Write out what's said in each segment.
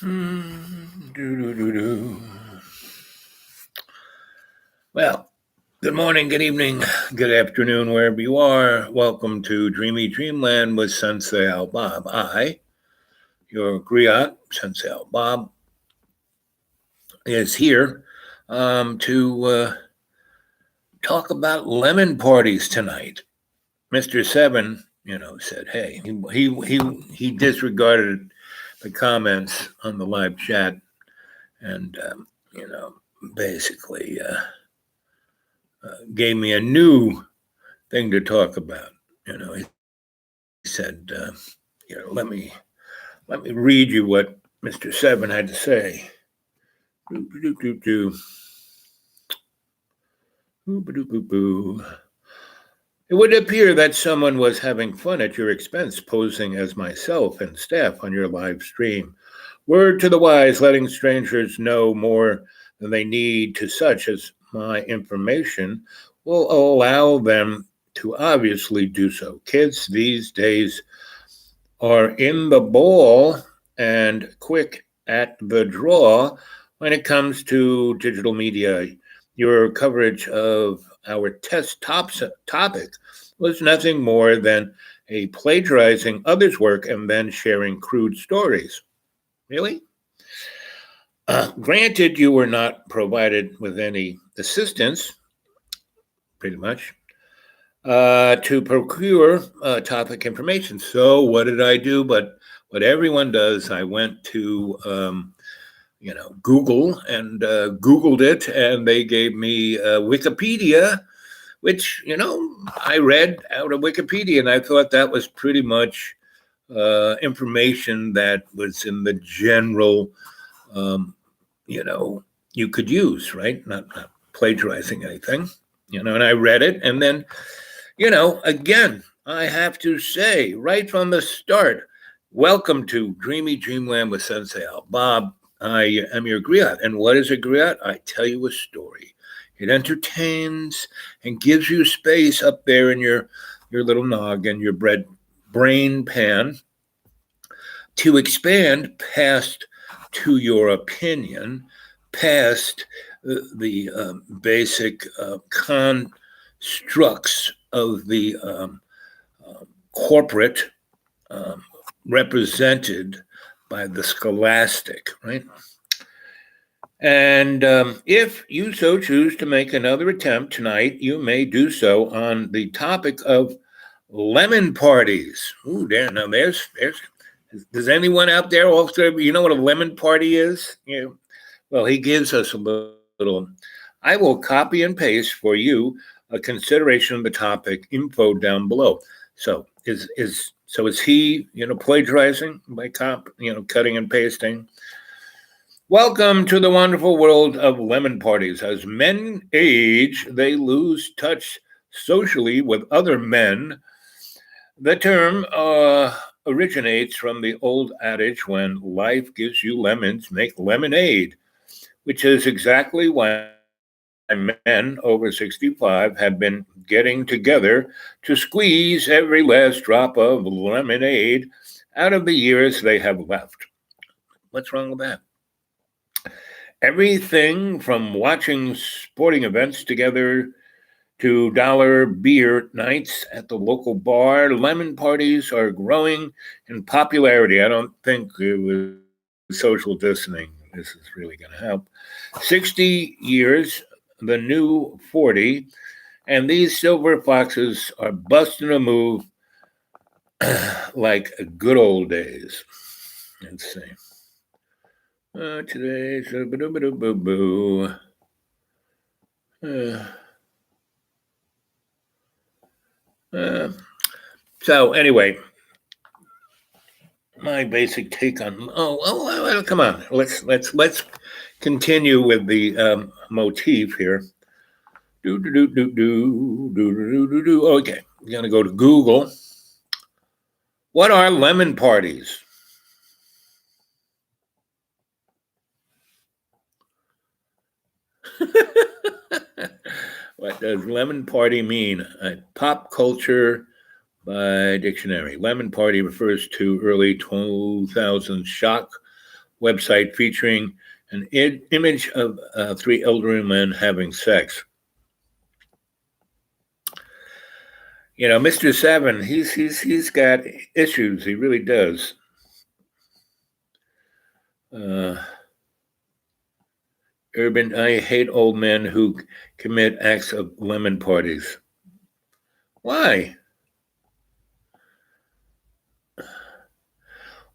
Do. Well, good morning, good evening, good afternoon, wherever you are. Welcome to Dreamy Dreamland with Sensei Al Bob. Your griot, Sensei Al Bob, is here to talk about lemon parties tonight. Mr. Seven, said, "Hey," he disregarded the comments on the live chat, and basically gave me a new thing to talk about. He said, let me read you what Mr. Seven had to say. It would appear that someone was having fun at your expense, posing as myself and staff on your live stream. Word to the wise, letting strangers know more than they need to such as my information will allow them to obviously do so. Kids these days are in the ball and quick at the draw when it comes to digital media. Your coverage of our test topic was nothing more than a plagiarizing others' work and then sharing crude stories. Really? Granted, you were not provided with any assistance, pretty much, to procure topic information. So, what did I do? But what everyone does, I went to Google and Googled it, and they gave me Wikipedia, which I read out of Wikipedia, and I thought that was pretty much information that was in the general, you could use, right? Not plagiarizing anything, and I read it, and then, again, I have to say right from the start, welcome to Dreamy Dreamland with Sensei Al Bob. I am your griot. And what is a griot? I tell you a story. It entertains and gives you space up there in your little noggin, your brain pan, to expand past to your opinion, past the basic constructs of the corporate represented by the scholastic, right? And if you so choose to make another attempt tonight, you may do so on the topic of lemon parties. Ooh, there! Now there's. Does anyone out there also, what a lemon party is? Well, he gives us a little. I will copy and paste for you a consideration of the topic info down below. So is he, plagiarizing by cutting and pasting? Welcome to the wonderful world of lemon parties. As men age, they lose touch socially with other men. The term originates from the old adage, when life gives you lemons, make lemonade, which is exactly why men over 65 have been getting together to squeeze every last drop of lemonade out of the years they have left. What's wrong with that? Everything from watching sporting events together to dollar beer nights at the local bar, lemon parties are growing in popularity. I don't think it was social distancing this is really going to help. 60 years, the new 40, and these silver foxes are busting a move like good old days. Let's see. Today's so anyway, my basic take on come on, let's continue with the motif here. Okay, I'm gonna go to Google. What are lemon parties? What does lemon party mean? Pop culture by dictionary. Lemon party refers to early 2000s shock website featuring an image of three elderly men having sex. You know, Mr. Seven, he's got issues. He really does. Urban, I hate old men who commit acts of lemon parties. Why?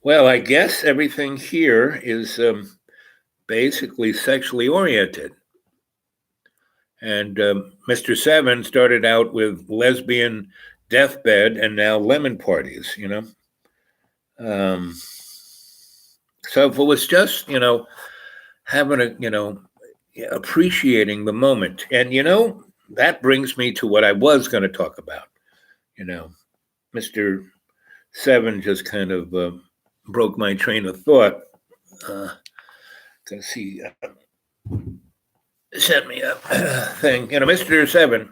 Well, I guess everything here is basically sexually oriented. And Mr. Seven started out with lesbian deathbed and now lemon parties, you know. So if it was just, you know, having a, you know, appreciating the moment. And, you know, that brings me to what I was going to talk about. You know, Mr. Seven just kind of broke my train of thought because he sent me a thing. You know, Mr. Seven,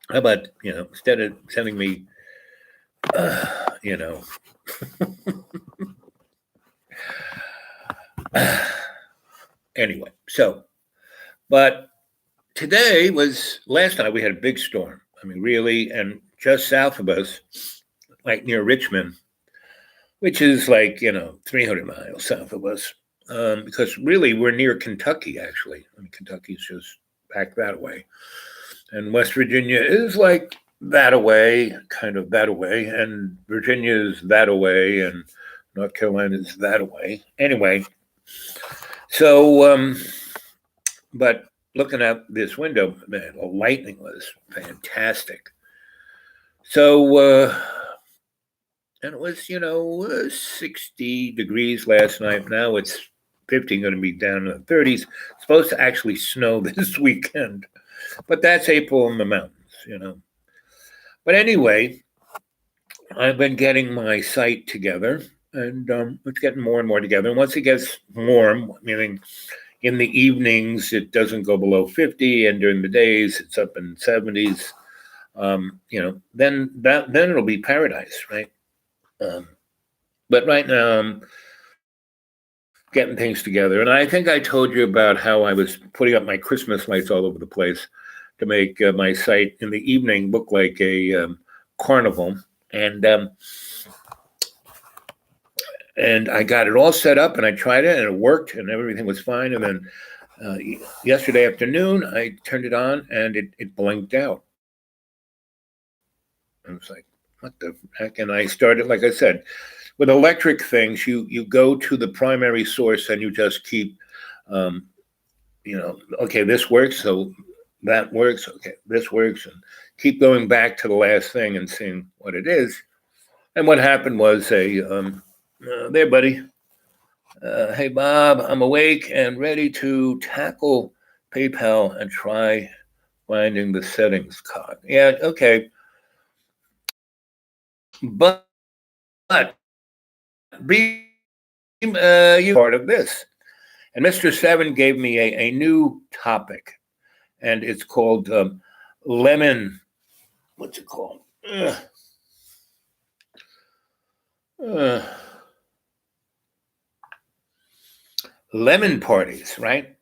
how about, you know, instead of sending me, you know, anyway, so, but today was, last night we had a big storm. I mean, really, and just south of us, like near Richmond, which is like, you know, 300 miles south of us, because really we're near Kentucky, actually. I mean, Kentucky's just back that way. And West Virginia is like that away, kind of that away, and Virginia is that away, and North Carolina is that away. Anyway, so, but looking out this window, man, the lightning was fantastic. So, and it was, you know, 60 degrees last night. Now it's 50, going to be down in the 30s. It's supposed to actually snow this weekend, but that's April in the mountains, you know. But anyway, I've been getting my site together, and it's getting more and more together. And once it gets warm, meaning in the evenings it doesn't go below 50, and during the days it's up in 70s. You know, then it'll be paradise, right? But right now I'm getting things together, and I think I told you about how I was putting up my Christmas lights all over the place to make my site in the evening look like a carnival, and I got it all set up, and I tried it, and it worked, and everything was fine. And then yesterday afternoon, I turned it on, and it blinked out. I was like, what the heck? And I started, like I said, with electric things, you go to the primary source and you just keep, you know, okay, this works, so that works, okay, this works, and keep going back to the last thing and seeing what it is. And what happened was there, buddy. Hey, Bob, I'm awake and ready to tackle PayPal and try finding the settings card. Yeah, okay. But be you part of this. And Mr. Seven gave me a new topic, and it's called lemon. What's it called? Lemon parties, right?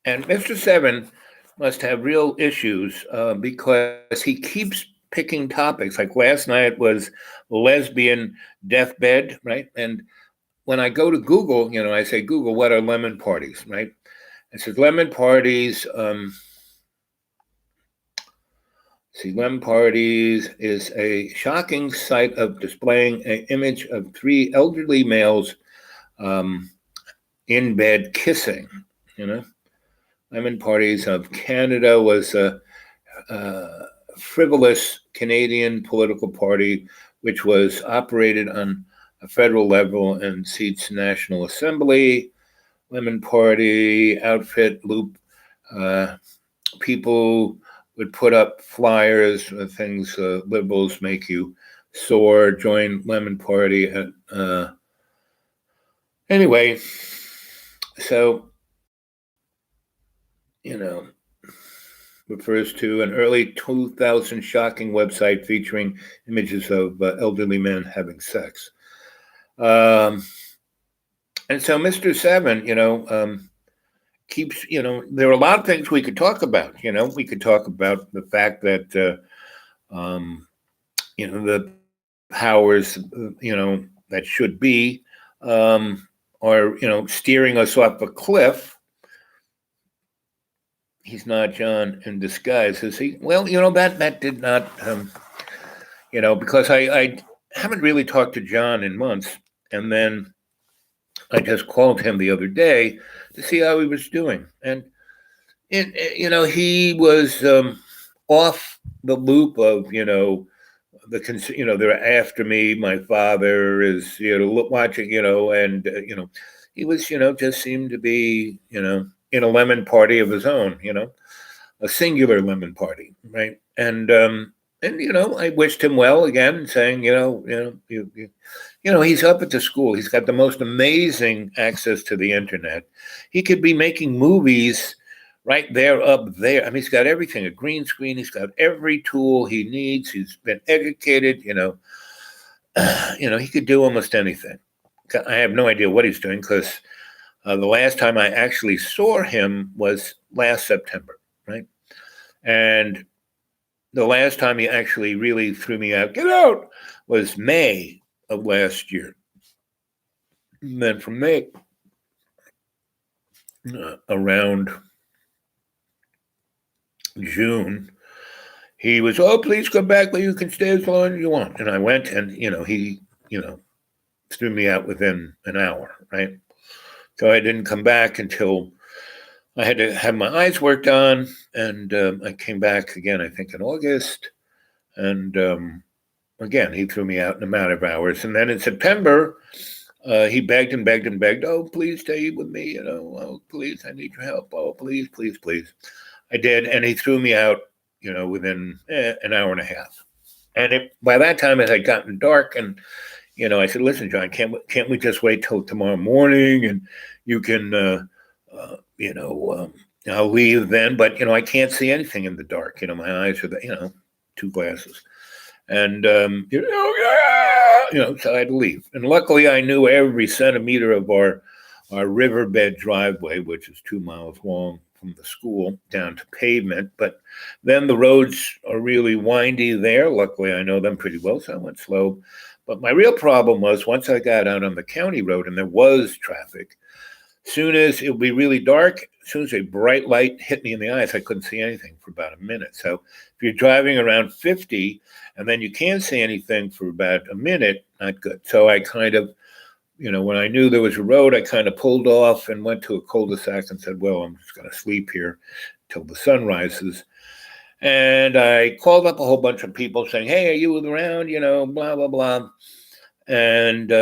And Mr. Seven must have real issues because he keeps picking topics. Like last night was lesbian deathbed, right? And when I go to Google, you know, I say, Google, what are lemon parties, right? It says lemon parties. Lemon parties is a shocking sight of displaying an image of three elderly males in bed kissing, you know. Lemon Parties of Canada was a frivolous Canadian political party which was operated on a federal level and seats National Assembly. Lemon Party outfit loop people would put up flyers, things liberals make you soar, join Lemon Party. Anyway, so, you know, refers to an early 2000 shocking website featuring images of elderly men having sex. And so Mr. Seven, keeps, there are a lot of things we could talk about. We could talk about the fact that, the powers, that should be, are, steering us off a cliff. He's not John in disguise, is he? Well, that did not, because I haven't really talked to John in months. And then I just called him the other day to see how he was doing. And, he was off the loop of, they're after me. My father is, watching, and, he was, just seemed to be, in a lemon party of his own, a singular lemon party, right? And I wished him well again, saying, he's up at the school. He's got the most amazing access to the internet. He could be making movies right there, up there. I mean, he's got everything, a green screen. He's got every tool he needs. He's been educated, he could do almost anything. I have no idea what he's doing because the last time I actually saw him was last September, right? And the last time he actually really threw me out, get out, was May of last year. And then from May, around June, he was, oh, please come back, but you can stay as long as you want. And I went and, he, threw me out within an hour, right? So I didn't come back until I had to have my eyes worked on. And I came back again, I think in August. And again, he threw me out in a matter of hours. And then in September, he begged and begged and begged, oh, please stay with me, oh, please, I need your help. Oh, please, please, please. I did. And he threw me out, within an hour and a half. And by that time, it had gotten dark. And, I said, listen, John, can't we just wait till tomorrow morning and you can, I'll leave then. But, I can't see anything in the dark. My eyes are, two glasses. And, so I had to leave. And luckily, I knew every centimeter of our riverbed driveway, which is 2 miles long from the school down to pavement. But then the roads are really windy there. Luckily, I know them pretty well, so I went slow. But my real problem was once I got out on the county road and there was traffic, soon as it would be really dark, as soon as a bright light hit me in the eyes, I couldn't see anything for about a minute. So if you're driving around 50 and then you can't see anything for about a minute, not good. So I kind of, when I knew there was a road, I kind of pulled off and went to a cul-de-sac and said, well, I'm just going to sleep here till the sun rises. And I called up a whole bunch of people saying, hey, are you around? Blah, blah, blah. And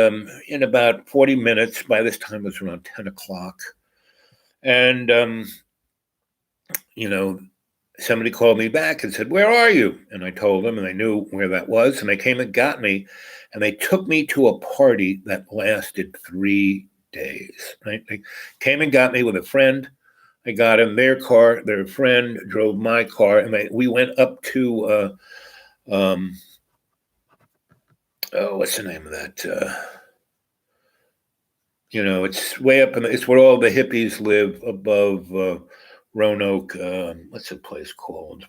in about 40 minutes, by this time it was around 10 o'clock. And, somebody called me back and said, where are you? And I told them, and they knew where that was. And they came and got me. And they took me to a party that lasted 3 days. Right? They came and got me with a friend. I got in their car. Their friend drove my car. And we went up to, what's the name of that? It's way up it's where all the hippies live above Roanoke. What's the place called?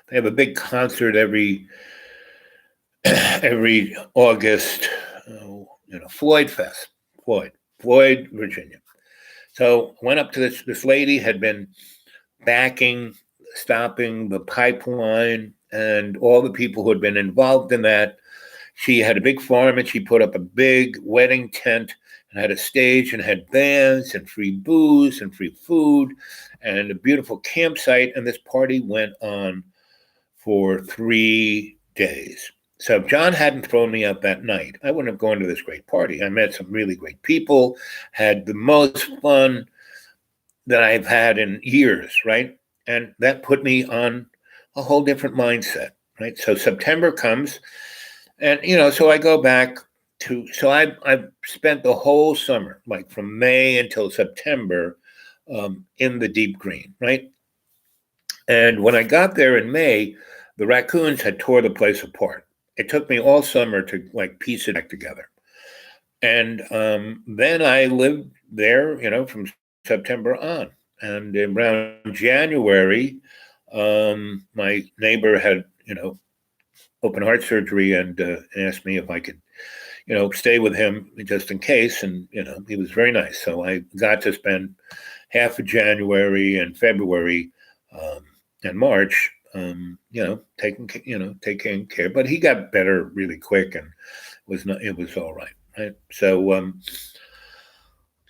They have a big concert every August. Floyd Fest, Floyd, Virginia. So I went up to this lady had been stopping the pipeline, and all the people who had been involved in that. She had a big farm and she put up a big wedding tent and had a stage and had bands and free booze and free food and a beautiful campsite. And this party went on for 3 days. So if John hadn't thrown me out that night, I wouldn't have gone to this great party. I met some really great people, had the most fun that I've had in years, right? And that put me on a whole different mindset, right? So September comes. And, so I go back so I've spent the whole summer, like from May until September, in the deep green, right? And when I got there in May, the raccoons had tore the place apart. It took me all summer to piece it back together. And then I lived there, from September on. And around January, my neighbor had, open heart surgery and asked me if I could, stay with him just in case. And, he was very nice. So I got to spend half of January and February and March, taking care. But he got better really quick and it was all right. Right. So,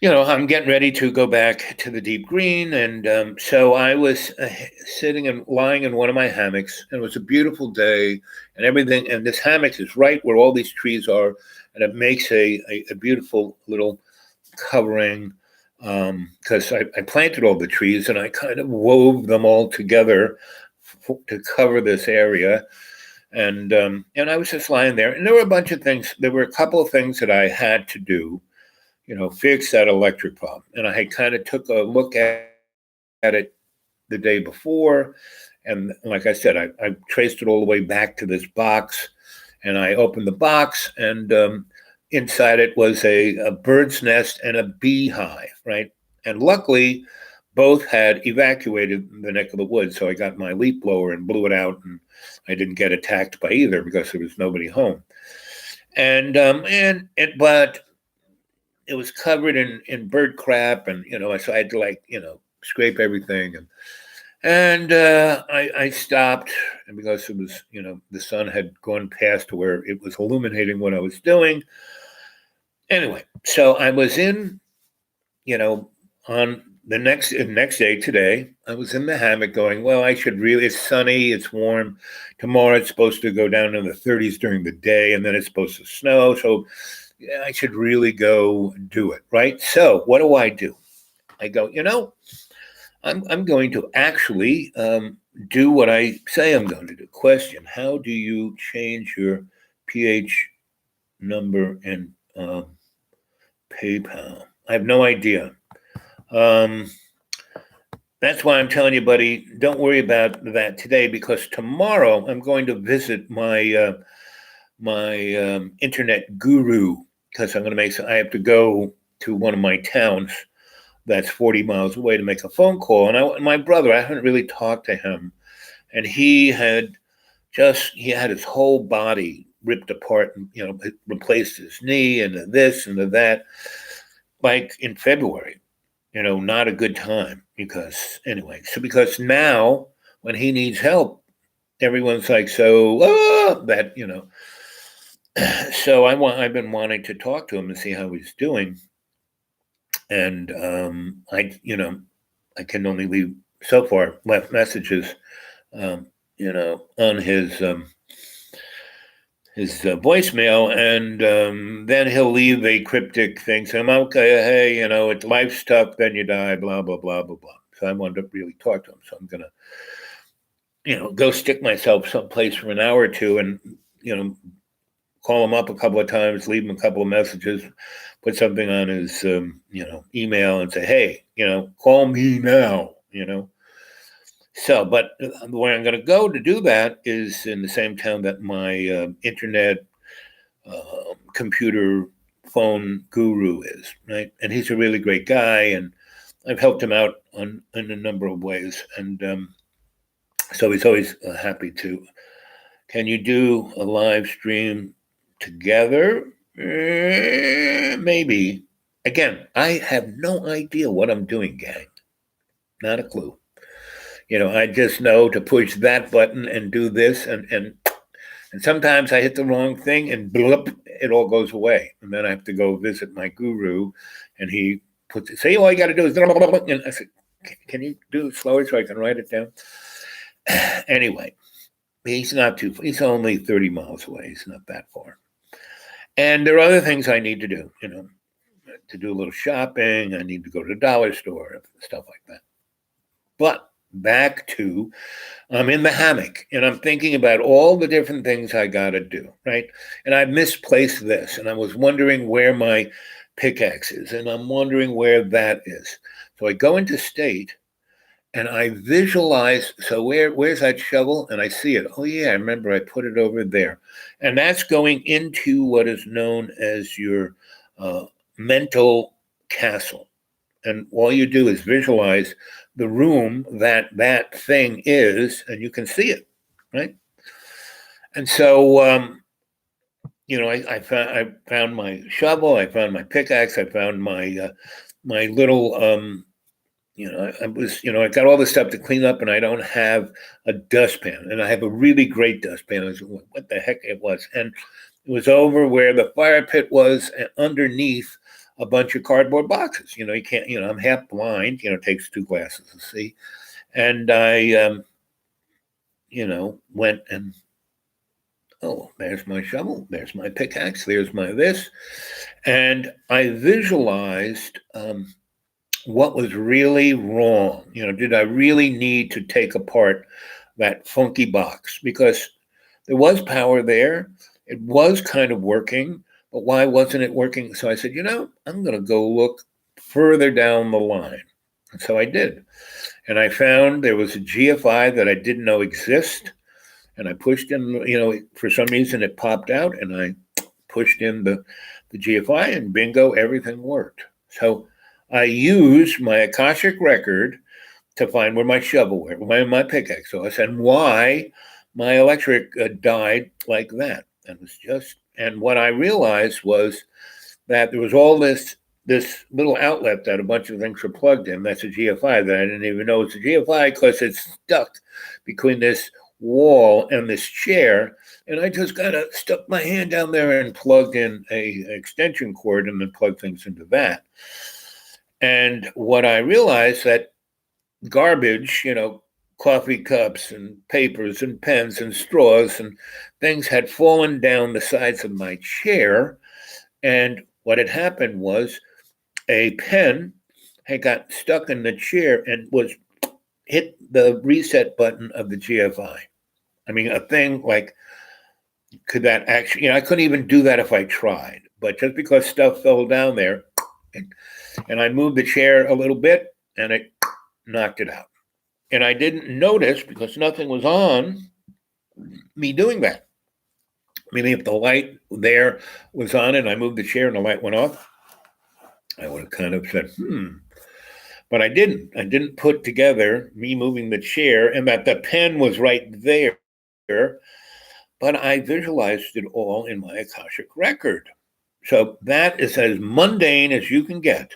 I'm getting ready to go back to the deep green. And so I was sitting and lying in one of my hammocks, and it was a beautiful day and everything. And this hammock is right where all these trees are. And it makes a beautiful little covering because I planted all the trees and I kind of wove them all together to cover this area. And I was just lying there, and there were a bunch of things. There were a couple of things that I had to do, fix that electric problem. And I had kind of took a look at it the day before, and like I said, I traced it all the way back to this box, and I opened the box, and inside it was a bird's nest and a beehive, right? And luckily, both had evacuated the neck of the woods, so I got my leaf blower and blew it out, and I didn't get attacked by either because there was nobody home. But it was covered in bird crap, and so I had to scrape everything, and I stopped, and because it was the sun had gone past to where it was illuminating what I was doing. Anyway, so I was in, on the next day today, I was in the hammock going, well, I should really, it's sunny, it's warm. Tomorrow it's supposed to go down in the 30s during the day, and then it's supposed to snow. So yeah, I should really go do it, right? So what do? I go, I'm going to actually do what I say I'm going to do. Question: how do you change your PH number in PayPal? I have no idea. That's why I'm telling you, buddy, don't worry about that today, because tomorrow I'm going to visit my internet guru, because I have to go to one of my towns that's 40 miles away to make a phone call. And my brother, I haven't really talked to him, and he had his whole body ripped apart, and replaced his knee and this and that, like in February. Not a good time because now when he needs help, everyone's like, that. So I've been wanting to talk to him and see how he's doing, and I can only leave so far left messages, on his voicemail, and then he'll leave a cryptic thing saying, okay, hey, it's life's tough, then you die, blah, blah, blah, blah, blah. So I wanted to really talk to him. So I'm going to, go stick myself someplace for an hour or two and, call him up a couple of times, leave him a couple of messages, put something on his, email and say, hey, call me now, So, but where I'm going to go to do that is in the same town that my internet computer phone guru is, right? And he's a really great guy, and I've helped him out in a number of ways. And so he's always happy to. Can you do a live stream together? Maybe. Again, I have no idea what I'm doing, gang. Not a clue. I just know to push that button and do this, and sometimes I hit the wrong thing and blip, it all goes away. And then I have to go visit my guru, and he say, all you got to do is, and I said, can you do it slower so I can write it down? Anyway, he's only 30 miles away. He's not that far. And there are other things I need to do, to do a little shopping. I need to go to the dollar store, stuff like that. But back to, I'm in the hammock and I'm thinking about all the different things I got to do, right? And I misplaced this, and I was wondering where my pickaxe is, and I'm wondering where that is. So I go into state and I visualize, so where's that shovel? And I see it. Oh yeah, I remember I put it over there. And that's going into what is known as your mental castle. And all you do is visualize the room that that thing is, and you can see it, right? And so, I found my shovel, I found my pickaxe, I found my little, I got all this stuff to clean up, and I don't have a dustpan, and I have a really great dustpan. I was, what the heck it was, and it was over where the fire pit was, and underneath a bunch of cardboard boxes. You can't. I'm half blind. It takes two glasses to see, and I, went and, oh, there's my shovel, there's my pickaxe, there's my this, and I visualized. What was really wrong? Did I really need to take apart that funky box? Because there was power there. It was kind of working, but why wasn't it working? So I said, I'm going to go look further down the line. And so I did. And I found there was a GFI that I didn't know exist. And I pushed in, for some reason it popped out, and I pushed in the GFI, and bingo, everything worked. So I used my Akashic record to find where my shovel went, where my pickaxe was, and why my electric died like that. And what I realized was that there was all this little outlet that a bunch of things were plugged in. That's a GFI that I didn't even know it's a GFI because it's stuck between this wall and this chair. And I just kind of stuck my hand down there and plugged in a extension cord and then plugged things into that. And what I realized that garbage, coffee cups and papers and pens and straws and things had fallen down the sides of my chair. And what had happened was a pen had got stuck in the chair and was hit the reset button of the GFI. I mean, a thing like, could that actually, I couldn't even do that if I tried. But just because stuff fell down there, and I moved the chair a little bit, and it knocked it out. And I didn't notice because nothing was on me doing that. Meaning if the light there was on and I moved the chair and the light went off, I would have kind of said, But I didn't. I didn't put together me moving the chair and that the pen was right there. But I visualized it all in my Akashic record. So that is as mundane as you can get.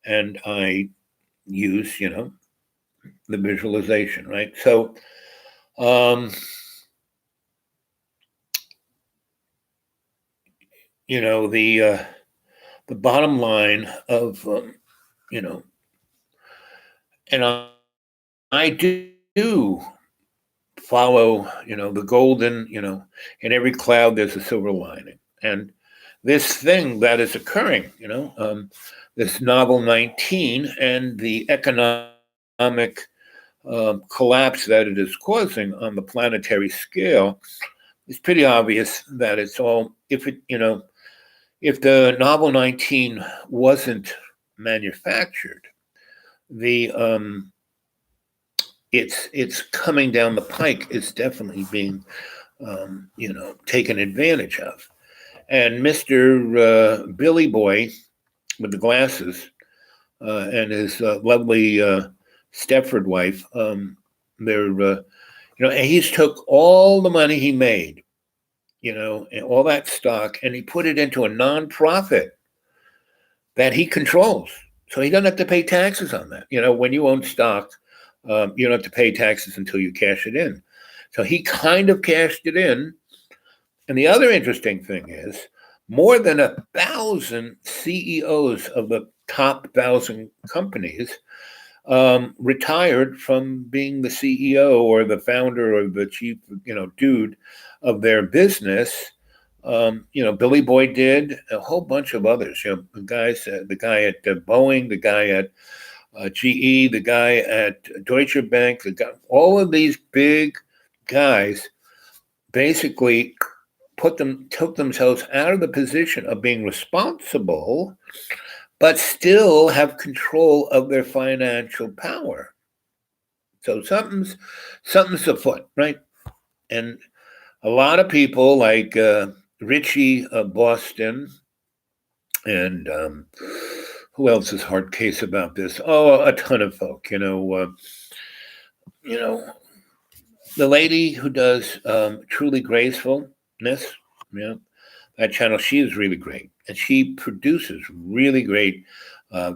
And I use, the visualization, right? So, the bottom line of, and I do follow, the golden, in every cloud there's a silver lining. And this thing that is occurring, this novel 19 and the economic collapse that it is causing on the planetary scale, it's pretty obvious that it's all, if the novel 19 wasn't manufactured, it's coming down the pike is definitely being, taken advantage of. And Mr. Billy Boy with the glasses and his lovely Stepford wife, he's took all the money he made, and all that stock, and he put it into a nonprofit that he controls. So he doesn't have to pay taxes on that. When you own stock, you don't have to pay taxes until you cash it in. So he kind of cashed it in. And the other interesting thing is more than 1,000 CEOs of the top 1,000 companies retired from being the CEO or the founder or the chief, dude of their business. Billy Boy did, a whole bunch of others. The guy at Boeing, the guy at GE, the guy at Deutsche Bank, all of these big guys basically took themselves out of the position of being responsible, but still have control of their financial power. So something's afoot, right? And a lot of people like Richie Boston And who else is hard case about this? Oh, a ton of folk. You know, the lady who does Truly Gracefulness, you know, that channel, she is really great. And she produces really great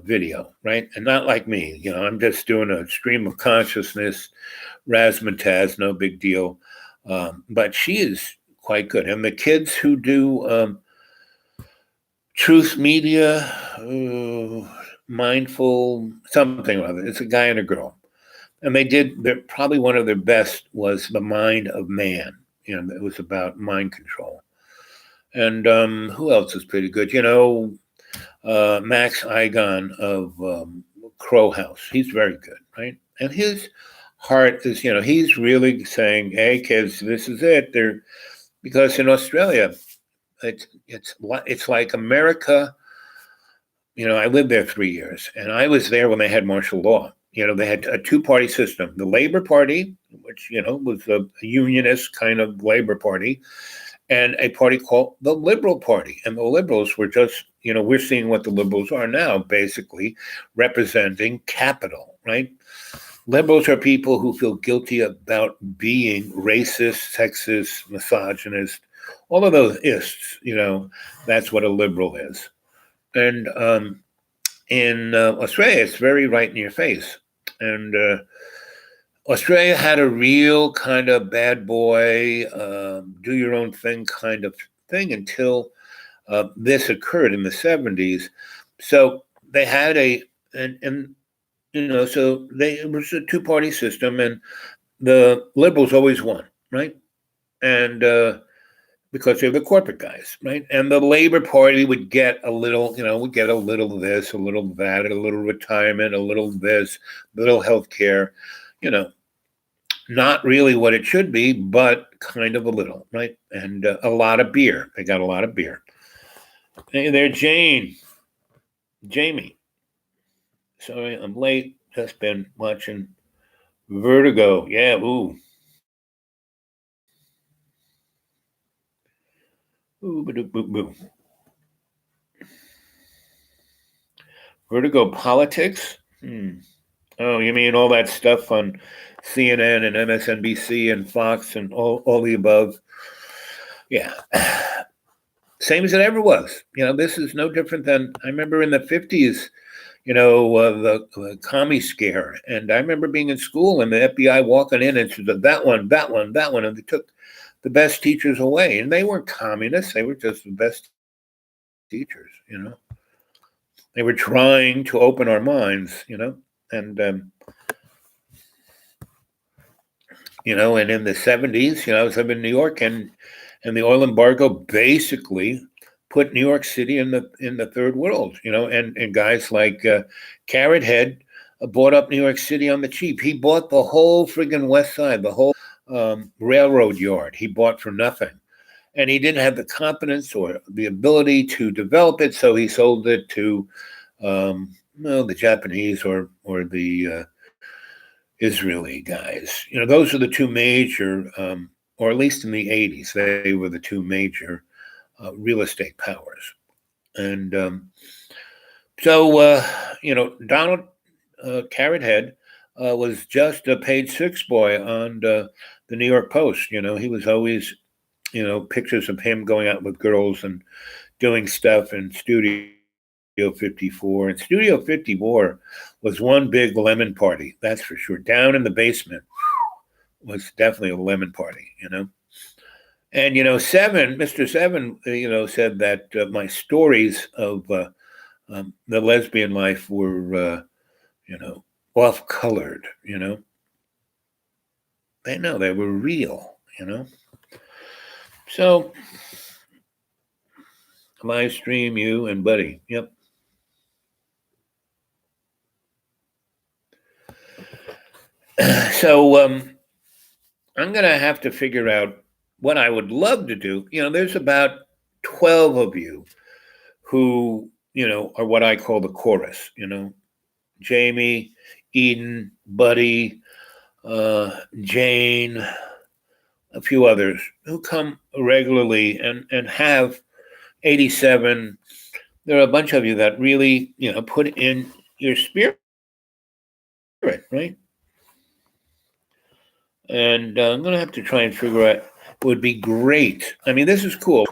video, right? And not like me, I'm just doing a stream of consciousness, razzmatazz, no big deal. But she is quite good. And the kids who do Truth Media, Mindful, something or other, it's a guy and a girl. And probably one of their best was The Mind of Man. It was about mind control. And who else is pretty good? Max Igon of Crow House. He's very good, right? And his heart is, he's really saying, "Hey, kids, this is it." Because in Australia, it's like America. I lived there 3 years, and I was there when they had martial law. They had a two-party system: the Labor Party, which was a unionist kind of Labor Party, and a party called the Liberal Party. And the Liberals were just, we're seeing what the Liberals are now, basically representing capital, right? Liberals are people who feel guilty about being racist, sexist, misogynist, all of those ists, that's what a liberal is. And in Australia, it's very right in your face. And Australia had a real kind of bad boy, do your own thing kind of thing until this occurred in the 70s. So they had it was a two-party system, and the Liberals always won, right? And because they're the corporate guys, right? And the Labor Party would get a little, would get a little this, a little that, a little retirement, a little this, a little health care, not really what it should be, but kind of a little, right? And a lot of beer. They got a lot of beer. Hey there, Jamie. Sorry, I'm late. Just been watching Vertigo. Yeah, ooh. Ooh, Vertigo politics? Oh, you mean all that stuff on CNN and MSNBC and Fox and all the above? Yeah. Same as it ever was. This is no different than I remember in the 50s, the commie scare. And I remember being in school and the FBI walking in and said, that one, and they took the best teachers away. And they weren't communists. They were just the best teachers, They were trying to open our minds, and, and in the 70s, I was living in New York, and the oil embargo basically put New York City in the third world, and guys like Carrot Head bought up New York City on the cheap. He bought the whole friggin' West Side, the whole railroad yard. He bought for nothing, and he didn't have the competence or the ability to develop it, so he sold it to the Japanese or the Israeli guys. Those are the two major, or at least in the 80s, they were the two major real estate powers. And Donald Carrot Head was just a page 6 boy on the New York Post. He was always, pictures of him going out with girls and doing stuff in Studio 54. And Studio 54 was one big lemon party, that's for sure. Down in the basement was definitely a lemon party, And, Mr. Seven, said that my stories of the lesbian life were, off-colored, They know they were real, So, live stream you and Buddy. Yep. So I'm going to have to figure out what I would love to do. There's about 12 of you who, are what I call the chorus, Jamie, Eden, Buddy, Jane, a few others who come regularly and have 87 there are a bunch of you that really, put in your spirit, right? And I'm going to have to try and figure out. It would be great. I mean, this is cool.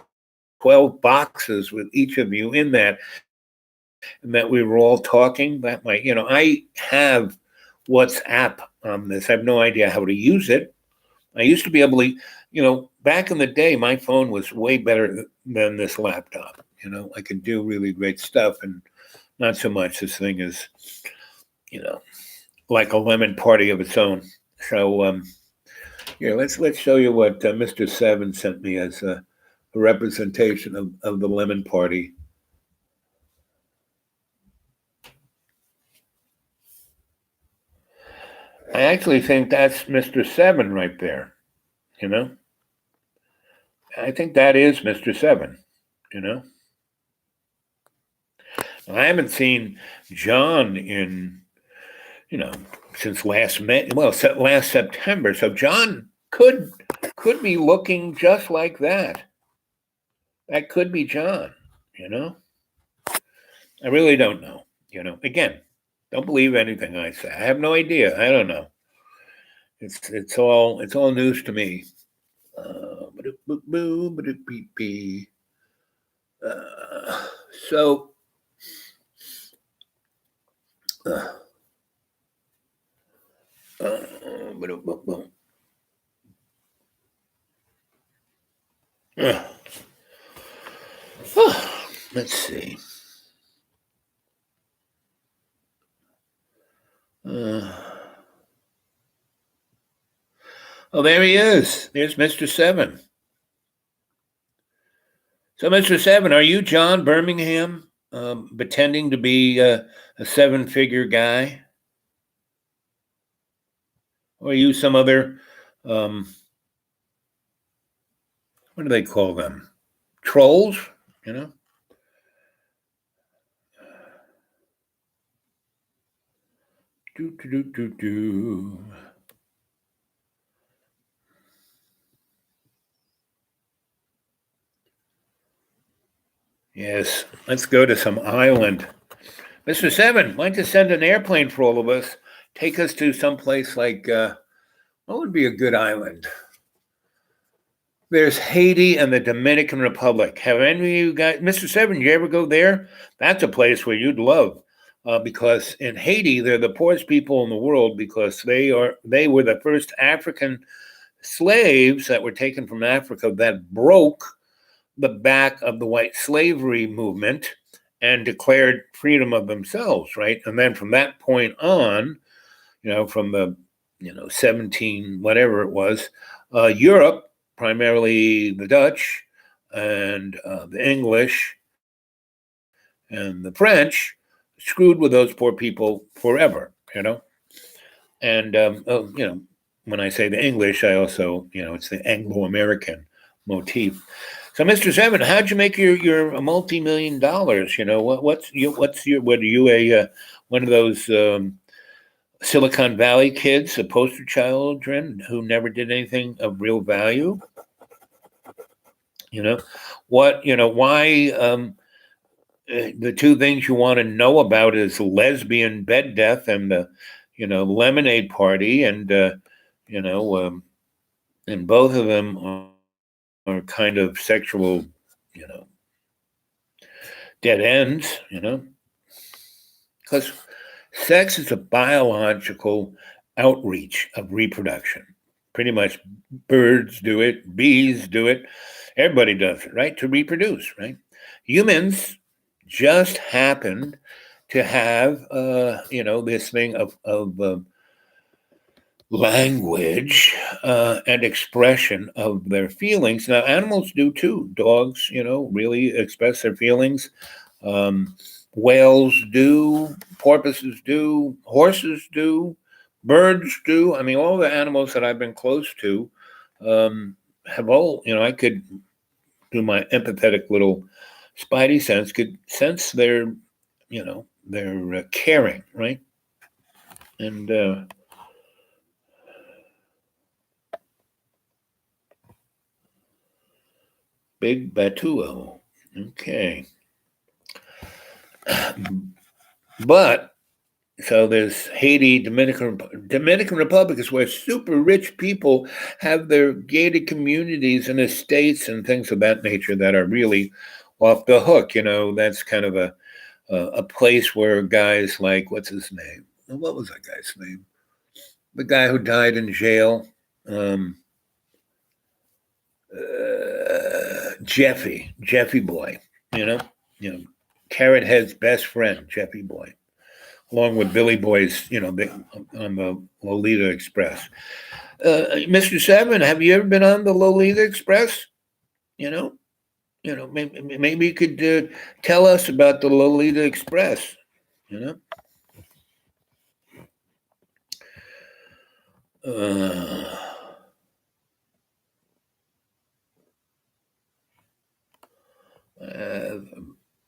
12 boxes with each of you in that, and that we were all talking. That might, I have WhatsApp on this. I have no idea how to use it. I used to be able to, back in the day, my phone was way better than this laptop. I could do really great stuff, and not so much this thing is, like a lemon party of its own. So, here, let's show you what Mr. Seven sent me as a representation of the lemon party. I actually think that's Mr. Seven right there. You know, I think that is Mr. Seven. You know, I haven't seen John in since last May. Well, last September. So John could be looking just like that. That could be John. You know, I really don't know. Again, don't believe anything I say. I have no idea. I don't know. It's all news to me. So uh, let's see. Oh, there he is. There's Mr. Seven. So, Mr. Seven, are you John Birmingham, pretending to be a seven-figure guy? Or are you some other, um, what do they call them? Trolls? You know? Do, do, do, do, do. Yes, let's go to some island. Mr. Seven, why don't you send an airplane for all of us? Take us to some place like, what would be a good island? There's Haiti and the Dominican Republic. Have any of you guys, Mr. Seven, you ever go there? That's a place where you'd love, because in Haiti they're the poorest people in the world because they were the first African slaves that were taken from Africa that broke the back of the white slavery movement and declared freedom of themselves, right? And then from that point on, from the 17 whatever it was, Europe, primarily the Dutch and the English and the French, screwed with those poor people forever. And when I say the English, I also it's the Anglo-American motif. So, Mr. Seven, how'd you make your multi-million dollars? What's your what are you a one of those Silicon Valley kids, a poster children who never did anything of real value? Why? The two things you want to know about is lesbian bed death and the lemonade party, and and both of them are kind of sexual, you know, dead ends, because sex is a biological outreach of reproduction. Pretty much birds do it, bees do it, everybody does it, right? To reproduce, right? Humans just happen to have, this thing of language and expression of their feelings. Now, animals do too. Dogs, really express their feelings. Um, Whales do, porpoises do, horses do, birds do. I mean, all the animals that I've been close to have all, I could do my empathetic little spidey sense, could sense their caring, right? And Big Batuo. Okay. But so there's Haiti, Dominican Republic is where super rich people have their gated communities and estates and things of that nature that are really off the hook. That's kind of a place where guys like, what's his name? What was that guy's name? The guy who died in jail. Um, Jeffy Boy, you know, Carrot Head's best friend, Jeffy Boy, along with Billy Boy's, on the Lolita Express. Mr. Seven, have you ever been on the Lolita Express? Maybe you could tell us about the Lolita Express. You know.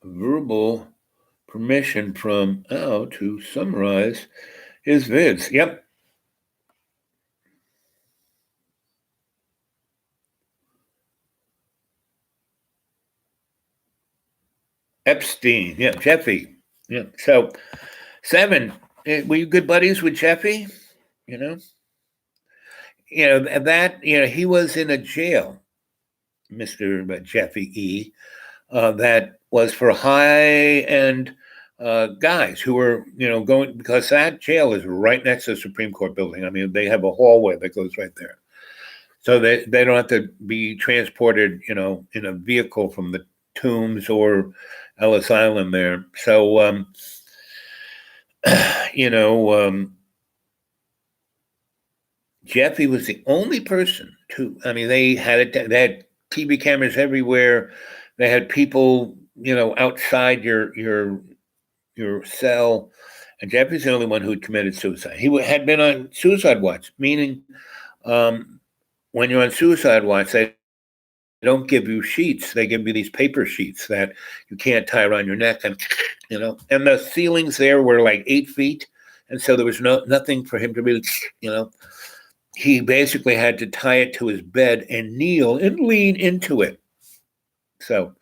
Verbal permission from Al to summarize his vids. Yep. Epstein. Yeah, Jeffy. Yeah. So, Seven, were you good buddies with Jeffy? You know? He was in a jail, Mr. Jeffy E., that was for high-end guys who were, going, because that jail is right next to the Supreme Court building. I mean, they have a hallway that goes right there. So they don't have to be transported, in a vehicle from the Tombs or Ellis Island there. So, Jeffy was the only person they had TV cameras everywhere. They had people, outside your cell. And Jeffy's the only one who had committed suicide. He had been on suicide watch, meaning when you're on suicide watch, they don't give you sheets. They give you these paper sheets that you can't tie around your neck. And, and the ceilings there were like 8 feet. And so there was nothing for him to really, he basically had to tie it to his bed and kneel and lean into it. So,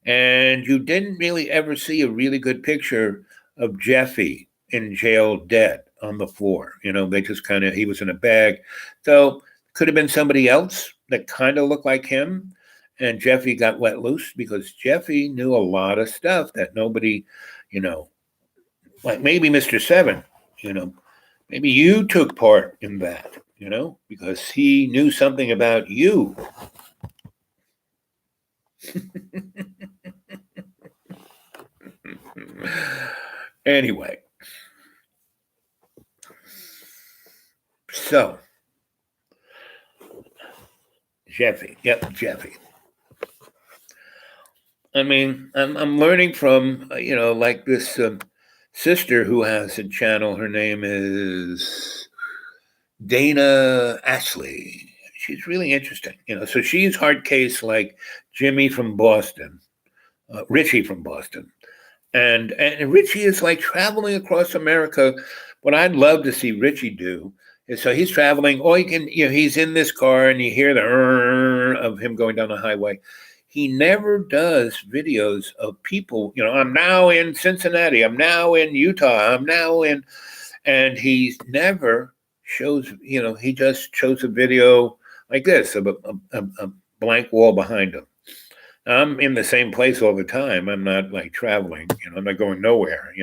and you didn't really ever see a really good picture of Jeffy in jail dead on the floor. They just he was in a bag. So could have been somebody else that kind of looked like him. And Jeffy got let loose because Jeffy knew a lot of stuff that nobody, like maybe Mr. Seven, maybe you took part in that, because he knew something about you. Anyway, so Jeffy. Jeffy. I mean, I'm learning from like this sister who has a channel. Her name is Dana Ashley. She's really interesting. So she's hard case like Jimmy from Boston, Richie from Boston, and Richie is like traveling across America. What I'd love to see Richie do is so he's traveling. Or you can he's in this car and you hear the of him going down the highway. He never does videos of people, I'm now in Cincinnati, I'm now in Utah, I'm now in, and he never shows, he just shows a video like this of a blank wall behind him. I'm in the same place all the time. I'm not like traveling, I'm not going nowhere.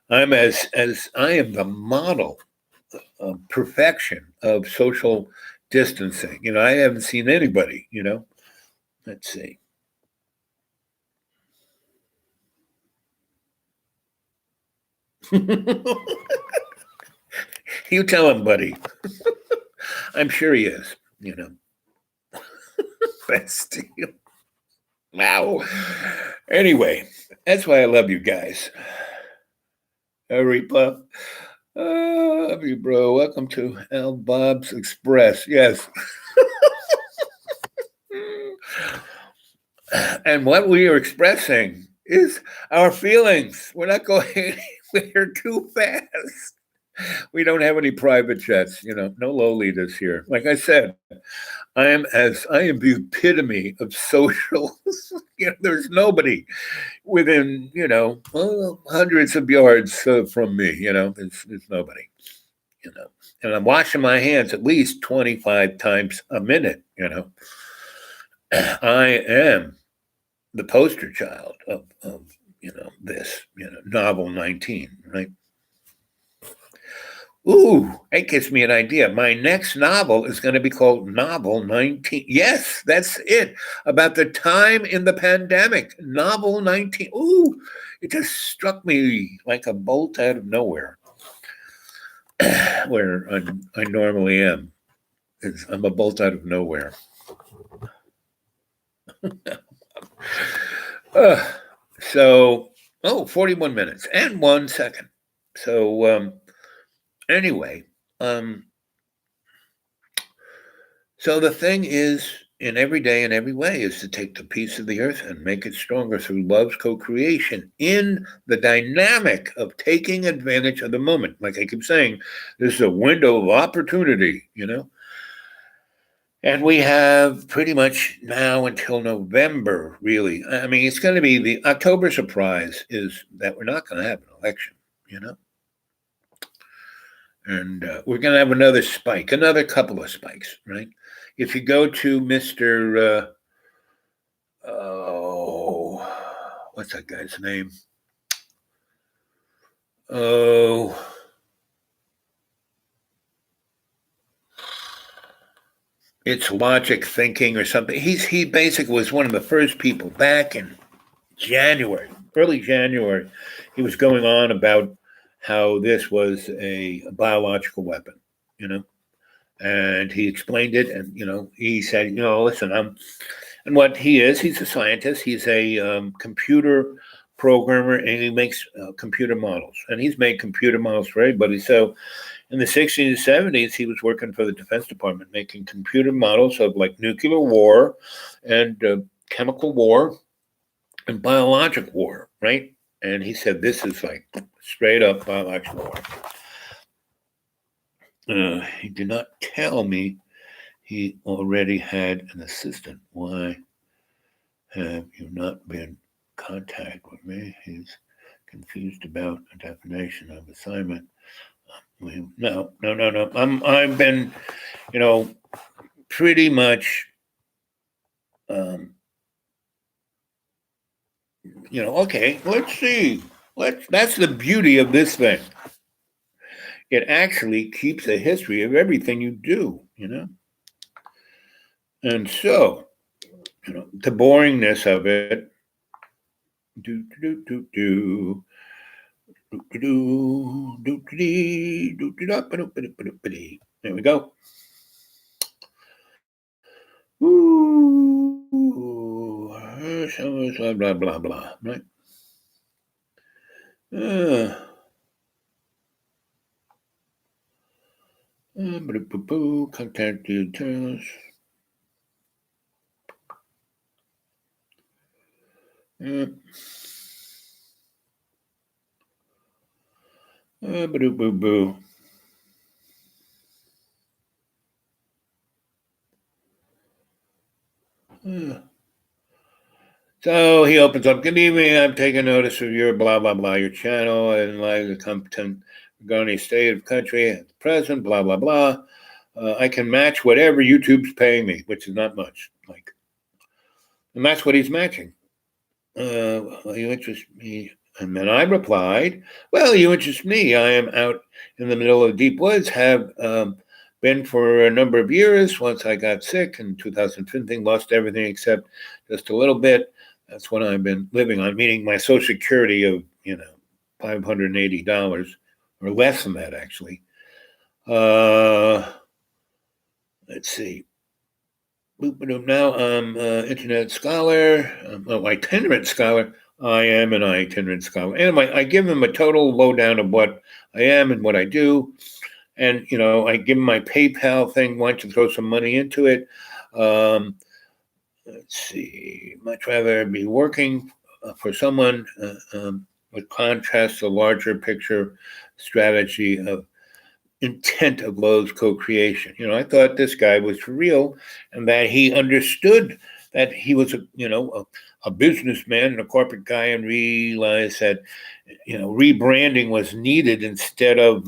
I'm as I am the model of perfection of social distancing. I haven't seen anybody, Let's see. You tell him, buddy. I'm sure he is, That's wow. Anyway, that's why I love you guys. Hurry, pup. Love you, bro. Welcome to Al Bob's Express. Yes. And what we are expressing is our feelings. We're not going anywhere too fast. We don't have any private jets, no Lolitas here. Like I said, I am the epitome of social. There's nobody within, hundreds of yards from me. There's nobody. And I'm washing my hands at least 25 times a minute. I am the poster child of this, novel 19, right? Ooh, that gives me an idea. My next novel is going to be called Novel 19. Yes, that's it. About the time in the pandemic. Novel 19. Ooh, it just struck me like a bolt out of nowhere, where I normally am. I'm a bolt out of nowhere. Uh, so, 41 minutes and 1 second. So, anyway, so the thing is, in every day and every way, is to take the piece of the earth and make it stronger through love's co-creation in the dynamic of taking advantage of the moment. Like I keep saying, this is a window of opportunity, And we have pretty much now until November, really. I mean, it's going to be the October surprise is that we're not going to have an election, And we're going to have another spike, another couple of spikes, right? If you go to Mr. What's that guy's name? Oh, it's Logic Thinking or something. He basically was one of the first people back in January, early January. He was going on about how this was a biological weapon, and he explained it. And he said, listen, and what he is, he's a scientist. He's a computer programmer, and he makes computer models. And he's made computer models for everybody. So in the 60s and 70s, he was working for the Defense Department, making computer models of like nuclear war and chemical war and biologic war, right? And he said, this is like straight up biological war. He did not tell me he already had an assistant. Why have you not been in contact with me? He's confused about a definition of assignment. No. I've been, pretty much, okay, let's see. That's the beauty of this thing. It actually keeps a history of everything you do, And so, the boringness of it, there we go. Ooh, blah blah blah, right? Contact details. Boo. So he opens up. Good evening. I'm taking notice of your blah blah blah, your channel, and like the competent regarding state of country at the present. Blah blah blah. I can match whatever YouTube's paying me, which is not much. And that's what he's matching. You interest me. And then I replied, well, you interest me. I am out in the middle of deep woods, have been for a number of years. Once I got sick in 2015, lost everything except just a little bit. That's what I've been living on, meaning my Social Security of, $580 or less than that, actually. Let's see. Now I'm an internet scholar, itinerant scholar. I am an itinerant scholar. And I give them a total lowdown of what I am and what I do. And, I give them my PayPal thing. Why don't you throw some money into it? Let's see. Much rather be working for someone with contrast, a larger picture strategy of intent of Lowe's co-creation. I thought this guy was real and that he understood that he was a businessman and a corporate guy, and realized that rebranding was needed instead of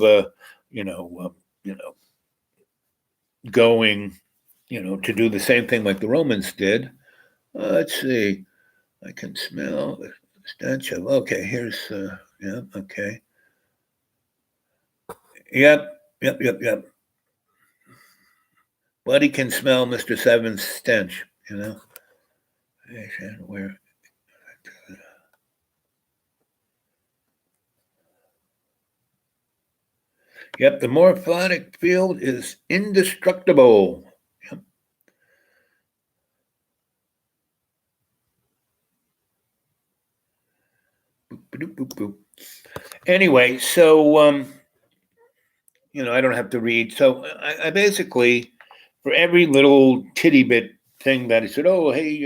going to do the same thing like the Romans did. Let's see. I can smell the stench of. Okay, here's. Yeah. Okay. Yep. Buddy can smell Mr. Seven's stench. Where. Yep, the morphonic field is indestructible. Yep. Boop, boop, boop. Anyway, so I don't have to read. So I basically, for every little titty bit thing that he said, oh, hey,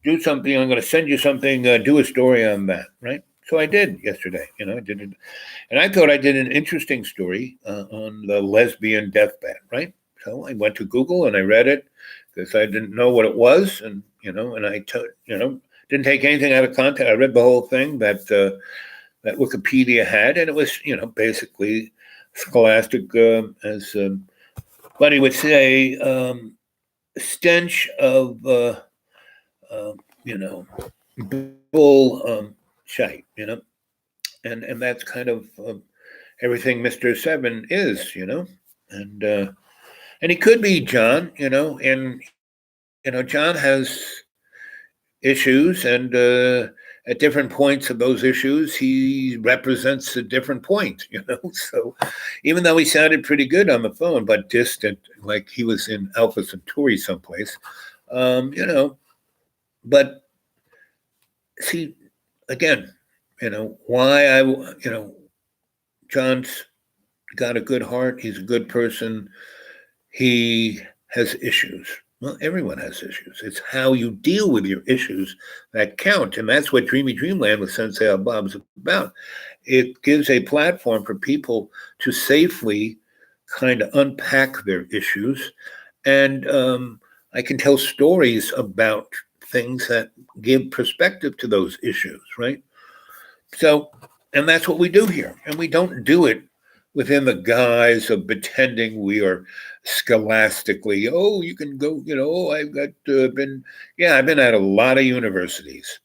do something. I'm going to send you something. Do a story on that, right? So I did yesterday. I did it, and I thought I did an interesting story on the lesbian deathbed, right? So I went to Google and I read it because I didn't know what it was, and I didn't take anything out of context. I read the whole thing that that Wikipedia had, and it was basically scholastic, as Buddy would say, stench of bull shite, and that's kind of everything Mr. Seven is, and he could be John, and John has issues, and at different points of those issues, he represents a different point, So even though he sounded pretty good on the phone, but distant, like he was in Alpha Centauri someplace, but see, again, why John's got a good heart. He's a good person. He has issues. Well, everyone has issues. It's how you deal with your issues that count. And that's what Dreamy Dreamland with Sensei Bob is about. It gives a platform for people to safely kind of unpack their issues. And I can tell stories about things that give perspective to those issues, right? So, and that's what we do here. And we don't do it within the guise of pretending we are scholastically, you can go, I've been at a lot of universities,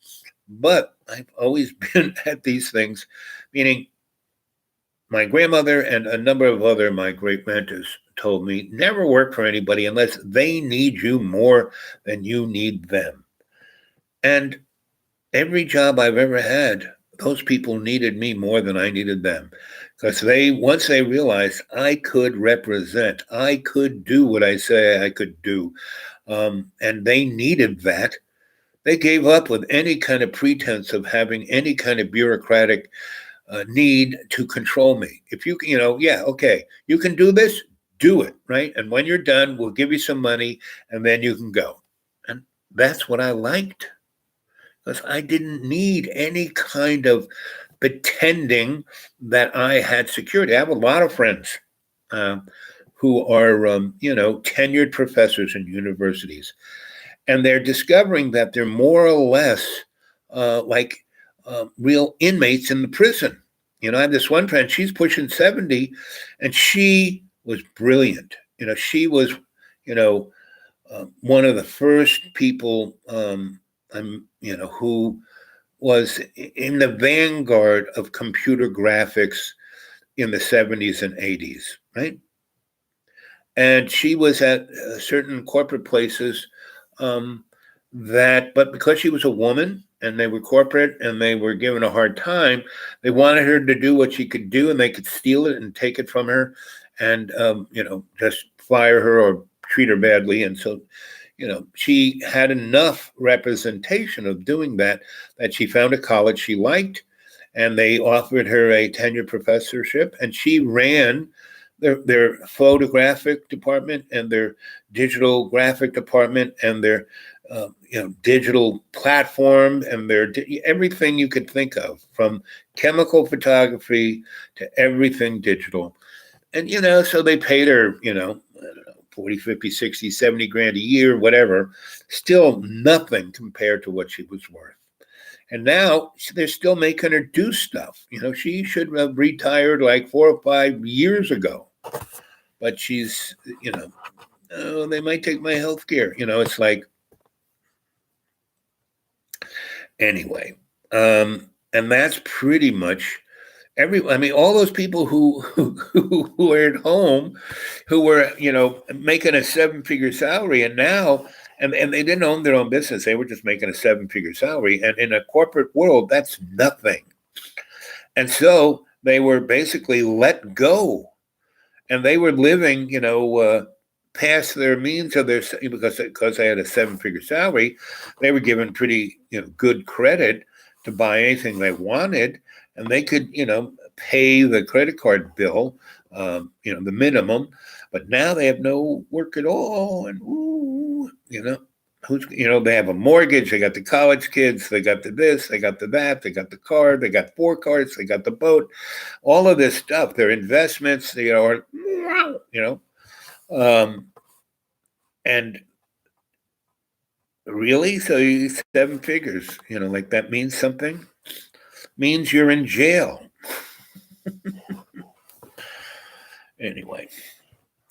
but I've always been at these things, meaning my grandmother and a number of other my great mentors told me, never work for anybody unless they need you more than you need them. And every job I've ever had, those people needed me more than I needed them. Because once they realized I could represent, I could do what I say I could do, and they needed that, they gave up with any kind of pretense of having any kind of bureaucratic need to control me. If you okay, you can do this, do it, right? And when you're done, we'll give you some money, and then you can go. And that's what I liked. Because I didn't need any kind of pretending that I had security. I have a lot of friends who are, tenured professors in universities, and they're discovering that they're more or less like real inmates in the prison. I have this one friend, she's pushing 70, and she was brilliant. She was, one of the first people who was in the vanguard of computer graphics in the 70s and 80s, right? And she was at certain corporate places but because she was a woman and they were corporate and they were given a hard time, they wanted her to do what she could do, and they could steal it and take it from her and, just fire her or treat her badly. And so, she had enough representation of doing that she found a college she liked, and they offered her a tenured professorship, and she ran their photographic department and their digital graphic department and their digital platform and their everything you could think of, from chemical photography to everything digital. And, so they paid her, I don't know, 40, 50, 60, 70 grand a year, whatever. Still nothing compared to what she was worth. And now they're still making her do stuff. She should have retired like 4 or 5 years ago. But she's, oh, they might take my health care. It's like, anyway. And that's pretty much all those people who were at home, who were, making a 7-figure salary, and now, and they didn't own their own business. They were just making a 7-figure salary. And in a corporate world, that's nothing. And so they were basically let go, and they were living, past their means of their, because they had a 7-figure salary. They were given pretty, good credit to buy anything they wanted, and they could, pay the credit card bill, the minimum. But now they have no work at all, and they have a mortgage. They got the college kids. They got the this. They got the that. They got the car. They got 4 cars. They got the boat. All of this stuff. Their investments. And really, so 7 figures. Like that means something. Means you're in jail. Anyway,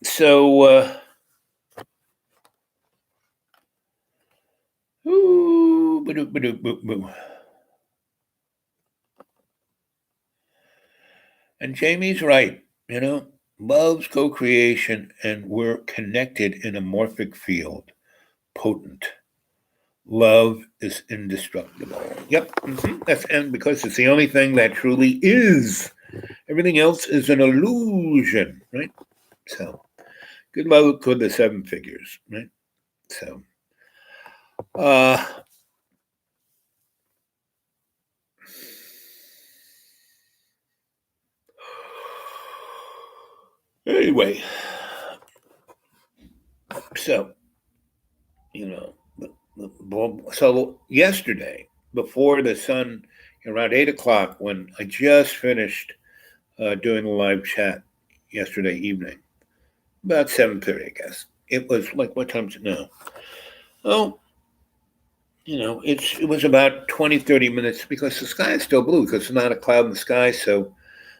so and Jamie's right. Love's co-creation, and we're connected in a morphic field, potent. Love is indestructible. Yep. That's, and because it's the only thing that truly is. Everything else is an illusion, right? So, good luck with the 7 figures, right? So, anyway, so, so yesterday, before the sun, around 8 o'clock, when I just finished doing the live chat yesterday evening, about 7:30, I guess. It was like, what time is it now? Oh, it was about 20, 30 minutes, because the sky is still blue, because there's not a cloud in the sky. So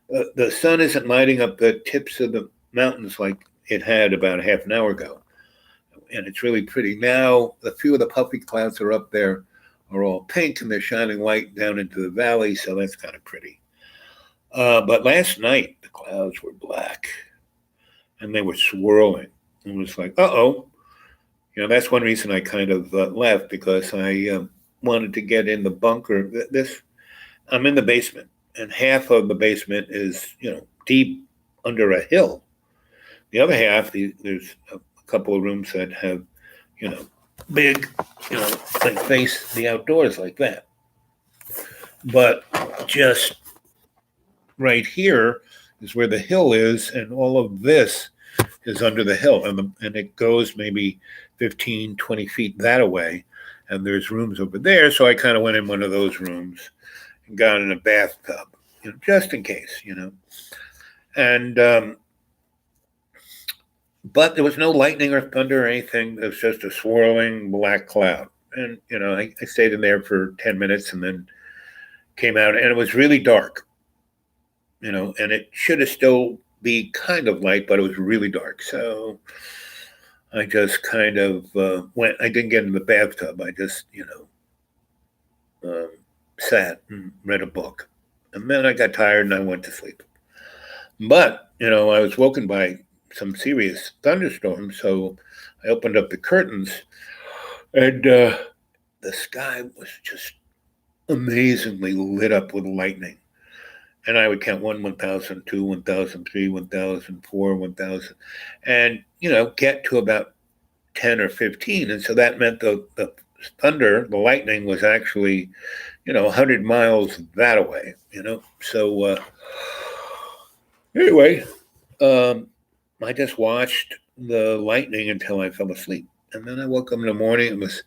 the sun isn't lighting up the tips of the mountains like it had about a half an hour ago. And it's really pretty. Now, a few of the puffy clouds are up there are all pink, and they're shining light down into the valley. So that's kind of pretty. But last night, the clouds were black, and they were swirling. It was like, uh-oh. That's one reason I kind of left, because I wanted to get in the bunker. I'm in the basement, and half of the basement is, deep under a hill. The other half, there's a couple of rooms that have, big, like face the outdoors like that. But just right here is where the hill is, and all of this is under the hill, and it goes maybe 15, 20 feet that away, and there's rooms over there. So I kind of went in one of those rooms and got in a bathtub, just in case, and but there was no lightning or thunder or anything. It was just a swirling black cloud, and I stayed in there for 10 minutes and then came out, and it was really dark, and it should have still be kind of light, but it was really dark. So I just kind of went. I didn't get in the bathtub. I just, sat and read a book, and then I got tired and I went to sleep. But I was woken by some serious thunderstorms, so I opened up the curtains, and the sky was just amazingly lit up with lightning. And I would count 1, 1,000, 2, 1,000, 3, 1,000, 4, 1,000, and get to about 10 or 15. And so that meant the thunder, the lightning, was actually 100 miles that away. So anyway, I just watched the lightning until I fell asleep, and then I woke up in the morning. It was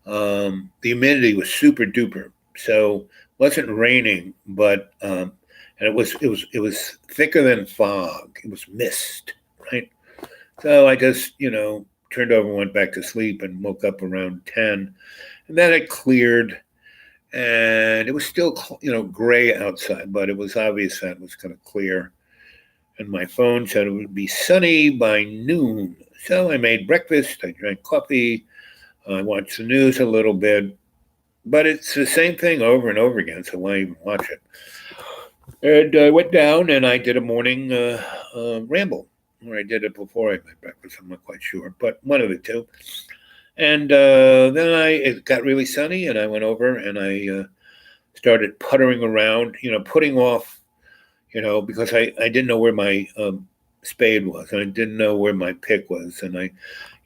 the humidity was super duper, so it wasn't raining, but and it was thicker than fog. It was mist, right? So I just turned over and went back to sleep and woke up around 10, and then it cleared, and it was still gray outside, but it was obvious that it was going to clear. And my phone said it would be sunny by noon. So I made breakfast, I drank coffee, I watched the news a little bit, but it's the same thing over and over again. So why even watch it? And I went down and I did a morning ramble, or I did it before I made breakfast. I'm not quite sure, but one of the two. And then it got really sunny, and I went over and I started puttering around, putting off, because I didn't know where my spade was, and I didn't know where my pick was, and I,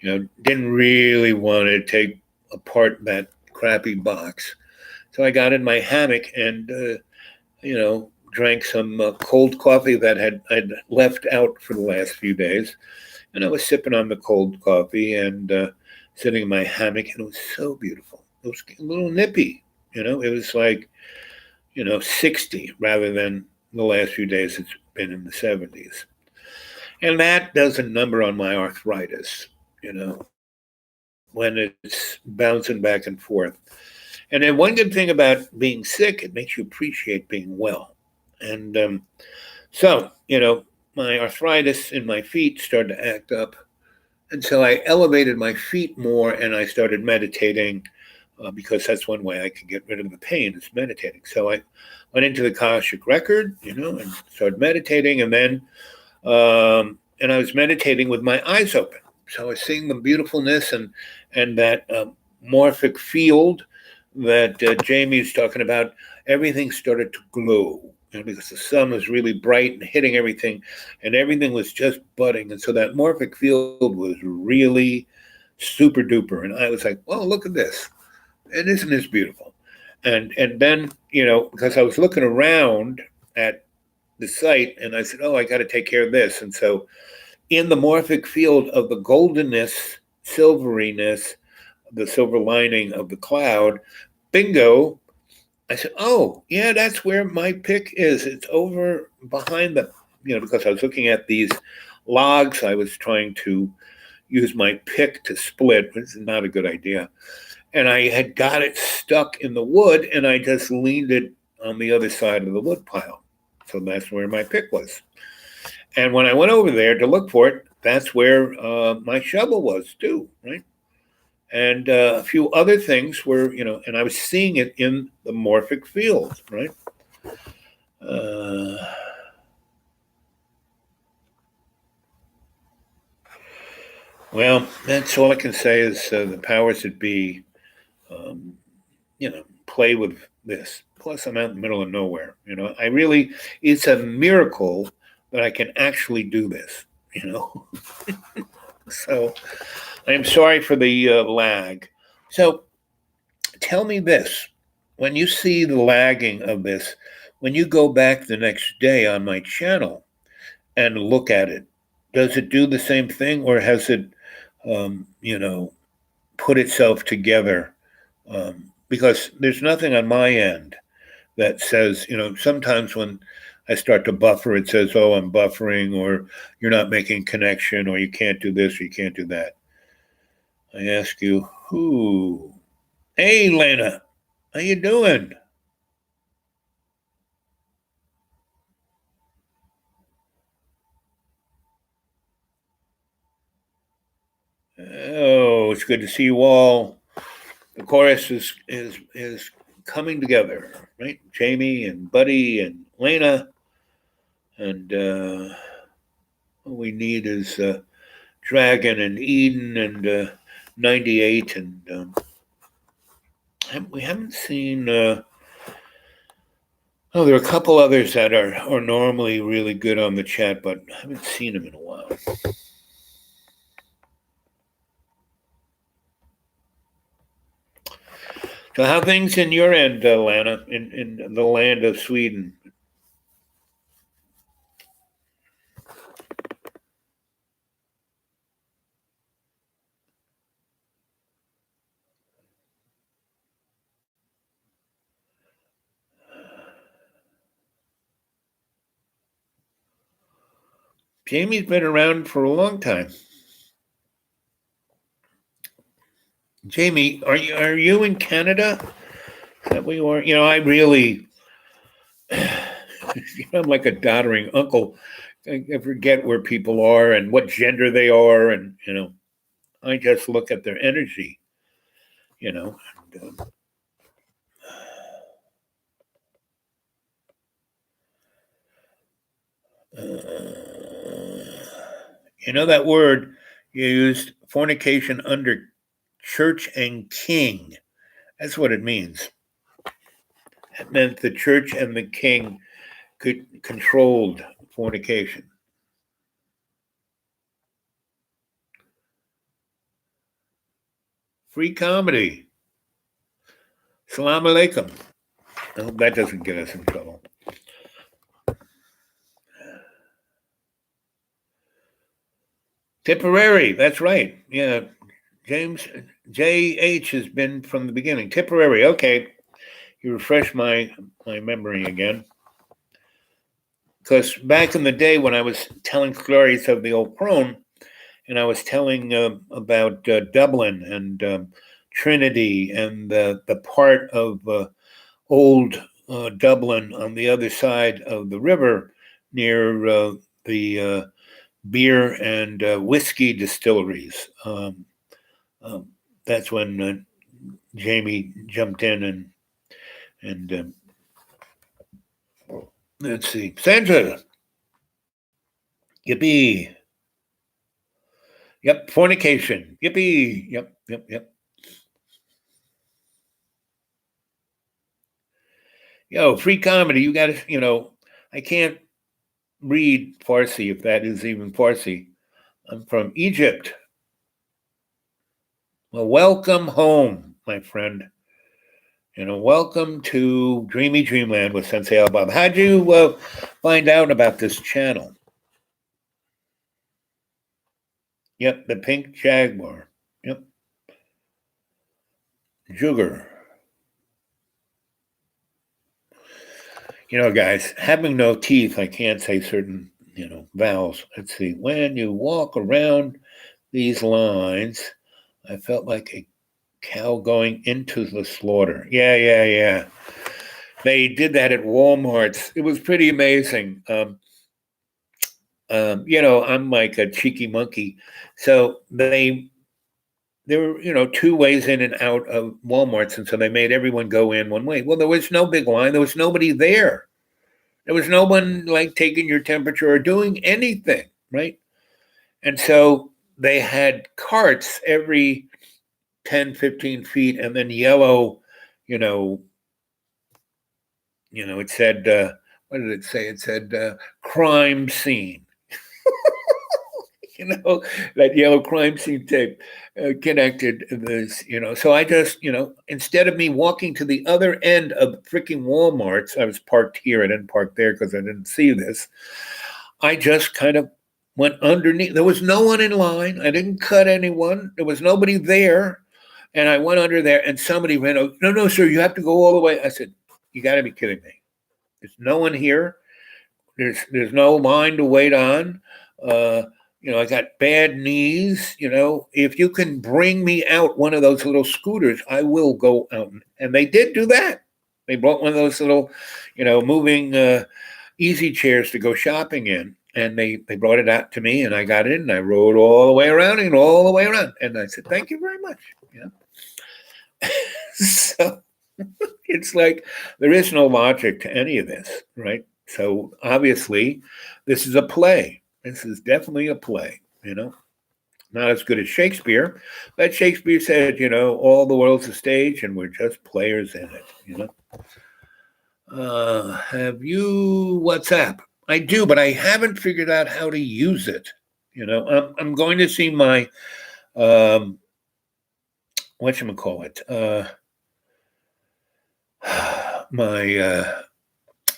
didn't really want to take apart that crappy box. So I got in my hammock and, drank some cold coffee that I'd left out for the last few days, and I was sipping on the cold coffee and sitting in my hammock, and it was so beautiful. It was a little nippy, It was like 60 rather than the last few days it's been in the 70s. And that does a number on my arthritis, when it's bouncing back and forth. And then one good thing about being sick, it makes you appreciate being well. And so, my arthritis in my feet started to act up. And so I elevated my feet more and I started meditating because that's one way I can get rid of the pain is meditating. So I went into the Akashic record, and started meditating. And then, and I was meditating with my eyes open. So I was seeing the beautifulness and that morphic field that Jamie's talking about. Everything started to glow, because the sun was really bright and hitting everything, and everything was just budding. And so that morphic field was really super duper. And I was like, "Well, look at this! And isn't this beautiful?" And then because I was looking around at the site, and I said, "Oh, I got to take care of this." And so in the morphic field of the goldenness, silveriness, the silver lining of the cloud, bingo, I said, "Oh, yeah, that's where my pick is. It's over behind the, because I was looking at these logs. I was trying to use my pick to split, which is not a good idea. And I had got it stuck in the wood, and I just leaned it on the other side of the wood pile. So that's where my pick was. And when I went over there to look for it, that's where my shovel was too, right? And a few other things were, and I was seeing it in the morphic field, right? Well, that's all I can say is the powers that be, play with this. Plus, I'm out in the middle of nowhere. It's a miracle that I can actually do this, So I am sorry for the lag. So tell me this, when you see the lagging of this, when you go back the next day on my channel and look at it, does it do the same thing, or has it, um, you know, put itself together? Because there's nothing on my end that says, sometimes when I start to buffer, it says, "Oh, I'm buffering," or "You're not making connection," or "You can't do this," or "You can't do that." I ask you, who? Hey, Lena, how you doing? Oh, it's good to see you all. The chorus is coming together, right? Jamie and Buddy and Lena, and what we need is Dragon and Eden and 98, and we haven't seen. Oh, there are a couple others that are normally really good on the chat, but I haven't seen them in a while. So, how things in your end, Lana, in the land of Sweden? Jamie's been around for a long time. Jamie, are you in Canada? Is that where you are? I really, I'm like a doddering uncle. I forget where people are and what gender they are, and I just look at their energy. And, that word you used, fornication under church and king. That's what it means. It meant the church and the king controlled fornication. Free comedy. Salam alaikum. I hope that doesn't get us in trouble. Tipperary, that's right. Yeah, James J.H. has been from the beginning. Tipperary, okay. You refresh my memory again. Because back in the day when I was telling stories of the old crone, and I was telling about Dublin and Trinity and the part of old Dublin on the other side of the river near the beer and whiskey distilleries. That's when Jamie jumped in and let's see, Sandra. Yippee. Yep, fornication. Yippee. Yep. Free comedy. You got to, I can't read Farsi if that is even Farsi. I'm from Egypt. Well, welcome home, my friend. Welcome to Dreamy Dreamland with Sensei Albob. How'd you find out about this channel? Yep, the pink jaguar. Yep. Sugar. Guys, having no teeth, I can't say certain, vowels. Let's see. When you walk around these lines, I felt like a cow going into the slaughter. Yeah. They did that at Walmart. It was pretty amazing. I'm like a cheeky monkey. So there were, two ways in and out of Walmarts. And so they made everyone go in one way. Well, there was no big line. There was nobody there. There was no one like taking your temperature or doing anything, right? And so they had carts every 10, 15 feet and then yellow, it said, what did it say? It said crime scene. That yellow crime scene tape connected this, So I just, instead of me walking to the other end of freaking Walmart's, I was parked here. I didn't park there because I didn't see this. I just kind of went underneath. There was no one in line. I didn't cut anyone. There was nobody there. And I went under there and somebody ran over. No, sir, you have to go all the way. I said, you got to be kidding me. There's no one here. There's no line to wait on. I got bad knees. If you can bring me out one of those little scooters, I will go out. And they did do that. They brought one of those little, moving easy chairs to go shopping in. And they brought it out to me and I got in and I rode all the way around and all the way around. And I said, thank you very much. So it's like there is no logic to any of this, right? So obviously this is a play. This is definitely a play, not as good as Shakespeare, but Shakespeare said, all the world's a stage and we're just players in it, Have you WhatsApp? I do, but I haven't figured out how to use it. I'm going to see my, whatchamacallit, my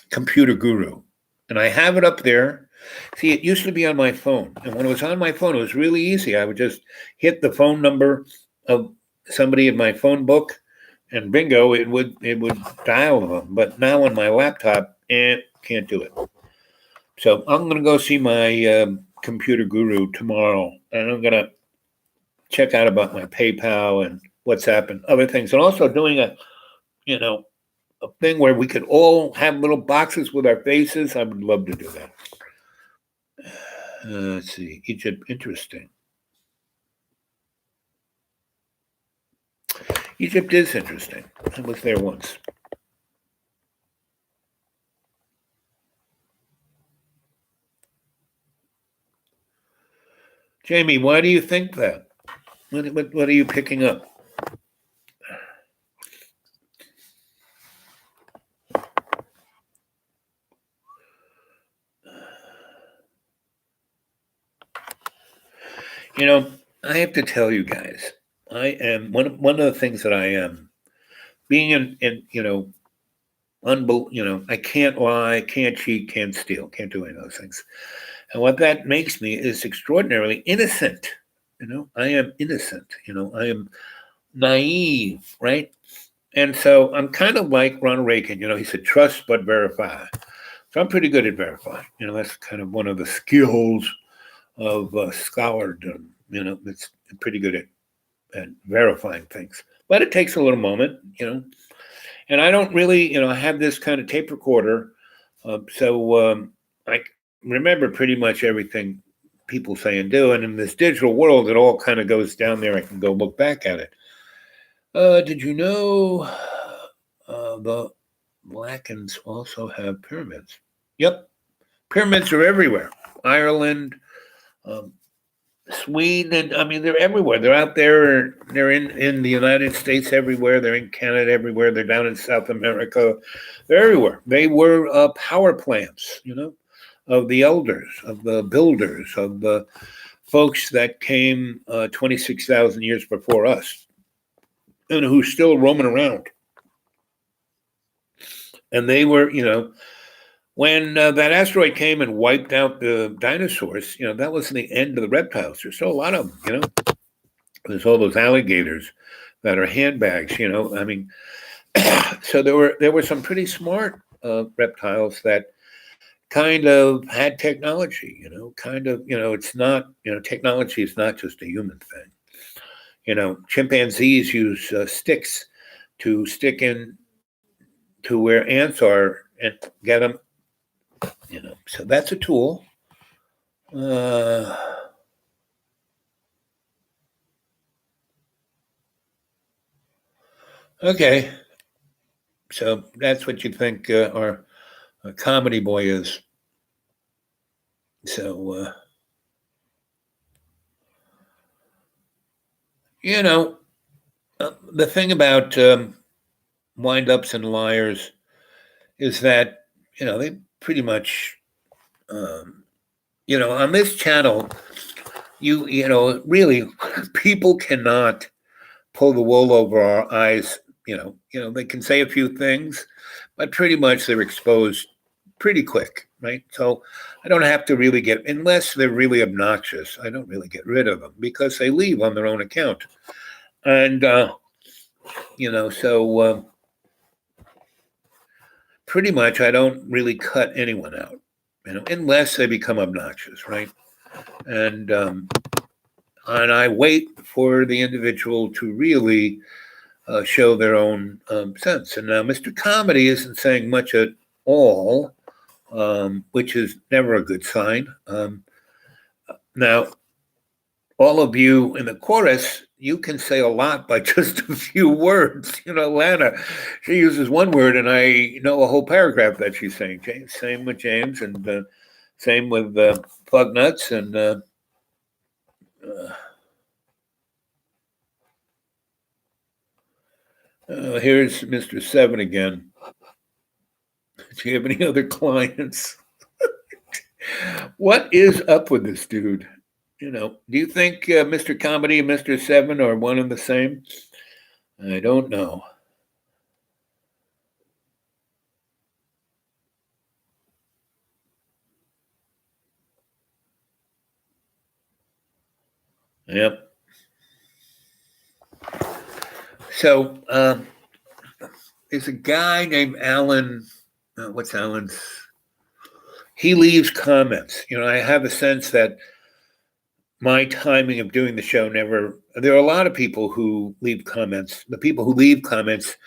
computer guru. And I have it up there. See, it used to be on my phone. And when it was on my phone, it was really easy. I would just hit the phone number of somebody in my phone book and bingo, it would dial them. But now on my laptop, can't do it. So I'm going to go see my computer guru tomorrow, and I'm going to check out about my PayPal and WhatsApp and other things, and also doing a thing where we could all have little boxes with our faces. I would love to do that. Let's see, Egypt, interesting. Egypt is interesting. I was there once. Jamie, why do you think that? What are you picking up? I have to tell you guys, I am one of the things that I am being in I can't lie, can't cheat, can't steal, can't do any of those things. And what that makes me is extraordinarily innocent. I am innocent. I am naive, right? And so I'm kind of like Ronald Reagan. He said, trust but verify. So I'm pretty good at verifying. That's kind of one of the skills of scholardom. It's pretty good at verifying things. But it takes a little moment, And I don't really, I have this kind of tape recorder. So I remember pretty much everything people say and do. And in this digital world, it all kind of goes down there. I can go look back at it. Did you know the Lackans also have pyramids? Yep. Pyramids are everywhere. Ireland, Sweden, I mean, they're everywhere. They're out there. They're in the United States everywhere. They're in Canada everywhere. They're down in South America. They're everywhere. They were power plants, of the elders, of the builders, of the folks that came 26,000 years before us and who's still roaming around. And they were, when that asteroid came and wiped out the dinosaurs, that wasn't the end of the reptiles. There's still a lot of them, There's all those alligators that are handbags, I mean, so there were some pretty smart reptiles that kind of had technology, it's not, technology is not just a human thing. Chimpanzees use sticks to stick in to where ants are and get them. So that's a tool. Okay. So that's what you think our comedy boy is. So, the thing about wind-ups and liars is that, they pretty much, on this channel, really, people cannot pull the wool over our eyes. They can say a few things, but pretty much they're exposed pretty quick, right? So I don't have to really unless they're really obnoxious, I don't really get rid of them because they leave on their own account. And, so pretty much I don't really cut anyone out, unless they become obnoxious, right? And I wait for the individual to really show their own sense. And now Mr. Comedy isn't saying much at all, which is never a good sign. Now, all of you in the chorus, you can say a lot by just a few words. Lana, she uses one word, and I know a whole paragraph that she's saying. James, same with James, and same with Plug Nuts, and here's Mr. Seven again. Do you have any other clients? What is up with this dude? Do you think Mr. Comedy and Mr. Seven are one and the same? I don't know. Yep. So there's a guy named Alan. What's Alan's? He leaves comments. I have a sense that my timing of doing the show never. There are a lot of people who leave comments. The people who leave comments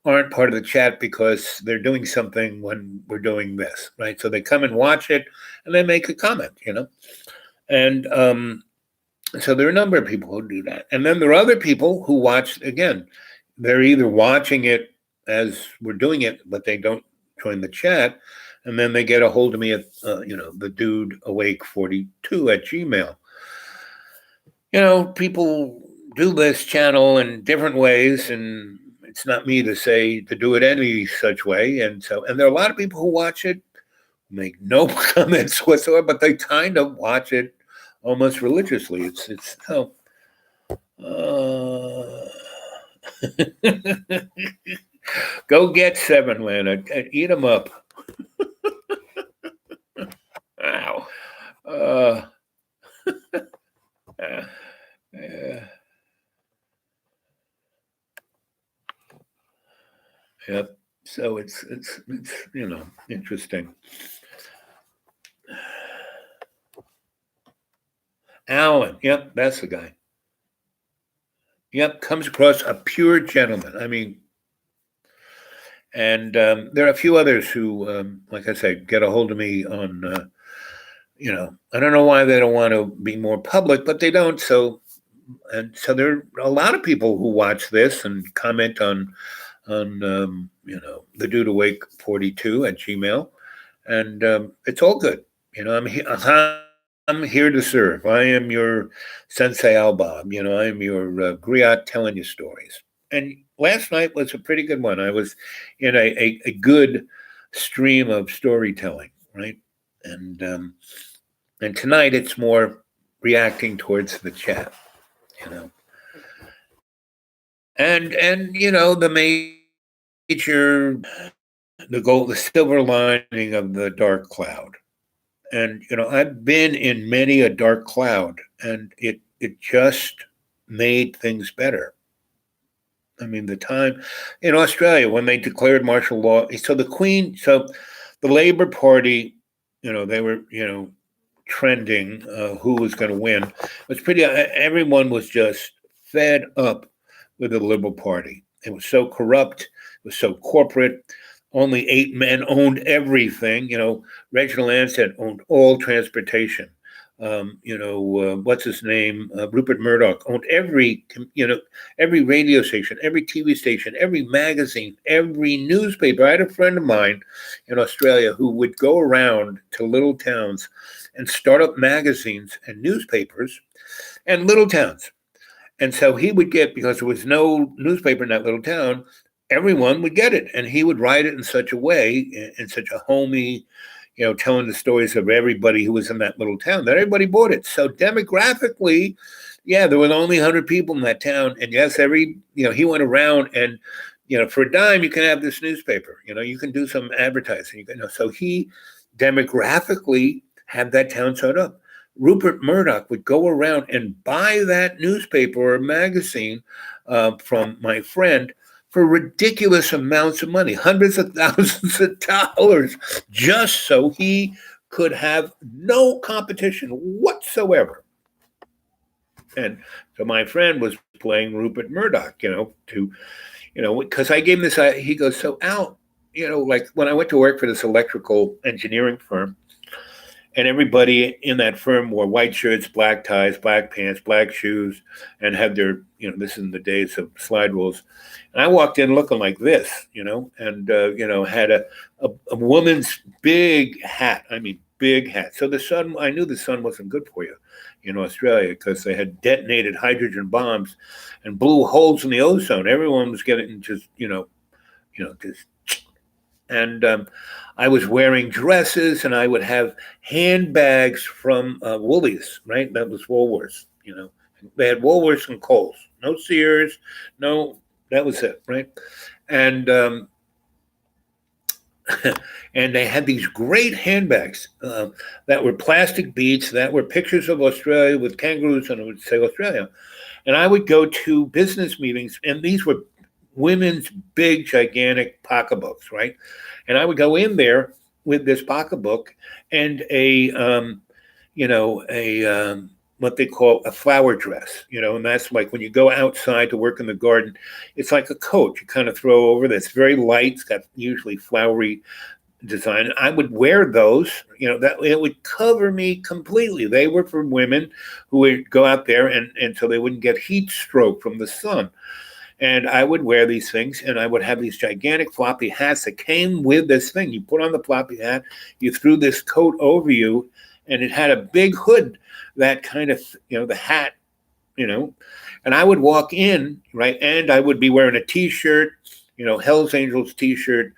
aren't part of the chat because they're doing something when we're doing this, right? So they come and watch it and they make a comment, And so there are a number of people who do that. And then there are other people who watch, again, they're either watching it as we're doing it, but they don't join the chat. And then they get a hold of me at, the dude awake 42 at Gmail. People do this channel in different ways, and it's not me to say to do it any such way. And there are a lot of people who watch it, make no comments whatsoever, but they kind of watch it almost religiously. It's go get 7, Lana. Eat them up. Ow. Yep. So it's interesting. Alan. Yep, that's the guy. Yep, comes across a pure gentleman. I mean, and there are a few others who, like I said, get a hold of me on, I don't know why they don't want to be more public, but they don't. So there are a lot of people who watch this and comment on the dude awake 42 at Gmail, and it's all good. I'm here to serve. I am your Sensei Albob. I am your griot telling you stories. And last night was a pretty good one. I was in a good stream of storytelling, right? And tonight it's more reacting towards the chat, And the the silver lining of the dark cloud. And I've been in many a dark cloud, and it just made things better. I mean, the time in Australia when they declared martial law, so the Labor Party, they were trending who was going to win. It was pretty. Everyone was just fed up with the Liberal Party. It was so corrupt. It was so corporate. Only 8 men owned everything. Reginald Ansett owned all transportation. What's his name? Rupert Murdoch owned every radio station, every TV station, every magazine, every newspaper. I had a friend of mine in Australia who would go around to little towns and start up magazines and newspapers and little towns. And so he would get, because there was no newspaper in that little town, everyone would get it. And he would write it in such a way, in such a homey, telling the stories of everybody who was in that little town, that everybody bought it. So demographically, there were only 100 people in that town. And yes, he went around and, for a dime, you can have this newspaper, you can do some advertising. So he demographically had that town set up. Rupert Murdoch would go around and buy that newspaper or magazine from my friend for ridiculous amounts of money, hundreds of thousands of dollars, just so he could have no competition whatsoever. And so my friend was playing Rupert Murdoch, because I gave him this, he goes, so Al, like when I went to work for this electrical engineering firm, and everybody in that firm wore white shirts, black ties, black pants, black shoes, and had their, this is in the days of slide rules. And I walked in looking like this, and, had a woman's big hat. I mean, big hat. So I knew the sun wasn't good for you in Australia because they had detonated hydrogen bombs and blew holes in the ozone. Everyone was getting just, just. And I was wearing dresses, and I would have handbags from Woolies, right? That was Woolworths, They had Woolworths and Kohl's, no Sears, no, that was it, right? And and they had these great handbags that were plastic beads, that were pictures of Australia with kangaroos, and it would say Australia. And I would go to business meetings, and these were women's big, gigantic pocketbooks, right? And I would go in there with this pocketbook and a what they call a flower dress, and that's like when you go outside to work in the garden, it's like a coat you kind of throw over that's very light. It's got usually flowery design. And I would wear those, that it would cover me completely. They were for women who would go out there and so they wouldn't get heat stroke from the sun. And I would wear these things, and I would have these gigantic floppy hats that came with this thing. You put on the floppy hat, you threw this coat over you, and it had a big hood that kind of, the hat, and I would walk in, right, and I would be wearing a T-shirt, Hell's Angels T-shirt,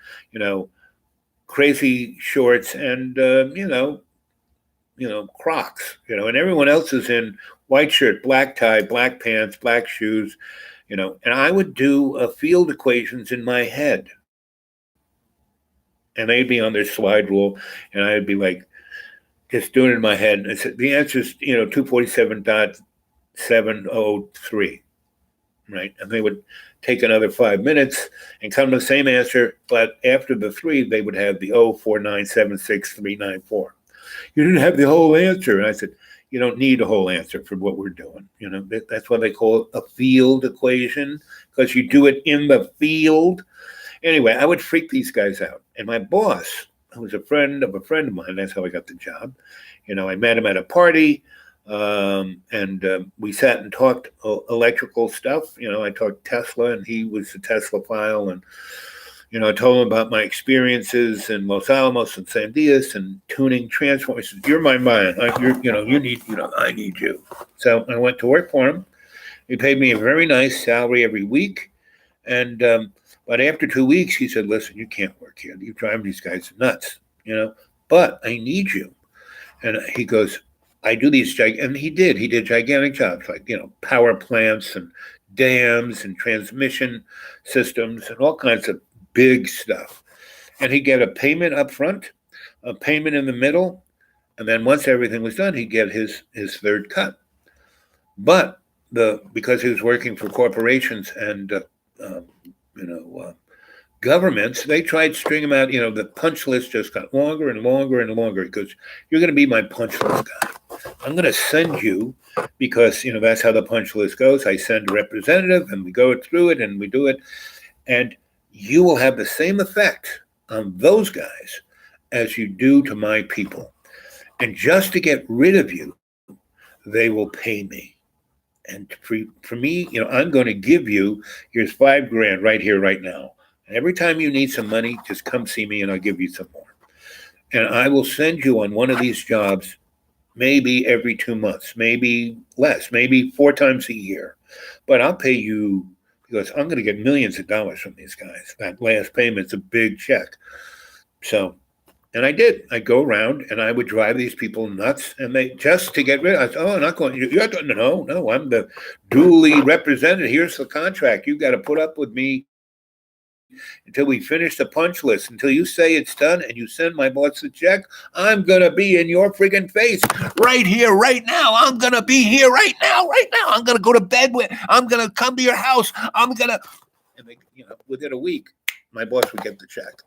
crazy shorts, and, Crocs, and everyone else is in white shirt, black tie, black pants, black shoes, and I would do field equations in my head. And they'd be on their slide rule, and I'd be like, just doing it in my head. And I said, the answer is, 247.703, right? And they would take another 5 minutes and come to the same answer, but after the 3, they would have the 049766394. You didn't have the whole answer. And I said, you don't need a whole answer for what we're doing. That's why they call it a field equation, because you do it in the field. Anyway, I would freak these guys out. And my boss, who was a friend of mine, that's how I got the job. I met him at a party, and we sat and talked electrical stuff. I talked Tesla, and he was a Tesla-phile, and I told him about my experiences in Los Alamos and San Dias and tuning transformers. He said, "You're my man. You need, I need you." So I went to work for him. He paid me a very nice salary every week, and but after 2 weeks, he said, "Listen, you can't work here. You drive these guys nuts, but I need you." And he goes, "I do these and he did gigantic jobs like power plants and dams and transmission systems and all kinds of big stuff. And he'd get a payment up front, a payment in the middle, and then once everything was done, he'd get his third cut. But because he was working for corporations and governments, they tried to string him out. The punch list just got longer and longer and longer. He goes, "You're going to be my punch list guy. I'm going to send you," because that's how the punch list goes. I send a representative, and we go through it, and we do it, and you will have the same effect on those guys as you do to my people. And just to get rid of you, they will pay me. And for me, I'm going to give you, here's $5,000 right here, right now. And every time you need some money, just come see me and I'll give you some more. And I will send you on one of these jobs, maybe every 2 months, maybe less, maybe 4 times a year. But I'll pay you, because I'm going to get millions of dollars from these guys. That last payment's a big check. So, and I did. I'd go around and I would drive these people nuts, and they just to get rid of. I said, "Oh, I'm not going. No. I'm the duly represented. Here's the contract. You got to put up with me until we finish the punch list. Until you say it's done and you send my boss the check, I'm gonna be in your friggin' face right here, right now. I'm gonna be here right now. I'm gonna go to bed with. I'm gonna come to your house. And they, within a week, my boss would get the check,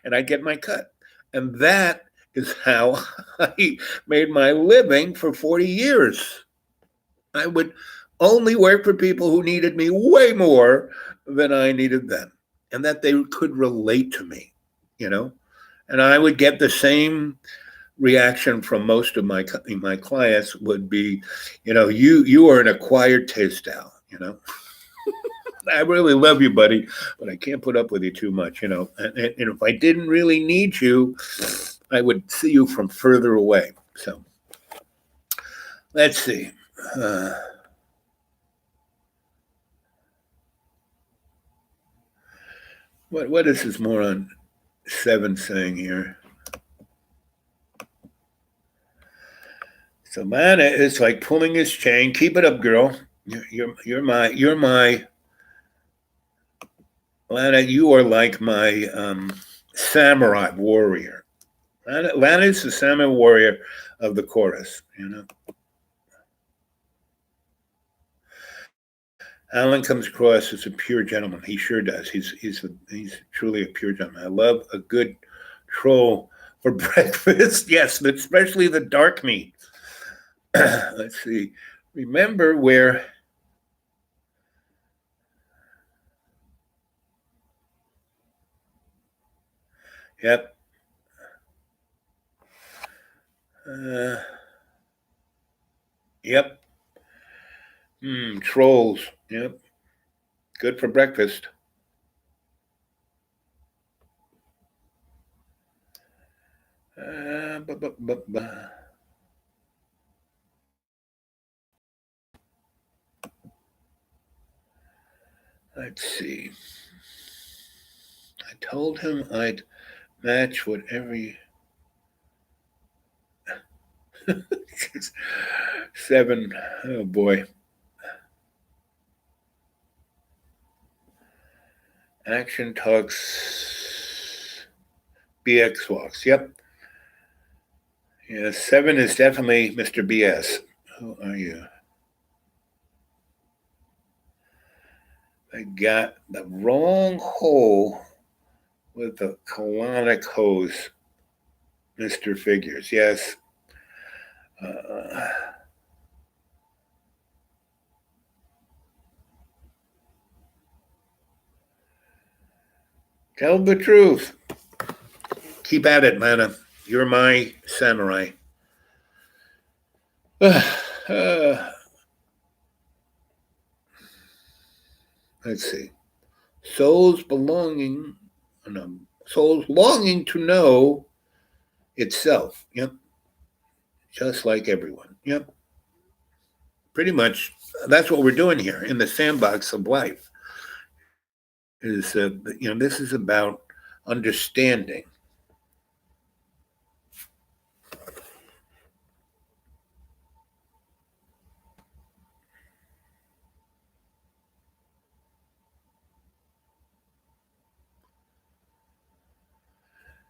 and I'd get my cut. And that is how I made my living for 40 years. I would only work for people who needed me way more than I needed them, and that they could relate to me, and I would get the same reaction from most of my clients would be, you are an acquired taste, Al, I really love you, buddy, but I can't put up with you too much, and if I didn't really need you, I would see you from further away. So let's see. What is this moron 7 saying here? So man, it's like pulling his chain. Keep it up, girl. You're my Lana. You are like my samurai warrior. Lana is the samurai warrior of the chorus. Alan comes across as a pure gentleman. He sure does. He's truly a pure gentleman. I love a good troll for breakfast. Yes, but especially the dark meat. let's see. Remember where. Yep. Yep. Trolls. Yep. Good for breakfast. Uh, bu- bu- bu- bu- Let's see. I told him I'd match whatever you. 7. Oh boy. Action talks. BX walks. Yep. Yeah, 7 is definitely Mr. BS. Who are you? I got the wrong hole with the colonic hose, Mr. Figures. Yes. Uh, Tell the truth. Keep at it, Lana. You're my samurai. Let's see. Souls belonging, no, souls longing to know itself. Yep. Just like everyone. Yep. Pretty much that's what we're doing here in the sandbox of life. Is this is about understanding.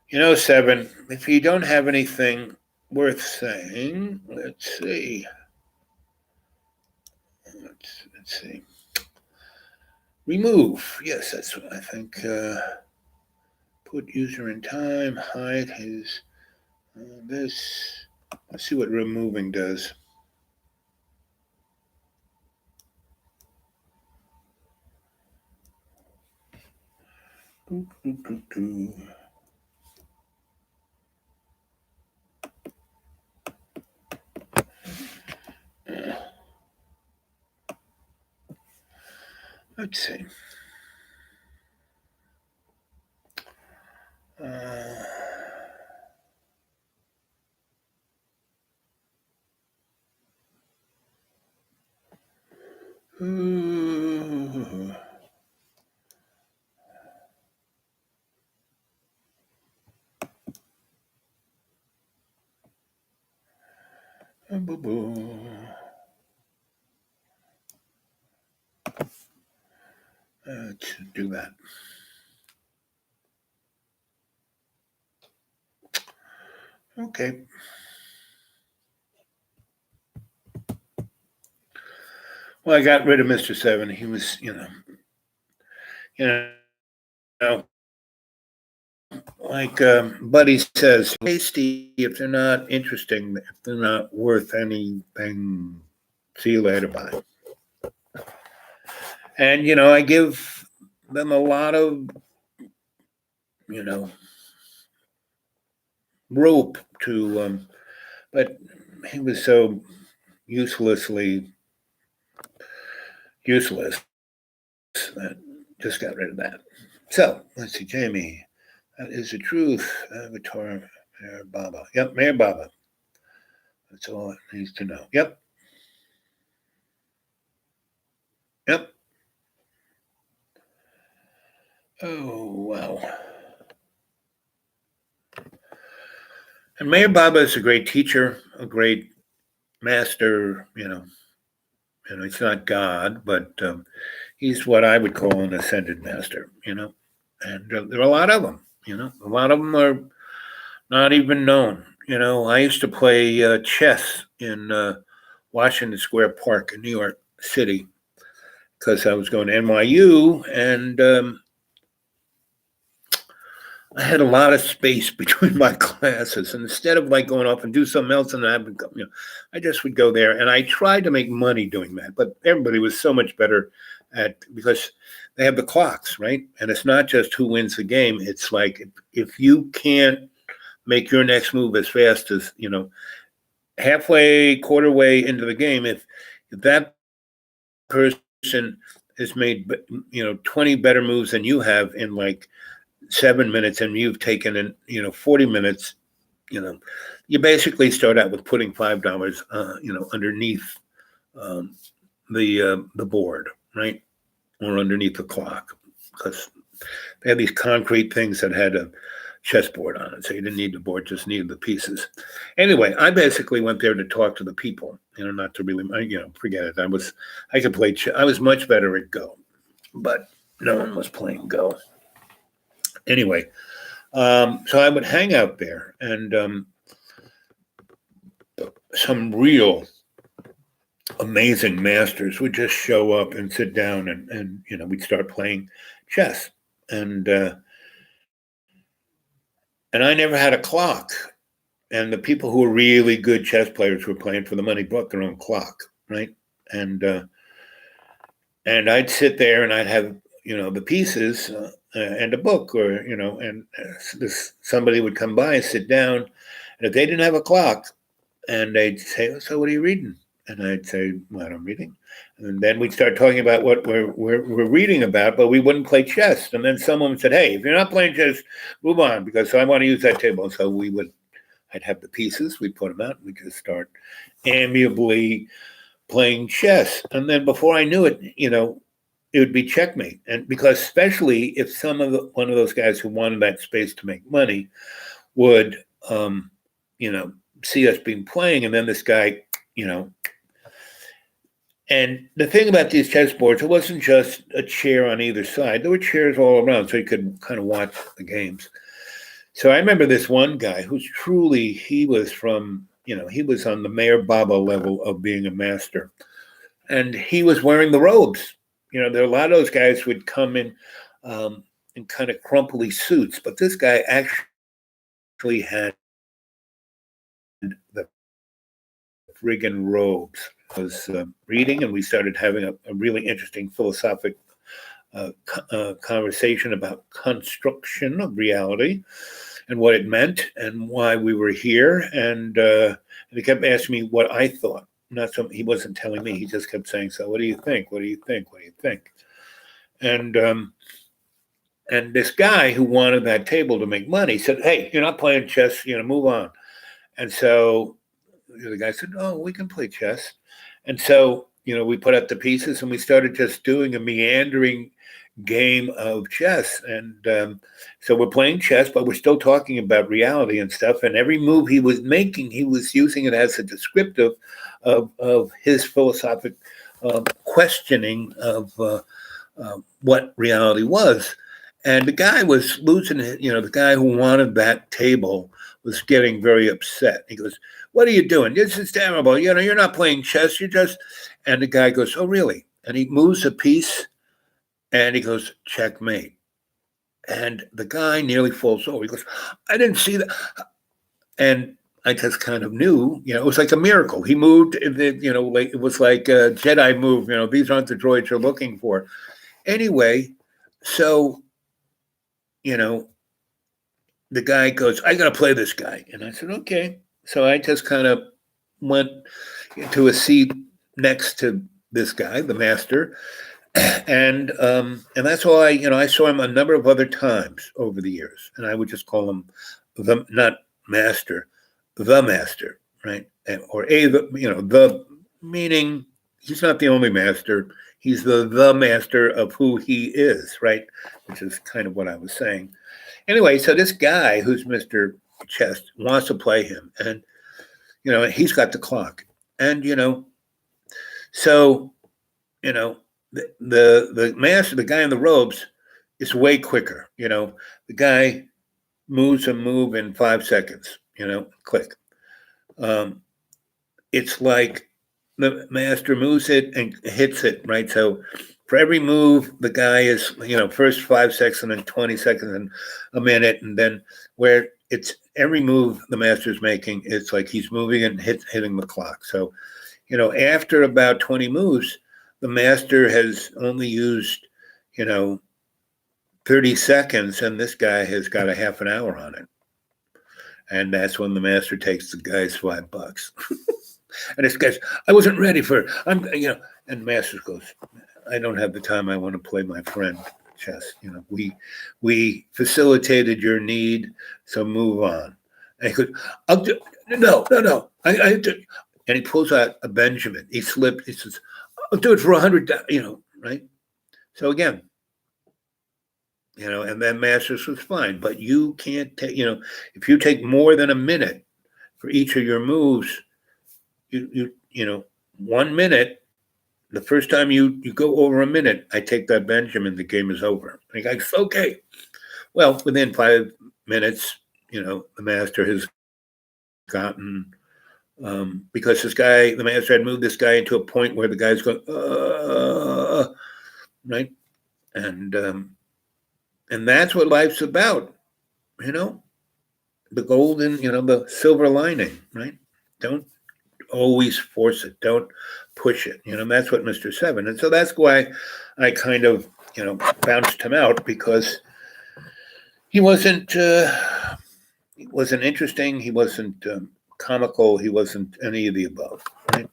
You know, 7, if you don't have anything worth saying, let's see. Let's see. Remove. Yes, that's what I think. Put user in time, hide his. This. Let's see what removing does. Let's see. Uh, Let's do that. Okay. Well, I got rid of Mr. 7. He was, you know, like Buddy says, tasty if they're not interesting, if they're not worth anything. See you later, bye. And I give them a lot of you know rope to, but he was so uselessly useless that just got rid of that. So let's see, Jamie. That is the truth. Avatar, Mayor Baba. Yep, Mayor Baba. That's all it needs to know. Yep. Yep. Oh, wow. And Mayor Baba is a great teacher, a great master. He's not God, but he's what I would call an ascended master. And there are a lot of them. A lot of them are not even known. I used to play chess in Washington Square Park in New York City because I was going to NYU, and I had a lot of space between my classes, and instead of like going off and do something else, and I would, I just would go there, and I tried to make money doing that. But everybody was so much better at because they have the clocks, right? And it's not just who wins the game. It's like if you can't make your next move as fast as halfway, quarter way into the game, if that person has made 20 better moves than you have in like 7 minutes, and you've taken in 40 minutes, you basically start out with putting $5 underneath the board, right, or underneath the clock, because they had these concrete things that had a chessboard on it, so you didn't need the board, just needed the pieces. Anyway, I basically went there to talk to the people, not to really, forget it. I could play. I was much better at Go, but no one was playing Go. Anyway, so I would hang out there, and some real amazing masters would just show up and sit down, and we'd start playing chess, and I never had a clock. And the people who were really good chess players who were playing for the money brought their own clock, right? And I'd sit there and I'd have the pieces and a book, or and somebody would come by and sit down, and if they didn't have a clock, and they'd say, "So what are you reading?" And I'd say, "What I'm reading," and then we'd start talking about what we're reading about, but we wouldn't play chess. And then someone said, "Hey, if you're not playing chess, move on, because I want to use that table." So I'd have the pieces, we'd put them out, and we'd just start amiably playing chess. And then before I knew it, it would be checkmate. And because especially if one of those guys who wanted that space to make money would, see us being playing, and then this guy, and the thing about these chess boards, it wasn't just a chair on either side. There were chairs all around, so you could kind of watch the games. So I remember this one guy who's truly, he was from, he was on the Mayor Baba level of being a master. And he was wearing the robes. There are a lot of those guys who would come in kind of crumply suits, but this guy actually had the friggin' robes. I was reading, and we started having a really interesting philosophic conversation about construction of reality and what it meant and why we were here. And he kept asking me what I thought. He wasn't telling me. He just kept saying, "So what do you think? What do you think? What do you think?" And this guy who wanted that table to make money said, "Hey, you're not playing chess. Move on." And so the guy said, "Oh, we can play chess." And so we put up the pieces, and we started just doing a meandering game of chess. And so we're playing chess, but we're still talking about reality and stuff. And every move he was making, he was using it as a descriptive of his philosophic questioning of what reality was. And the guy was losing it. The guy who wanted that table was getting very upset. He goes, "What are you doing? This is terrible. You're not playing chess. You're just..." And the guy goes, "Oh, really?" And he moves a piece, and he goes, "Checkmate." And the guy nearly falls over. He goes, "I didn't see that." And I just kind of knew, it was like a miracle. He moved, like it was like a Jedi move. These aren't the droids you're looking for. Anyway, so, the guy goes, "I got to play this guy." And I said, "Okay." So I just kind of went to a seat next to this guy, the master. And that's all I saw him a number of other times over the years, and I would just call him not master, the master, right? Or the meaning he's not the only master. He's the master of who he is, right? Which is kind of what I was saying. Anyway, so this guy who's Mr. Chess wants to play him, and he's got the clock, and so the master, the guy in the robes, is way quicker. The guy moves a move in 5 seconds. Click. It's like the master moves it and hits it, right? So For every move, the guy is, first 5 seconds and then 20 seconds and a minute. And then where it's every move the master's making, it's like he's moving and hitting the clock. So, after about 20 moves, the master has only used, 30 seconds, and this guy has got a half an hour on it. And that's when the master takes the guy's $5. And this guy's, I wasn't ready for it. And master goes, I don't have the time. I want to play my friend chess. We facilitated your need, so move on. And he goes, no. I and he pulls out a Benjamin. He slipped. He says, I'll do it for 100, right? So again, and then Masters was fine. But you can't take, if you take more than a minute for each of your moves, you 1 minute, the first time you go over a minute, I take that Benjamin, the game is over. And he goes, okay. Well, within 5 minutes, the master has gotten, because the master had moved this guy into a point where the guy's going, right? And that's what life's about, the golden, the silver lining, right? Don't always force it. Don't push it. That's what Mr. Seven. And so that's why I kind of, bounced him out, because he wasn't interesting. He wasn't comical. He wasn't any of the above, right?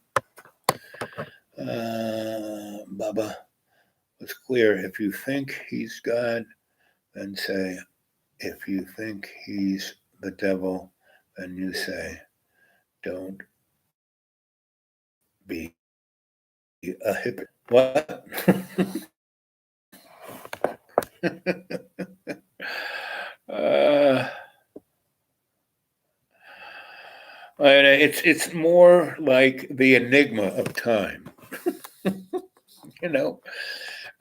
Baba was clear. If you think he's God, then say, if you think he's the devil, then you say, don't be a hypocrite. What? It's more like the enigma of time.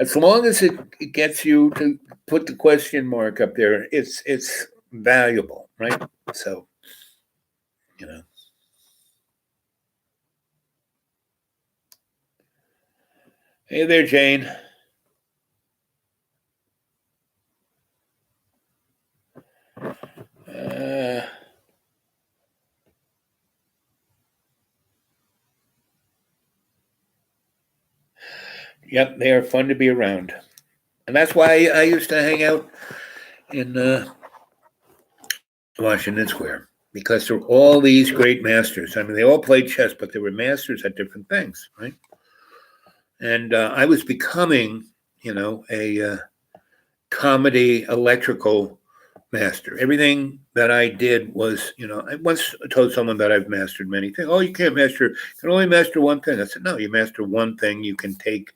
As long as it gets you to put the question mark up there, it's valuable, right? So, Hey there, Jane. Yep, they are fun to be around. And that's why I used to hang out in Washington Square, because there were all these great masters. I mean, they all played chess, but they were masters at different things, right? And I was becoming, a comedy electrical master. Everything that I did was, I once told someone that I've mastered many things. Oh, you can only master one thing. I said, no, you master one thing, you can take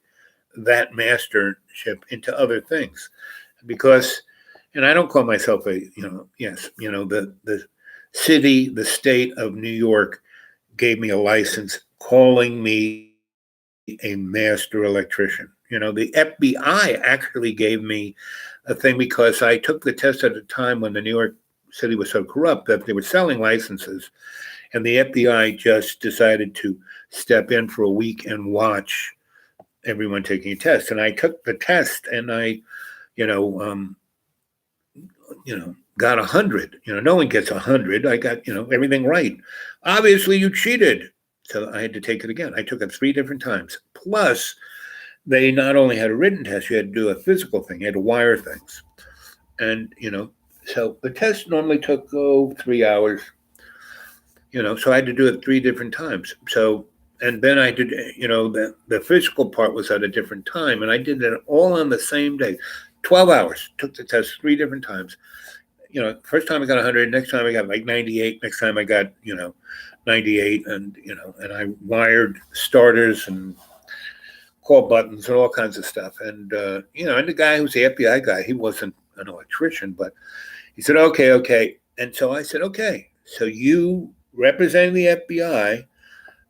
that mastership into other things. Because, and I don't call myself the city, the state of New York gave me a license calling me a master electrician. The FBI actually gave me a thing because I took the test at a time when the New York City was so corrupt that they were selling licenses, and the FBI just decided to step in for a week and watch everyone taking a test. And I took the test, and I, got 100. No one gets 100. I got, everything right. Obviously, you cheated. So I had to take it again. I took it 3 different times. Plus, they not only had a written test, you had to do a physical thing. You had to wire things. And, so the test normally took 3 hours, so I had to do it 3 different times. So, and then I did, the physical part was at a different time, and I did it all on the same day. 12 hours, took the test 3 different times. First time I got 100, next time I got like 98, next time I got, 98, and, and I wired starters and call buttons and all kinds of stuff. And, and the guy who's the FBI guy, he wasn't an electrician, but he said, okay. And so I said, okay, so you representing the FBI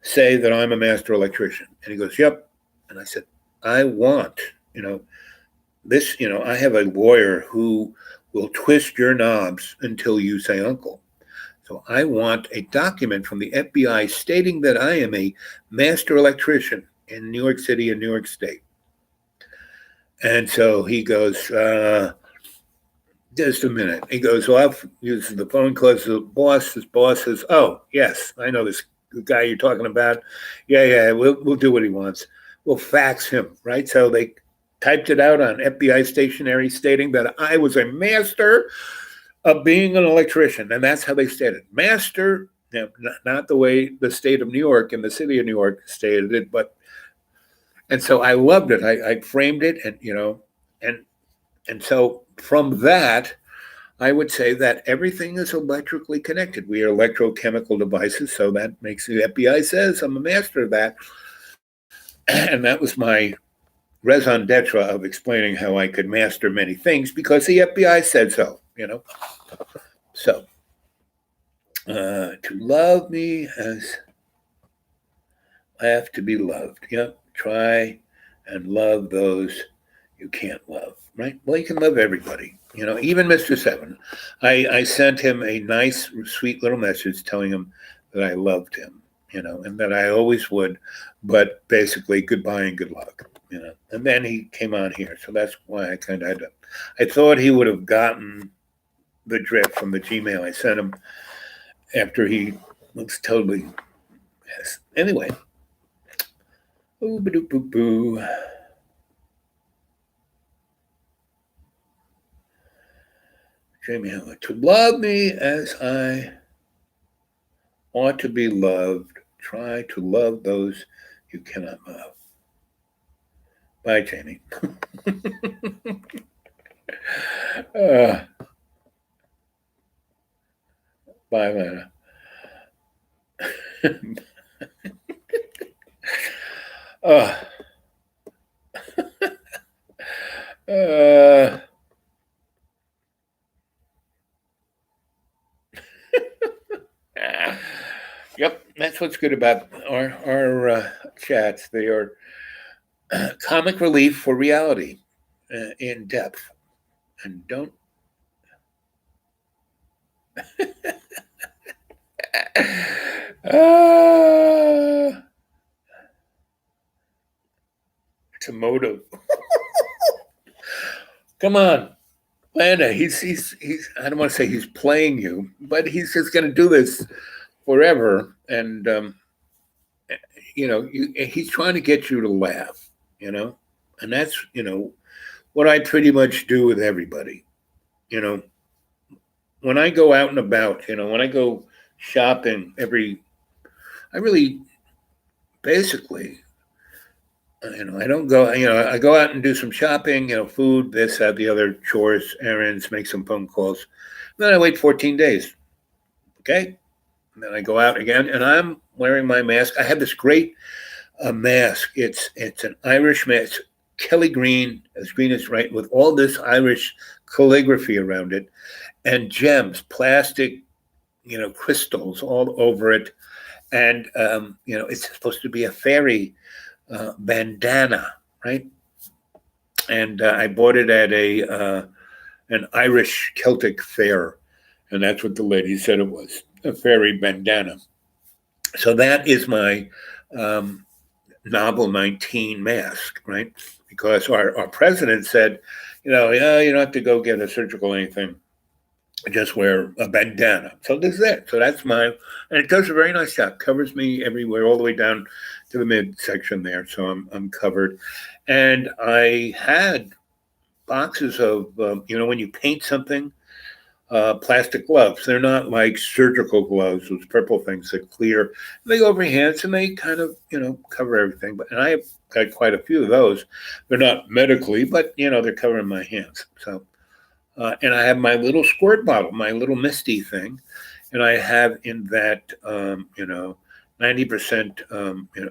say that I'm a master electrician. And he goes, yep. And I said, I want, this, I have a lawyer who will twist your knobs until you say uncle. So I want a document from the FBI stating that I am a master electrician in New York City and New York State. And so he goes, just a minute. He goes off, uses the phone, calls the boss. His boss says, "Oh, yes, I know this guy you're talking about. Yeah, we'll do what he wants. We'll fax him, right?" So they typed it out on FBI stationery stating that I was a master of being an electrician. And that's how they stated master, not the way the state of New York and the city of New York stated it, but, and so I loved it. I framed it and, and so from that, I would say that everything is electrically connected. We are electrochemical devices, so that makes the FBI says I'm a master of that. And that was my raison d'etre of explaining how I could master many things because the FBI said so. So, to love me as I have to be loved. Yep. Try and love those you can't love, right? Well, you can love everybody. Even Mr. Seven. I sent him a nice, sweet little message telling him that I loved him, and that I always would, but basically goodbye and good luck, And then he came on here. So that's why I kind of had to, I thought he would have gotten the drift from the Gmail I sent him after he looks totally, yes. Anyway. Ooh, ba-doo, boo, boo. Jamie Howard, to love me as I ought to be loved. Try to love those you cannot love. Bye, Jamie. Bye, Lana. uh, yep, that's what's good about our chats. They are comic relief for reality in depth. And don't. It's a motive. Come on, Lana. He's. I don't want to say he's playing you, but he's just going to do this forever. And he's trying to get you to laugh. And that's what I pretty much do with everybody. When I go out and about, when I go shopping I really basically, I don't go, I go out and do some shopping, food, this, that, the other, chores, errands, make some phone calls. Then I wait 14 days. Okay. And then I go out again and I'm wearing my mask. I have this great mask. It's an Irish mask, Kelly green, as green as right, with all this Irish calligraphy around it and gems, plastic, crystals all over it. And, it's supposed to be a fairy bandana, right? And I bought it at an Irish Celtic fair. And that's what the lady said it was, a fairy bandana. So that is my Novel 19 mask, right? Because our president said, you don't have to go get a surgical anything. Just wear a bandana. So this is it. So that's mine. And it does a very nice job. Covers me everywhere, all the way down to the midsection there. So I'm covered. And I had boxes of, when you paint something, plastic gloves. They're not like surgical gloves, those purple things that clear. They go over your hands and they kind of, cover everything. And I have got quite a few of those. They're not medically, but, they're covering my hands. So. And I have my little squirt bottle, my little misty thing, and I have in that 90%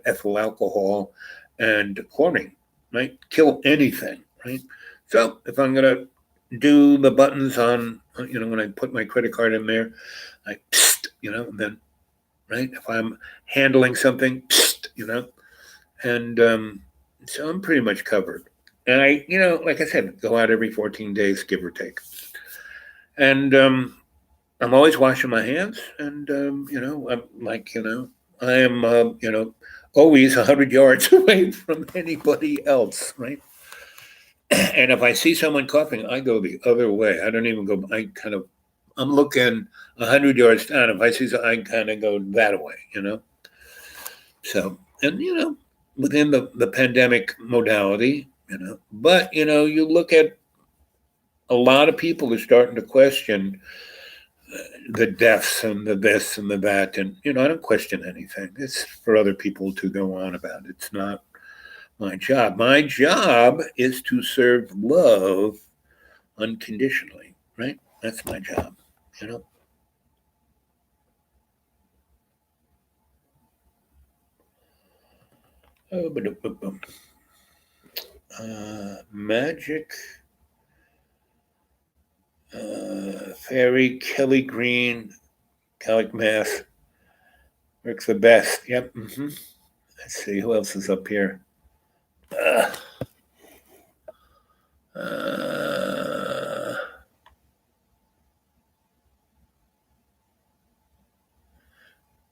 ethyl alcohol and chlorine, right? Kill anything, right? So if I'm gonna do the buttons on, when I put my credit card in there, I and then right if I'm handling something, and so I'm pretty much covered. And I, like I said, go out every 14 days, give or take. And I'm always washing my hands. And, I'm like, I am, always 100 yards away from anybody else, right? And if I see someone coughing, I go the other way. I don't even go. I'm looking 100 yards down. If I see something, I kind of go that way. So, and within the pandemic modality, but you look at a lot of people are starting to question the deaths and the this and the that, and I don't question anything. It's for other people to go on about. It's not my job. My job is to serve love unconditionally, right? That's my job, you know. Oh, magic, fairy, Kelly Green, Calic Math works the best. Yep. Let's see who else is up here.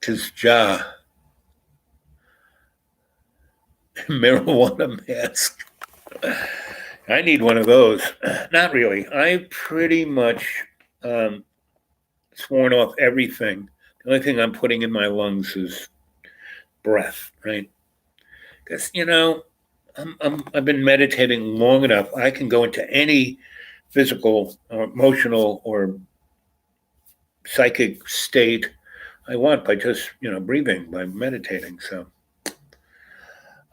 Tis Ja. Marijuana mask. I need one of those. Not really. I pretty much sworn off everything. The only thing I'm putting in my lungs is breath, right? Because I've been meditating long enough. I can go into any physical or emotional or psychic state I want by just breathing, by meditating. So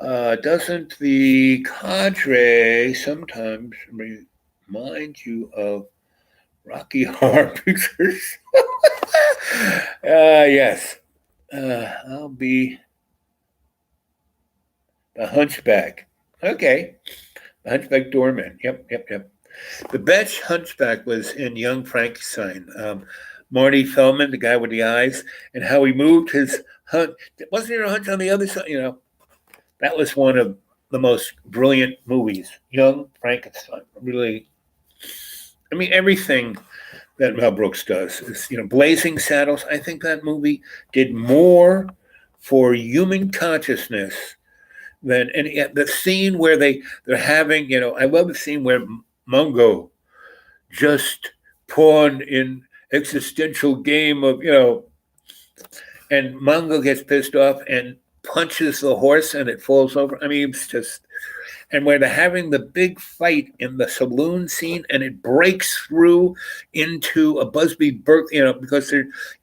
doesn't the cadre sometimes remind you of Rocky Horror Pictures? Yes. I'll be the Hunchback. Okay. The Hunchback Doorman. Yep. The best Hunchback was in Young Frankenstein. Marty Feldman, the guy with the eyes, and how he moved his hunt. Wasn't there a hunch on the other side? That was one of the most brilliant movies. Young Frankenstein. Really, I mean, everything that Mel Brooks does is, Blazing Saddles. I think that movie did more for human consciousness than any. The scene where they're having, I love the scene where Mungo just pawned in existential game of, and Mungo gets pissed off and punches the horse and it falls over. I mean, it's just, and where they're having the big fight in the saloon scene and it breaks through into a Busby Berkeley, because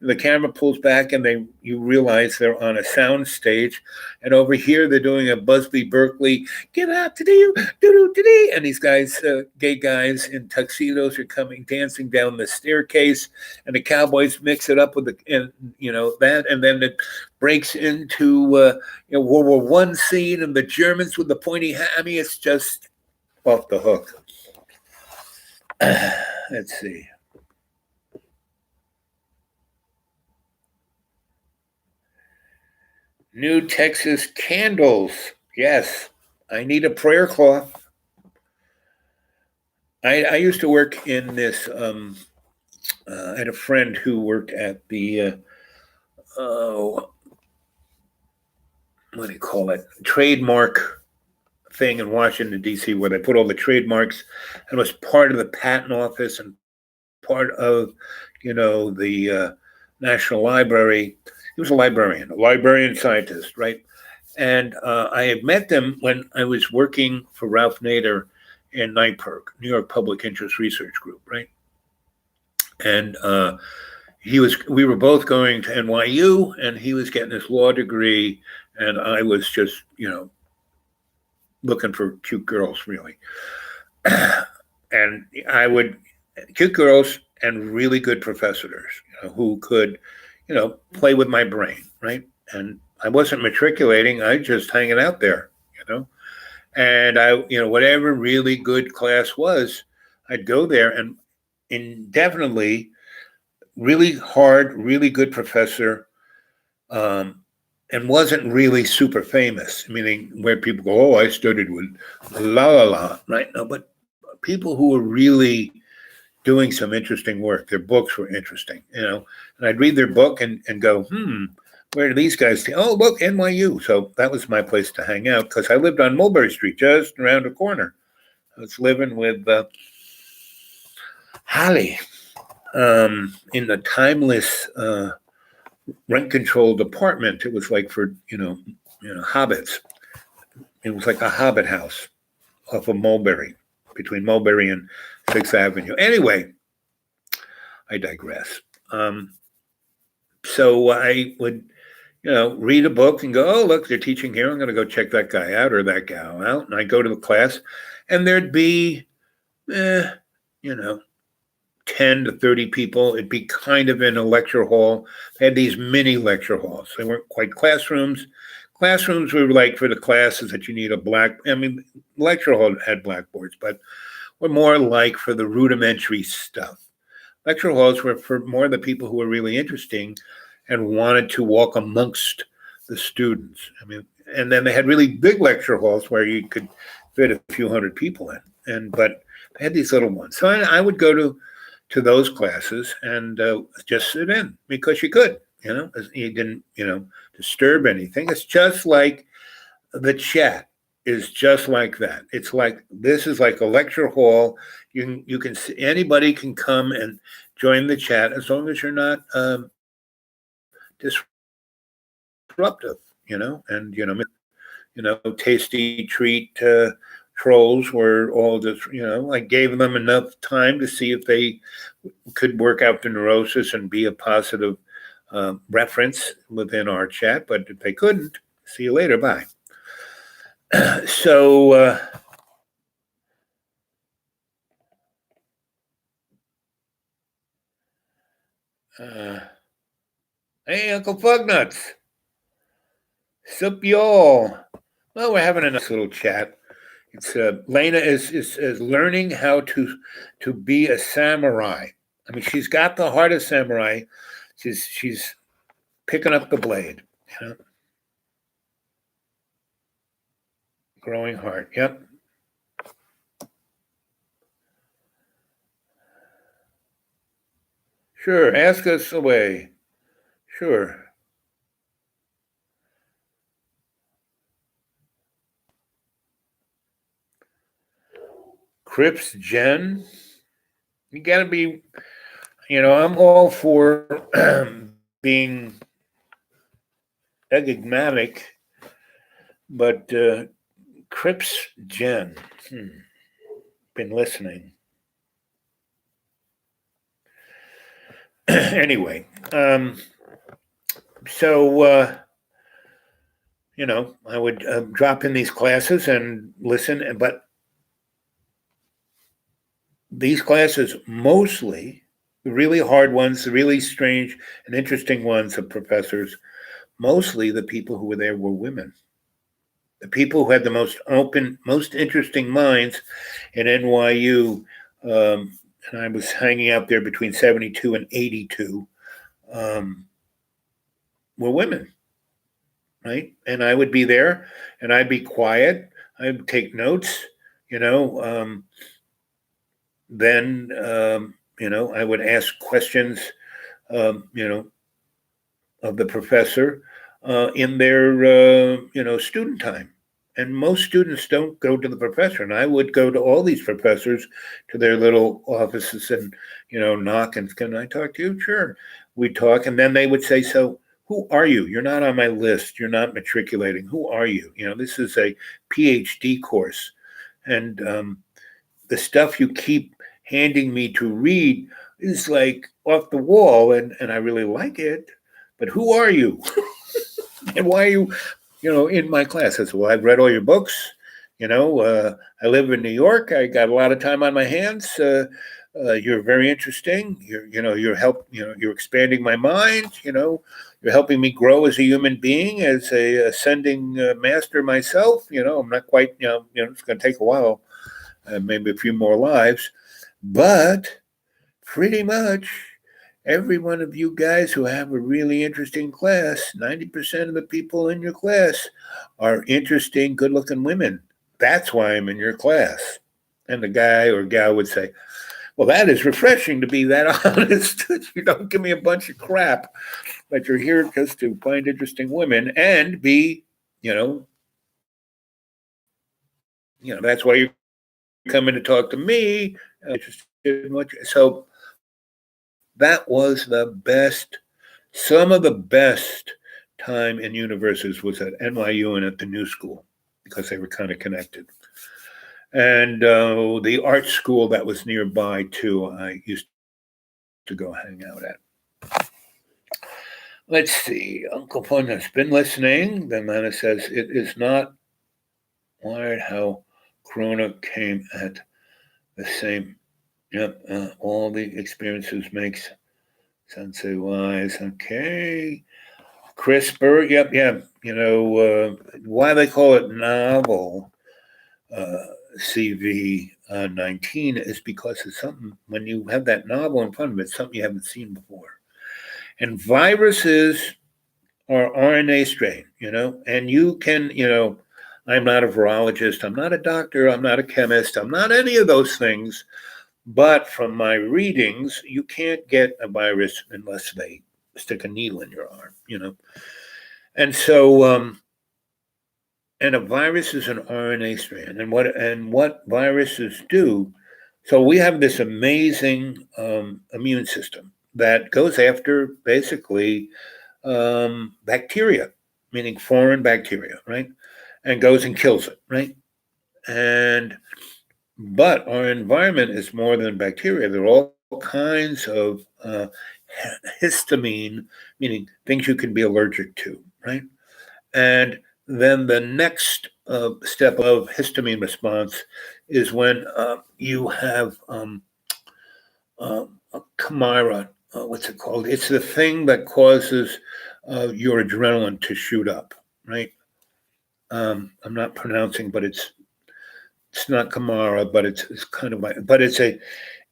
the camera pulls back and you realize they're on a sound stage. And over here, they're doing a Busby Berkeley, get out today, today. And these guys, gay guys in tuxedos are coming, dancing down the staircase. And the cowboys mix it up with that. And then it breaks into World War I scene and the Germans with the pointy hat. I mean, it's just off the hook. Let's see. New Texas candles. Yes, I need a prayer cloth. I used to work in this. I had a friend who worked at the what do you call it? Trademark thing in Washington, D.C., where they put all the trademarks and was part of the patent office and part of, the National Library. He was a librarian scientist, right? And I had met them when I was working for Ralph Nader in NYPIRG, New York Public Interest Research Group, right? And we were both going to NYU, and he was getting his law degree, and I was just, looking for cute girls, really. And cute girls and really good professors, who could, play with my brain, right? And I wasn't matriculating, I just hanging out there, And I, whatever really good class was, I'd go there and indefinitely, really hard, really good professor, and wasn't really super famous, meaning where people go, oh, I studied with la, right? No, but people who were really doing some interesting work. Their books were interesting, and I'd read their book and go, where do these guys? Oh, look, NYU. So that was my place to hang out because I lived on Mulberry Street, just around the corner. I was living with Holly in the Timeless rent-controlled apartment. It was like for hobbits. It was like a hobbit house off of Mulberry, between Mulberry and Sixth Avenue. Anyway, I digress. So I would, read a book and go, oh, look, they're teaching here. I'm going to go check that guy out or that gal out. And I go to the class, and there'd be, 10 to 30 people. It'd be kind of in a lecture hall. They had these mini lecture halls. They weren't quite classrooms. Classrooms were like for the classes that you need lecture hall had blackboards, but were more like for the rudimentary stuff. Lecture halls were for more the people who were really interesting and wanted to walk amongst the students. And then they had really big lecture halls where you could fit a few hundred people in. But they had these little ones. So I would go to those classes and just sit in because you could. You didn't, disturb anything. It's just like the chat is just like that. It's like, this is like a lecture hall. You can see, anybody can come and join the chat as long as you're not disruptive, and tasty treat trolls were all just, I gave them enough time to see if they could work out the neurosis and be a positive reference within our chat. But if they couldn't, see you later. Bye. So hey, Uncle Fugnuts. Sup, y'all? Well, we're having a nice little chat. It's Lena is learning how to be a samurai. She's got the heart of samurai. She's picking up the blade. Growing heart. Yep. Sure. Ask us away. Sure. Crips Jen. You got to be, I'm all for being enigmatic, but Crips Jen. Been listening. Anyway, so I would drop in these classes and listen, but these classes, mostly the really hard ones, the really strange and interesting ones of professors, mostly the people who were there were women. The people who had the most open, most interesting minds at NYU, and I was hanging out there between 72 and 82, were women, right? And I would be there, and I'd be quiet. I'd take notes, then, I would ask questions, of the professor in their, student time. And most students don't go to the professor. And I would go to all these professors to their little offices and, knock and, can I talk to you? Sure. We'd talk. And then they would say, so who are you? You're not on my list. You're not matriculating. Who are you? This is a PhD course. And the stuff you keep handing me to read is like off the wall. And I really like it. But who are you? And why are you, in my class? I said, well, I've read all your books. I live in New York. I got a lot of time on my hands. You're very interesting. You're expanding my mind. You're helping me grow as a human being, as a ascending master myself. I'm not quite, it's going to take a while, maybe a few more lives, but pretty much every one of you guys who have a really interesting class, 90% of the people in your class are interesting, good-looking women. That's why I'm in your class. And the guy or gal would say, well, that is refreshing to be that honest. You don't give me a bunch of crap, but you're here just to find interesting women and be, that's why you're come in to talk to me. Interested in so that was the best. Some of the best time in universities was at NYU and at the New School because they were kind of connected. And the art school that was nearby too, I used to go hang out at. Let's see. Uncle Fun has been listening. The man says it is not wired how Corona came at the same. Yep, all the experiences makes sensei wise. Okay. CRISPR. Yep. Why they call it novel CV19 is because it's something, when you have that novel in front of it, it's something you haven't seen before. And viruses are RNA strain, and you can, I'm not a virologist, I'm not a doctor, I'm not a chemist, I'm not any of those things. But from my readings, you can't get a virus unless they stick a needle in your arm, And so, and a virus is an RNA strand. And what viruses do, so we have this amazing immune system that goes after basically bacteria, meaning foreign bacteria, right? And goes and kills it, right? But our environment is more than bacteria. There are all kinds of histamine, meaning things you can be allergic to, right? And then the next step of histamine response is when you have a chimera. What's it called? It's the thing that causes your adrenaline to shoot up, right? I'm not pronouncing, but it's not chimera, but it's kind of like, but it's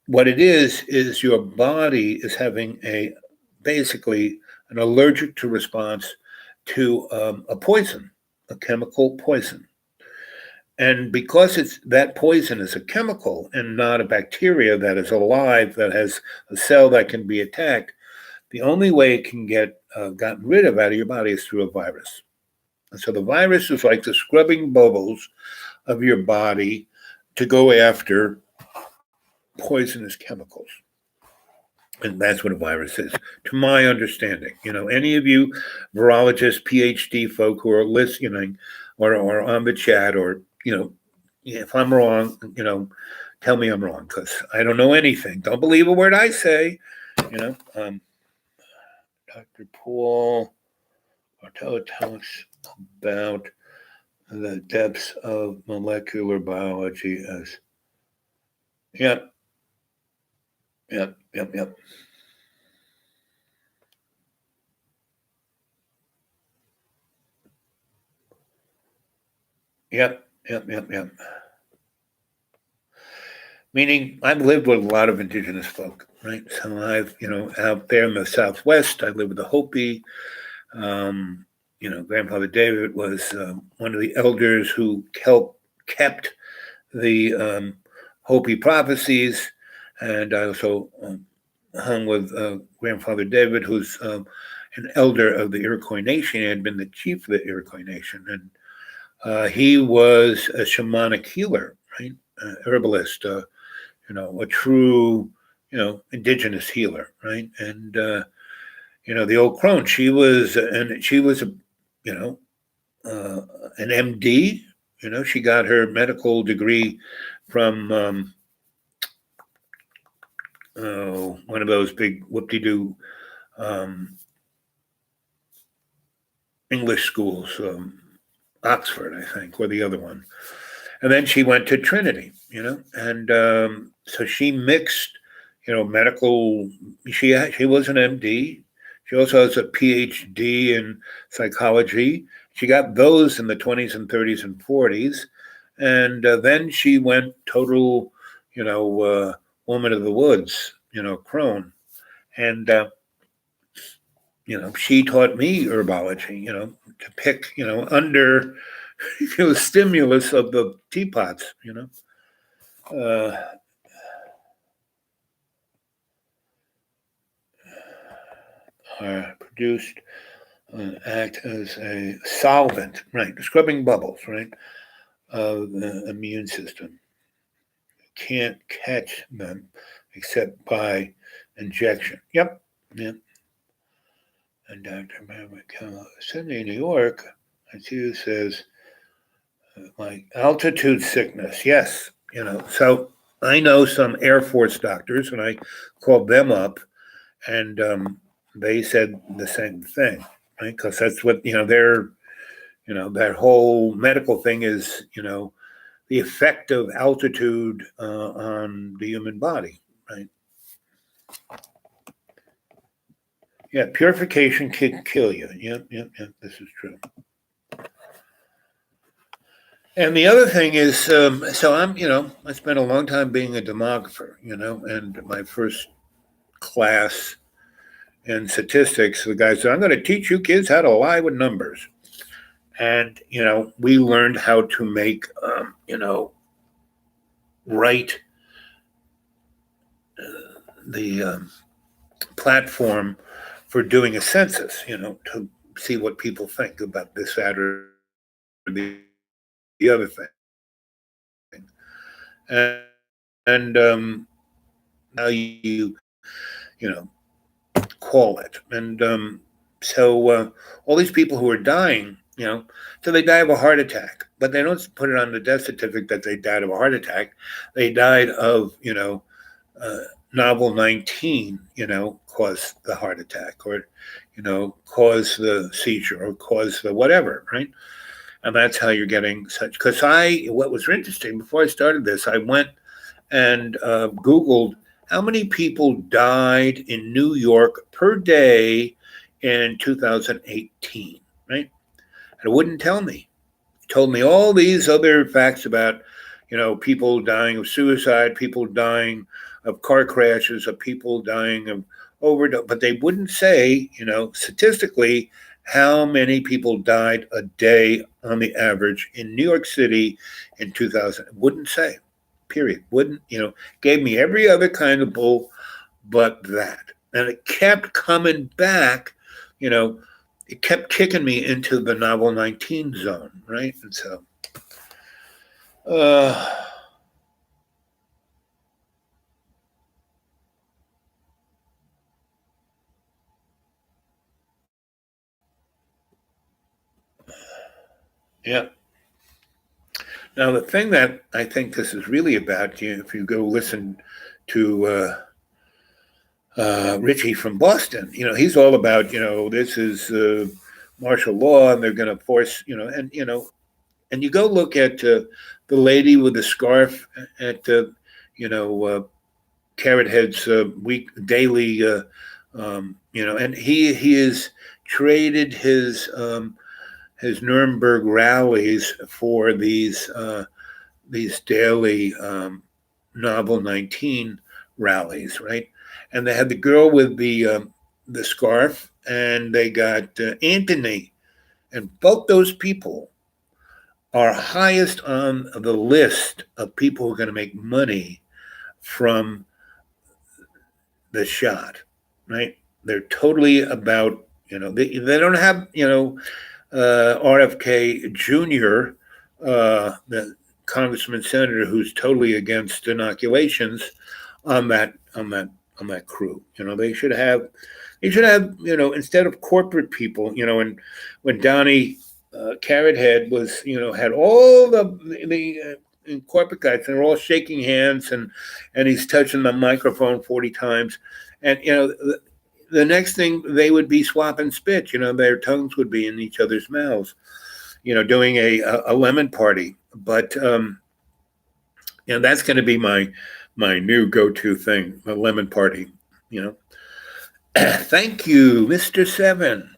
what it is your body is having basically an allergic to response to a poison, a chemical poison. And because that poison is a chemical and not a bacteria that is alive, that has a cell that can be attacked, the only way it can get gotten rid of out of your body is through a virus. And so the virus is like the scrubbing bubbles of your body to go after poisonous chemicals. And that's what a virus is, to my understanding. Any of you virologists, PhD folk who are listening or on the chat, or, if I'm wrong, tell me I'm wrong, because I don't know anything. Don't believe a word I say. Dr. Paul Bartello talks about the depths of molecular biology as, Yep. Yep. Meaning, I've lived with a lot of indigenous folk, right? So I've, out there in the Southwest, I lived with the Hopi. Grandfather David was one of the elders who kept the Hopi prophecies. And I also hung with Grandfather David, who's an elder of the Iroquois Nation. He had been the chief of the Iroquois Nation. And he was a shamanic healer, right? Herbalist, a true, indigenous healer, right? And, the old crone, she was an MD. She got her medical degree from one of those big whoop-de-doo English schools, Oxford, I think, or the other one. And then she went to Trinity, and so she mixed, medical. She was an MD. She also has a PhD in psychology. She got those in the 20s and 30s and 40s. And then she went total, woman of the woods, crone. And, she taught me herbology, to pick, under stimulus of the teapots, produced act as a solvent, right? Scrubbing bubbles, right, of the immune system. can't catch them except by injection. Yep. Yep. And Dr. Maverick, Sydney, New York, as you says, like altitude sickness. Yes. So I know some Air Force doctors, and I called them up, and they said the same thing, right? Because that's what, they're, that whole medical thing is, the effect of altitude on the human body, right? Yeah, purification can kill you. Yep, this is true. And the other thing is, so I spent a long time being a demographer, and my first class in statistics, the guy said, I'm going to teach you kids how to lie with numbers. And, we learned how to make, write the platform for doing a census, to see what people think about this, that, or the other thing. And how you know, call it. And so all these people who are dying, so they die of a heart attack, but they don't put it on the death certificate that they died of a heart attack. They died of, novel 19, caused the heart attack, or, caused the seizure, or caused the whatever, right? And that's how you're getting such. Because what was interesting, before I started this, I went and Googled how many people died in New York per day in 2018, right? And it wouldn't tell me. It told me all these other facts about, people dying of suicide, people dying of car crashes, of people dying of overdose, but they wouldn't say, statistically, how many people died a day on the average in New York City in 2000. It wouldn't say. Period. Wouldn't, gave me every other kind of bull but that. And it kept coming back, it kept kicking me into the novel 19 zone, right? And so, yeah. Now, the thing that I think this is really about, if you go listen to Richie from Boston, he's all about, this is martial law, and they're going to force, and you go look at the lady with the scarf at Carrot Head's daily, and he has traded his Nuremberg rallies for these daily Novel 19 rallies, right? And they had the girl with the scarf, and they got Anthony, and both those people are highest on the list of people who are going to make money from the shot, right? They're totally about, they don't have, RFK Jr., the congressman senator who's totally against inoculations on that crew. They should have, instead of corporate people, and when Donnie Carrot Head was, had all the corporate guys, and they're all shaking hands, and he's touching the microphone 40 times, and the next thing they would be swapping spit. Their tongues would be in each other's mouths. Doing a lemon party. But that's going to be my new go-to thing, a lemon party. Thank you, Mr. Seven.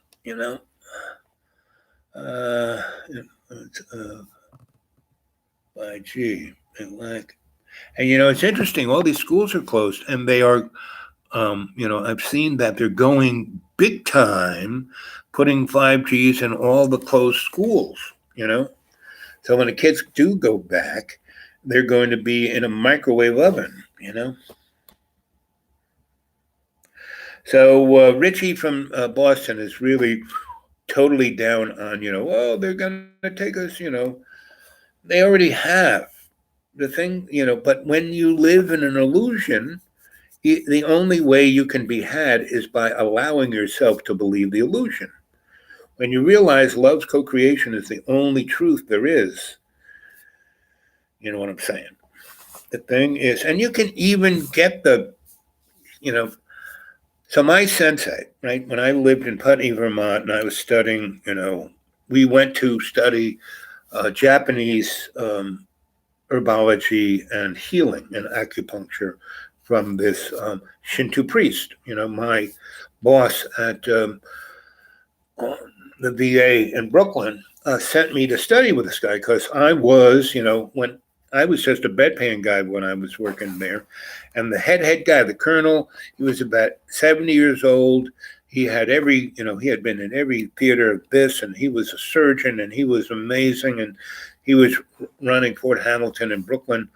Gee, and it's interesting. All these schools are closed, and they are. I've seen that they're going big time, putting 5Gs in all the closed schools. So when the kids do go back, they're going to be in a microwave oven. So Richie from Boston is really totally down on, they're going to take us, they already have. the thing, but when you live in an illusion, the only way you can be had is by allowing yourself to believe the illusion. When you realize love's co-creation is the only truth there is, you know what I'm saying? The thing is, and you can even get you know, so my sensei, right, when I lived in Putney, Vermont, and I was studying, we went to study Japanese herbology and healing and acupuncture from this Shinto priest. My boss at the VA in Brooklyn sent me to study with this guy because I was, when I was just a bedpan guy when I was working there. And the head guy, the colonel, he was about 70 years old. He had he had been in every theater of this, and he was a surgeon, and he was amazing. And he was running Fort Hamilton in Brooklyn.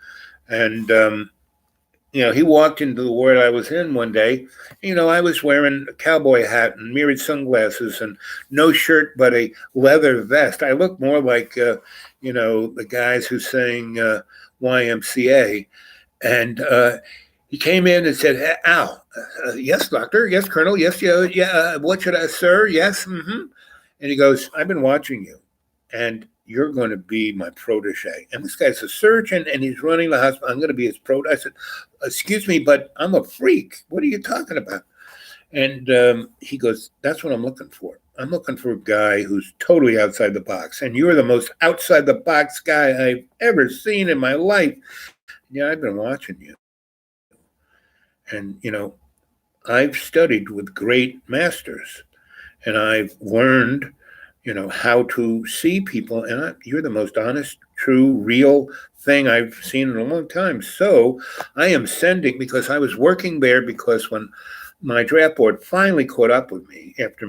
And, he walked into the ward I was in one day. I was wearing a cowboy hat and mirrored sunglasses and no shirt but a leather vest. I looked more like, the guys who sang YMCA. And he came in and said, Al, yes, doctor. Yes, colonel. Yes, yeah. What should I, sir? Yes. Mm-hmm. And he goes, I've been watching you. And you're going to be my protege. And this guy's a surgeon and he's running the hospital. I'm going to be his protege. I said, excuse me, but I'm a freak. What are you talking about? And he goes, that's what I'm looking for. I'm looking for a guy who's totally outside the box. And you're the most outside the box guy I've ever seen in my life. Yeah, I've been watching you. And, I've studied with great masters and I've learned how to see people. And you're the most honest, true, real thing I've seen in a long time. So I am sending, because I was working there, because when my draft board finally caught up with me after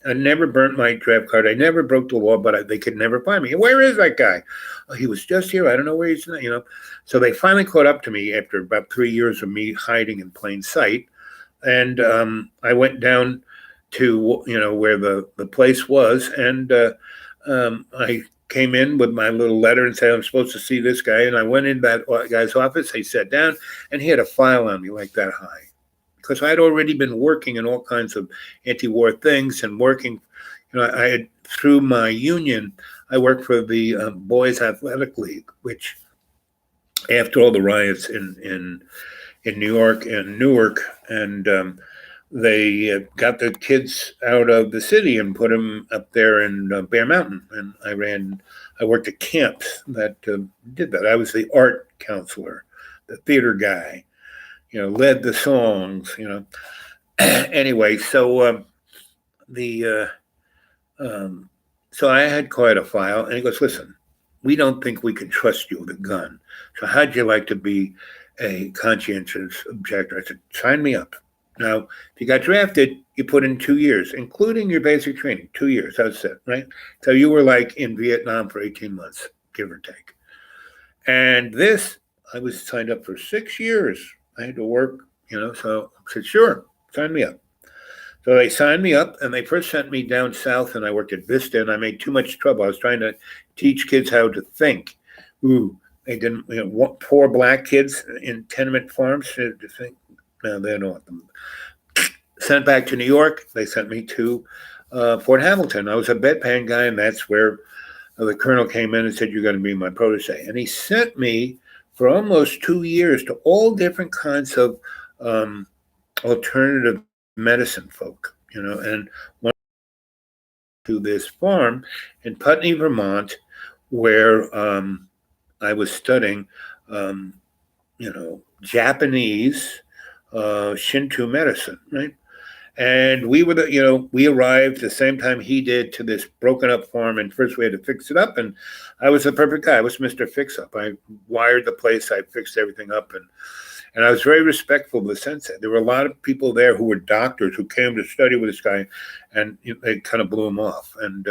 I never burnt my draft card. I never broke the law, but they could never find me. Where is that guy? Oh, he was just here. I don't know where he's, So they finally caught up to me after about 3 years of me hiding in plain sight. And I went down to where the place was, and I came in with my little letter and said I'm supposed to see this guy, and I went in that guy's office. He sat down and he had a file on me like that high, because I'd already been working in all kinds of anti-war things and working. I had, through my union, I worked for the Boys Athletic League, which after all the riots in New York and Newark, and they got the kids out of the city and put them up there in Bear Mountain. And I worked at camps that did that. I was the art counselor, the theater guy, led the songs, Anyway, so so I had quite a file, and he goes, listen, we don't think we can trust you with a gun. So how'd you like to be a conscientious objector? I said, sign me up. Now, if you got drafted, you put in 2 years, including your basic training, 2 years. That's it, right? So you were like in Vietnam for 18 months, give or take. And this, I was signed up for 6 years. I had to work, so I said, sure, sign me up. So they signed me up, and they first sent me down south, and I worked at Vista, and I made too much trouble. I was trying to teach kids how to think. Ooh, they didn't, poor black kids in tenement farms to think. No, they don't want them. Sent back to New York. They sent me to Fort Hamilton. I was a bedpan guy, and that's where the colonel came in and said, you're going to be my protege. And he sent me for almost 2 years to all different kinds of alternative medicine folk, and went to this farm in Putney, Vermont, where I was studying, Japanese Shinto medicine, right? And we were we arrived the same time he did to this broken up farm, and first we had to fix it up, and I was the perfect guy. I was Mr. Fix Up. I wired the place, I fixed everything up, and I was very respectful of the sensei. There were a lot of people there who were doctors who came to study with this guy, and they kind of blew him off. And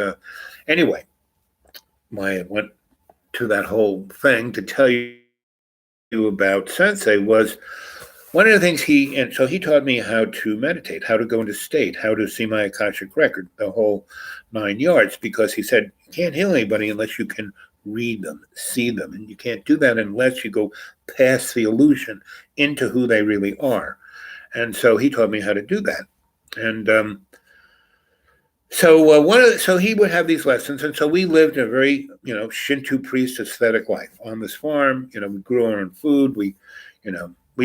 anyway, I went to that whole thing to tell you about sensei was one of the things so he taught me how to meditate, how to go into state, how to see my Akashic record, the whole 9 yards, because he said, you can't heal anybody unless you can read them, see them. And you can't do that unless you go past the illusion into who they really are. And so he taught me how to do that. And so he would have these lessons, and so we lived a very Shinto priest aesthetic life on this farm. We grew our own food. We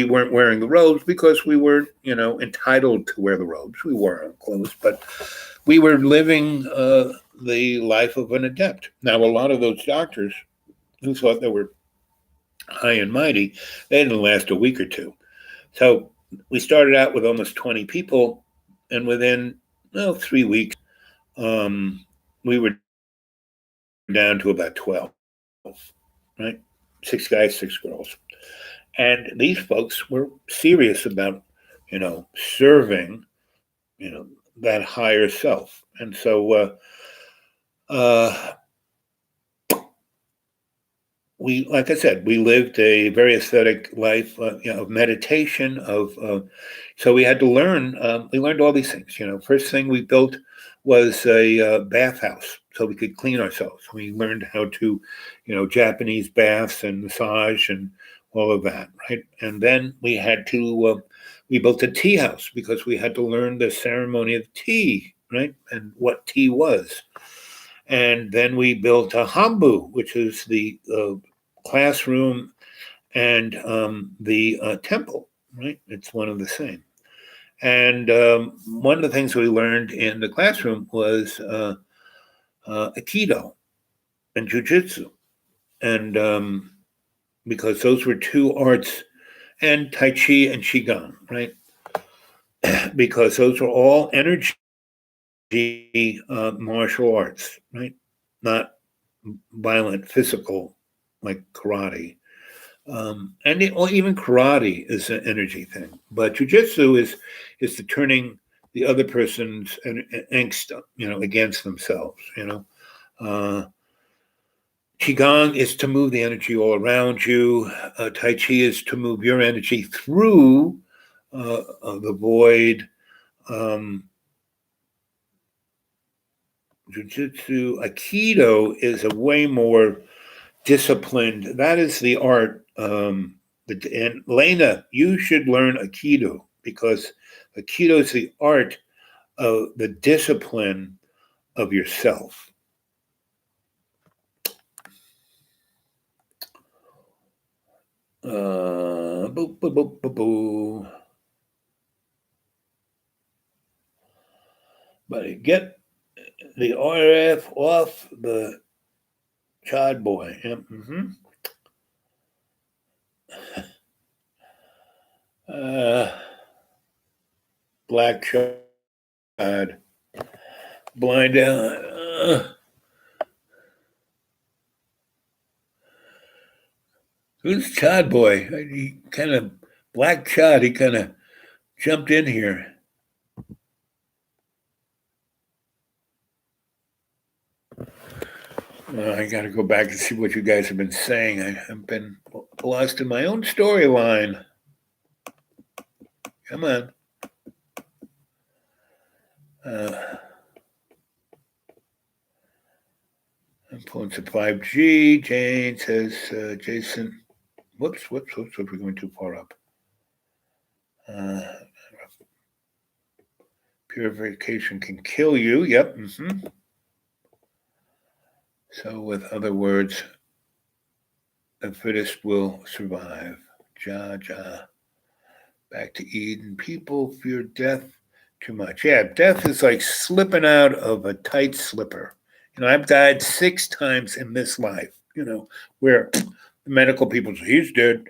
weren't wearing the robes because we weren't entitled to wear the robes. We wore our own clothes, but we were living the life of an adept. Now, a lot of those doctors who thought they were high and mighty, they didn't last a week or two. So we started out with almost 20 people, and within 3 weeks, we were down to about 12, right? 6 guys, 6 girls. And these folks were serious about, serving, that higher self. And so we, like I said, we lived a very aesthetic life, of meditation, so we had to learn, we learned all these things. First thing we built was a bathhouse so we could clean ourselves. We learned how to, Japanese baths and massage and all of that, right? And then we built a tea house because we had to learn the ceremony of tea, right? And what tea was. And then we built a hambu, which is the classroom and the temple, right? It's one of the same. And one of the things we learned in the classroom was Aikido and Jiu-Jitsu. And because those were 2 arts, and Tai Chi and Qigong, right? Because those were all energy martial arts, right? Not violent, physical, like karate. Or even karate is an energy thing. But jujitsu is the turning the other person's angst, against themselves, Qigong is to move the energy all around you. Tai Chi is to move your energy through the void. Jiu-Jitsu, Aikido is a way more disciplined. That is the art. And Lena, you should learn Aikido because Aikido is the art of the discipline of yourself. Boo, boo, boo, boo, boo. But get the RF off the Chad boy. Yep. Black Chad. Blind out. Who's Chad boy? He kind of Black Chad. He kind of jumped in here. I got to go back and see what you guys have been saying. I've been lost in my own storyline. Come on. Influence of 5G. Jane says, Jason, whoops, we're going too far up. Purification can kill you. Yep. So, with other words, the fittest will survive. Ja. Back to Eden. People fear death too much. Yeah, death is like slipping out of a tight slipper. I've died 6 times in this life, where the medical people say, he's dead.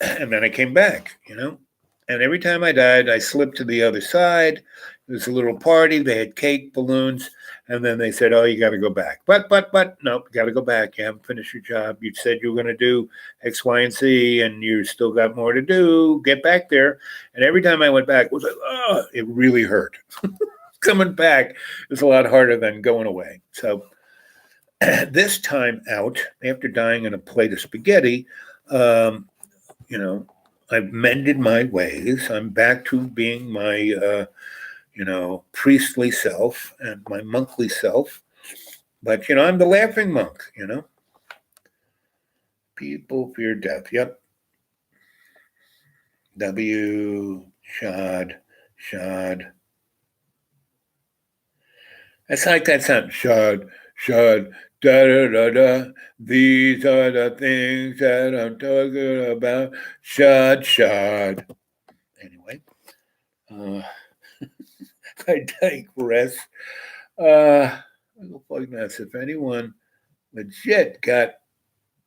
And then I came back, And every time I died, I slipped to the other side. There was a little party. They had cake, balloons. And then they said, oh, you got to go back. But, nope, you got to go back. You haven't finished your job. You said you were going to do X, Y, and Z, and you still got more to do. Get back there. And every time I went back, it was like, oh, it really hurt. Coming back is a lot harder than going away. So this time out, after dying in a plate of spaghetti, I've mended my ways. I'm back to being my priestly self and my monkly self. But, I'm the laughing monk, People fear death. Yep. W. Shad. It's like that sound. Shad. Da da da da. These are the things that I'm talking about. Shad. Anyway, I digress. If anyone legit got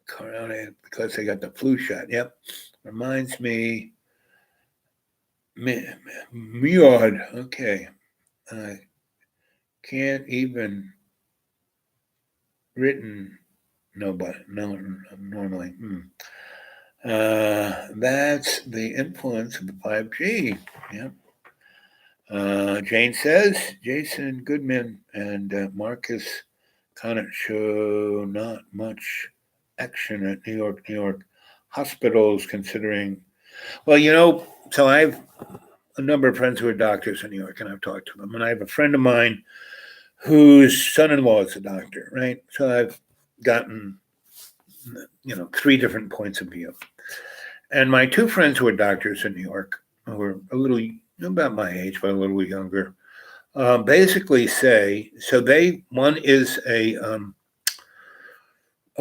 corona because they got the flu shot, yep, reminds me. Mjord, okay. I can't even written nobody no normally. That's the influence of the 5G. Yeah. Jane says Jason Goodman and Marcus Conant show not much action at New York hospitals considering. Well, so I've a number of friends who are doctors in New York, and I've talked to them. And I have a friend of mine whose son-in-law is a doctor, right? So I've gotten, 3 different points of view. And my 2 friends who are doctors in New York, who are a little, about my age, but a little younger, basically say, so one is a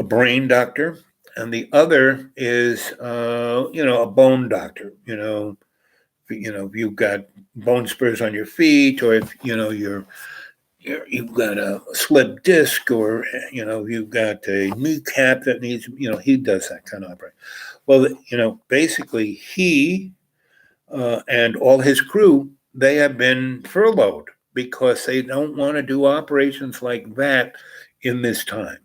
brain doctor, and the other is, a bone doctor, if you've got bone spurs on your feet, or if you've got a slip disc, or you've got a kneecap that needs, he does that kind of operation. Well, basically he and all his crew, they have been furloughed because they don't want to do operations like that in this time.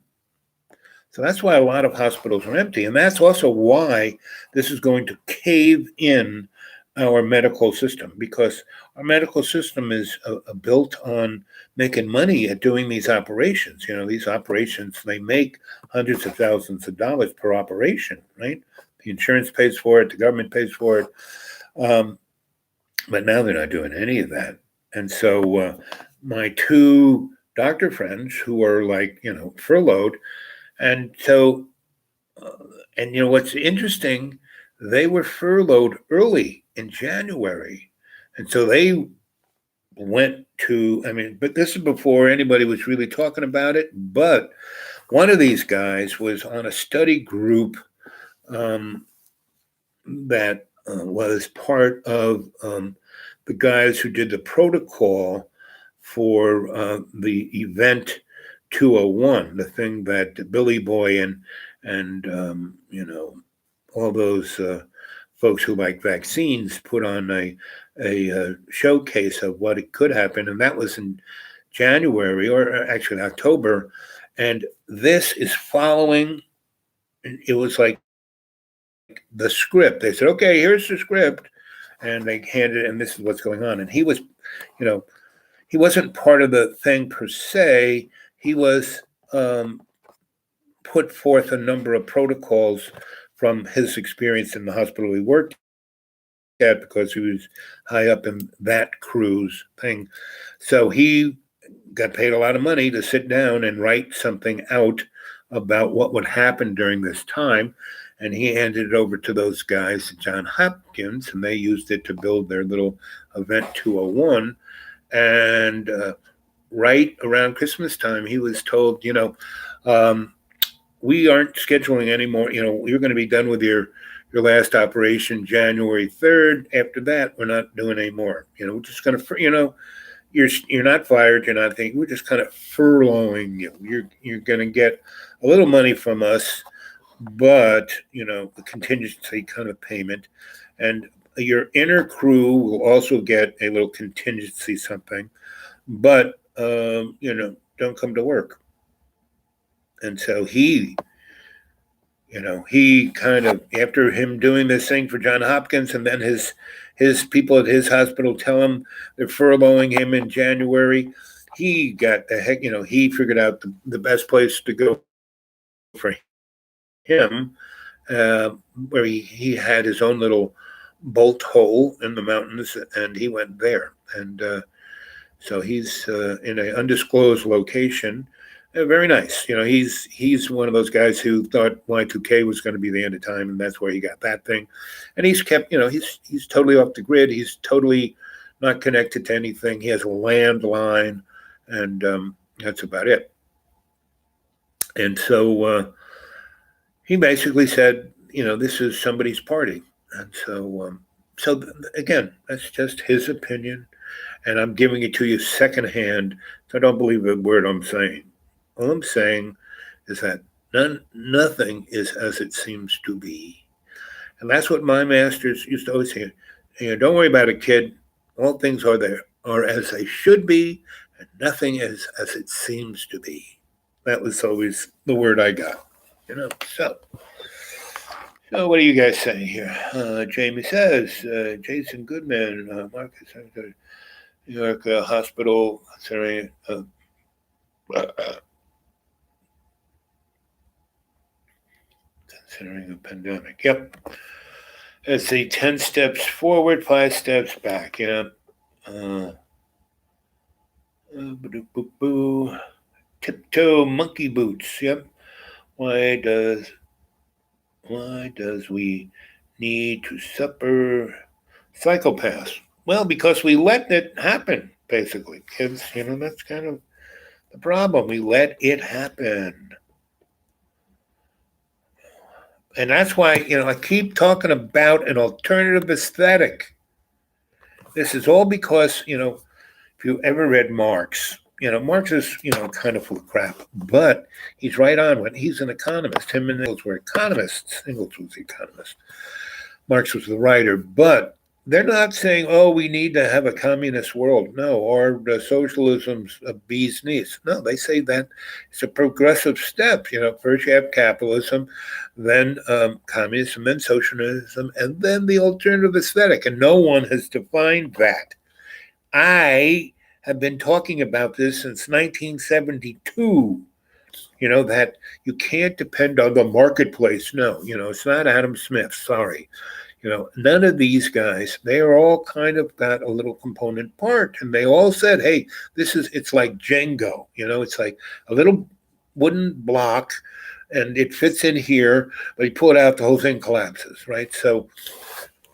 So that's why a lot of hospitals are empty, and that's also why this is going to cave in our medical system, because our medical system is built on making money at doing these operations. These operations, they make hundreds of thousands of dollars per operation, right? The insurance pays for it, the government pays for it, but now they're not doing any of that. And so my 2 doctor friends who are furloughed, and so what's interesting, they were furloughed early in January. And so they went to, but this is before anybody was really talking about it. But one of these guys was on a study group that was part of the guys who did the protocol for the event 201, the thing that Billy Boy and all those folks who like vaccines put on a showcase of what it could happen, and that was in January, or actually October. And this is following. It was like the script. They said, "Okay, here's the script," and they handed it, and this is what's going on. And he was, he wasn't part of the thing per se. He was put forth a number of protocols from his experience in the hospital he worked at, because he was high up in that crew's thing. So he got paid a lot of money to sit down and write something out about what would happen during this time. And he handed it over to those guys at Johns Hopkins, and they used it to build their little event 201. And right around Christmas time, he was told, we aren't scheduling anymore. You're going to be done with your last operation January 3rd. After that, we're not doing any more. We're just going to, you're not fired. You're not thinking. We're just kind of furloughing you. You're going to get a little money from us, but the contingency kind of payment, and your inner crew will also get a little contingency something, but don't come to work. And so he kind of, after him doing this thing for Johns Hopkins, and then his people at his hospital tell him they're furloughing him in January, he got the heck, he figured out the best place to go for him, where he had his own little bolt hole in the mountains, and he went there. And so he's in an undisclosed location, Very nice. He's one of those guys who thought Y2K was going to be the end of time, and that's where he got that thing. And he's kept, he's totally off the grid. He's totally not connected to anything. He has a landline, and that's about it. And so he basically said, this is somebody's party. And so again, that's just his opinion, and I'm giving it to you secondhand. So I don't believe a word I'm saying. All I'm saying is that nothing is as it seems to be, and that's what my masters used to always say. Don't worry about it, kid. All things are as they should be, and nothing is as it seems to be. That was always the word I got. So what do you guys say here? Jamie says, Jason Goodman, Marcus, New York hospital, considering a pandemic. Yep. Let's see, 10 steps forward, 5 steps back. Tiptoe monkey boots. Yep. Why does we need to suffer psychopaths? Well, because we let it happen, basically. Kids, that's kind of the problem. We let it happen. And that's why, I keep talking about an alternative aesthetic. This is all because, if you ever read Marx, Marx is, kind of full of crap, but he's right on when he's an economist. Him and Engels were economists. Engels was the economist. Marx was the writer, but they're not saying, oh, we need to have a communist world. No, or socialism's a bee's knees. No, they say that it's a progressive step. First you have capitalism, then communism, then socialism, and then the alternative aesthetic. And no one has defined that. I have been talking about this since 1972. That you can't depend on the marketplace. No, it's not Adam Smith. Sorry. None of these guys, they are all kind of got a little component part. And they all said, hey, it's like Jenga. It's like a little wooden block and it fits in here, but you pull it out, the whole thing collapses, right? So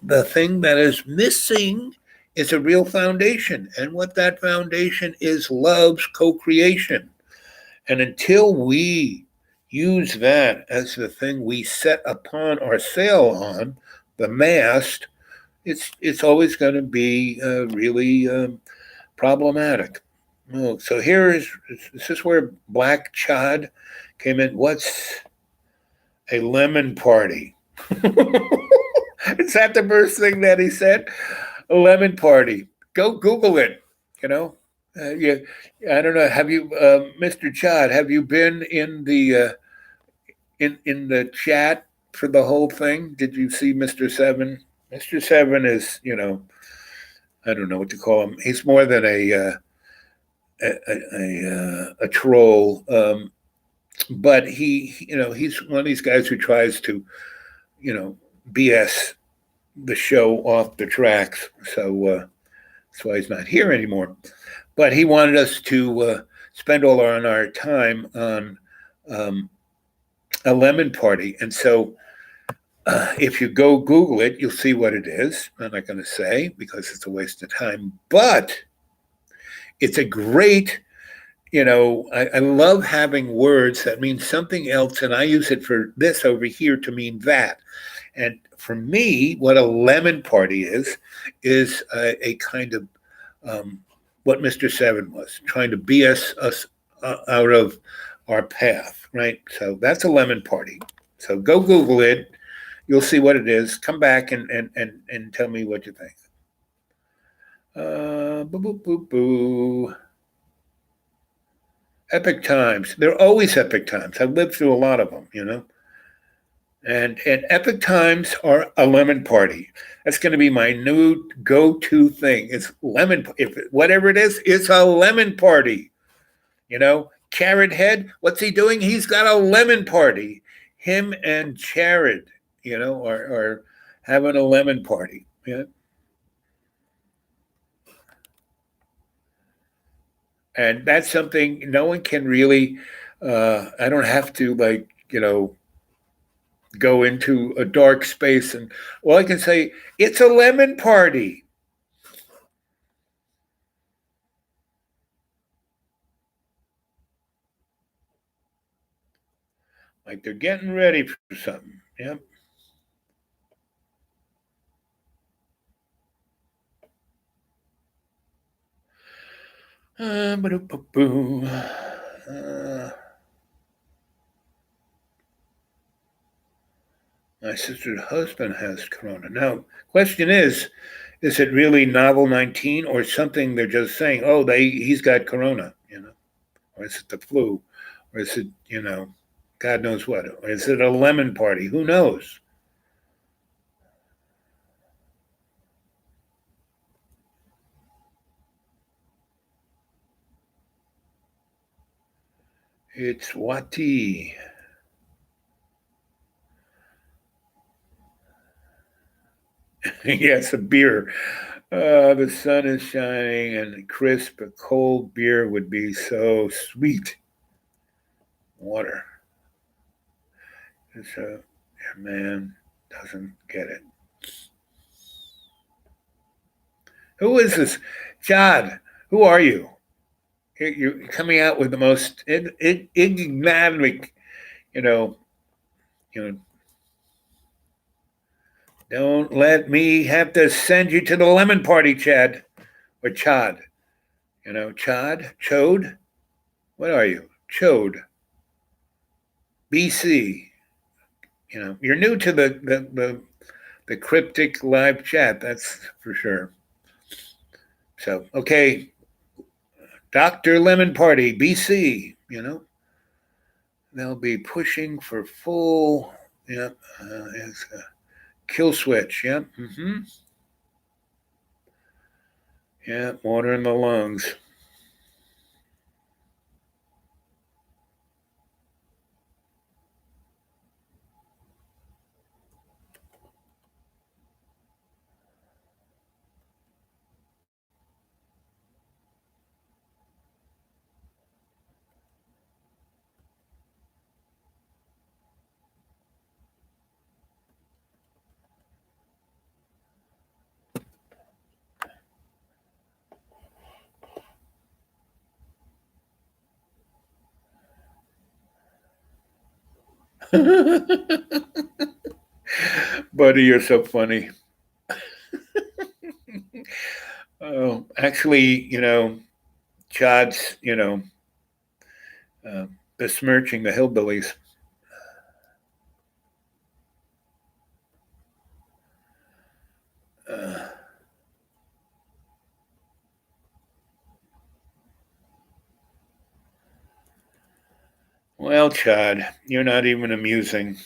the thing that is missing is a real foundation. And what that foundation is love's co-creation. And until we use that as the thing we set upon our sail on, the mast, it's always going to be really problematic. Oh, so this is where Black Chad came in. What's a lemon party? Is that the first thing that he said? A lemon party. Go Google it. Yeah, I don't know. Have you, Mr. Chad? Have you been in the in the chat for the whole thing? Did you see Mr. Seven? Mr. Seven is, I don't know what to call him. He's more than a troll, but he's one of these guys who tries to, BS the show off the tracks. So that's why he's not here anymore. But he wanted us to spend all our time on a lemon party. And so if you go Google it, you'll see what it is. I'm not going to say because it's a waste of time, but it's a great, I love having words that mean something else, and I use it for this over here to mean that. And for me, what a lemon party is a kind of what Mr. Seven was, trying to BS us out of our path, right? So that's a lemon party. So go Google it. You'll see what it is. Come back and tell me what you think. Boo, boo, boo, boo. Epic times. They're always epic times. I've lived through a lot of them, And epic times are a lemon party. That's going to be my new go-to thing. It's lemon. Whatever it is, it's a lemon party. Carrot Head, what's he doing? He's got a lemon party. Him and Jared, are having a lemon party. Yeah. And that's something no one can really I don't have to go into a dark space, and well, I can say it's a lemon party. Like they're getting ready for something. Yep. My sister's husband has corona. Now, question is it really novel 19 or something they're just saying, oh, he's got corona, or is it the flu, or is it, God knows what, or is it a lemon party? Who knows? It's Wati. Yes, a beer. The sun is shining, and crisp, a cold beer would be so sweet. Water. It's a man doesn't get it. Who is this, Chad? Who are you? You're coming out with the most enigmatic, you know, you know. Don't let me have to send you to the lemon party, Chad, or Chad. Chad, Chode. What are you, Chode? BC. You're new to the cryptic live chat. That's for sure. So okay, Dr. Lemon Party, BC. They'll be pushing for full. Yeah, it's a kill switch. Yep. Mm-hmm. Yeah, water in the lungs. Buddy, you're so funny. Actually, Chad's, besmirching the hillbillies. Uh, well, Chad, you're not even amusing.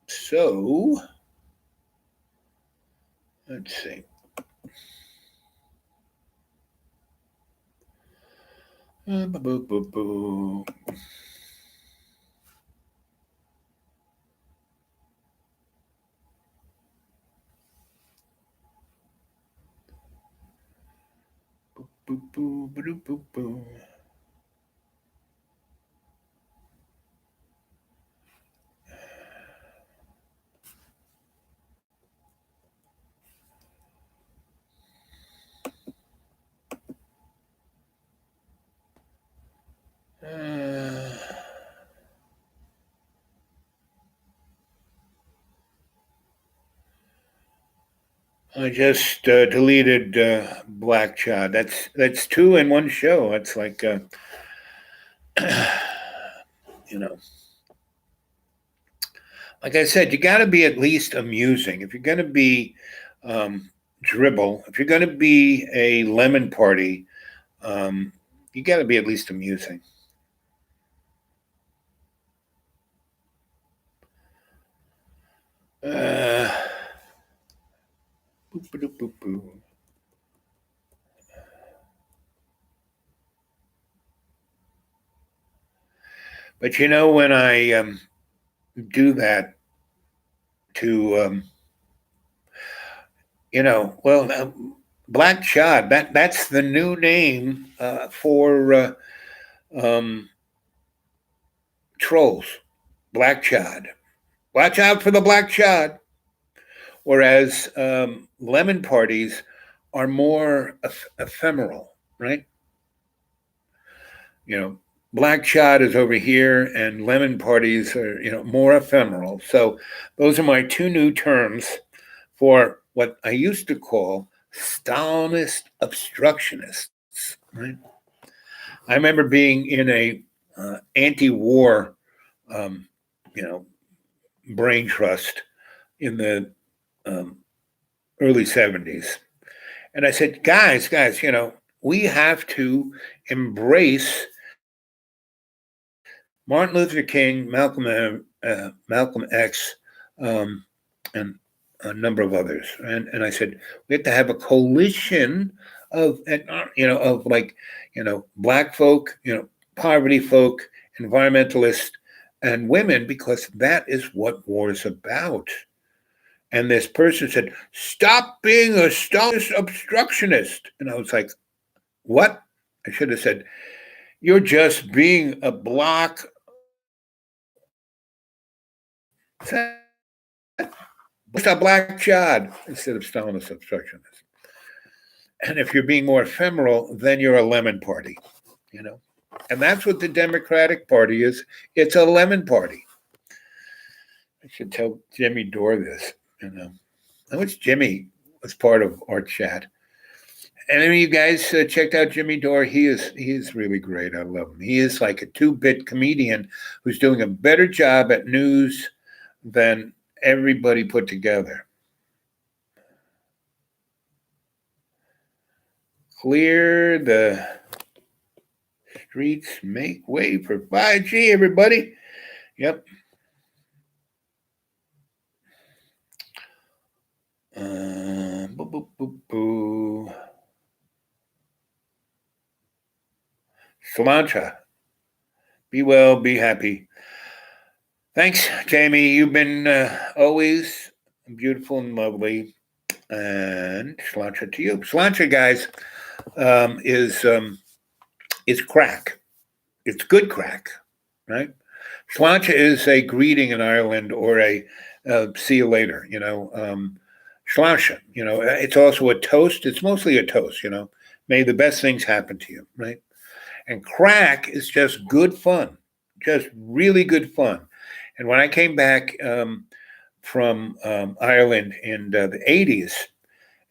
So, let's see. Boo, boo, boo. Boo, boo, boo, boo, boo. I just deleted Black Chad. That's two in one show. It's like, you know, like I said, you got to be at least amusing. If you're going to be dribble, if you're going to be a lemon party, you got to be at least amusing. Uh, boop, boop, boop, boop. But when I do that to, well, Black Chad, that's the new name for um, trolls, black chod. Watch out for the black chod. Whereas lemon parties are more ephemeral, right? You know, black chod is over here, and lemon parties are more ephemeral. So those are my two new terms for what I used to call Stalinist obstructionists. Right? I remember being in a anti-war, um, you know, brain trust in the um, early 70s. And I said, guys, we have to embrace Martin Luther King, Malcolm X, and a number of others. And I said, we have to have a coalition of, black folk, poverty folk, environmentalists, and women, because that is what war is about. And this person said, stop being a Stalinist obstructionist. And I was like, what? I should have said, you're just being a block. Just a black chod instead of Stalinist obstructionist. And if you're being more ephemeral, then you're a lemon party, And that's what the Democratic Party is. It's a lemon party. I should tell Jimmy Dore this, I wish Jimmy was part of our chat. And any of you guys checked out Jimmy Dore? He is really great. I love him. He is like a 2-bit comedian who's doing a better job at news than everybody put together. Clear the streets, make way for 5G, everybody. Yep. Boo, boo, boo, boo. Cilantro. Be well, be happy. Thanks, Jamie. You've been always beautiful and lovely. And cilantro to you. Cilantro, guys, is crack. It's good crack, right? Cilantro is a greeting in Ireland, or a see you later. Cilantro. It's also a toast. It's mostly a toast. May the best things happen to you, right? And crack is just good fun, just really good fun. And when I came back from Ireland in the 80s,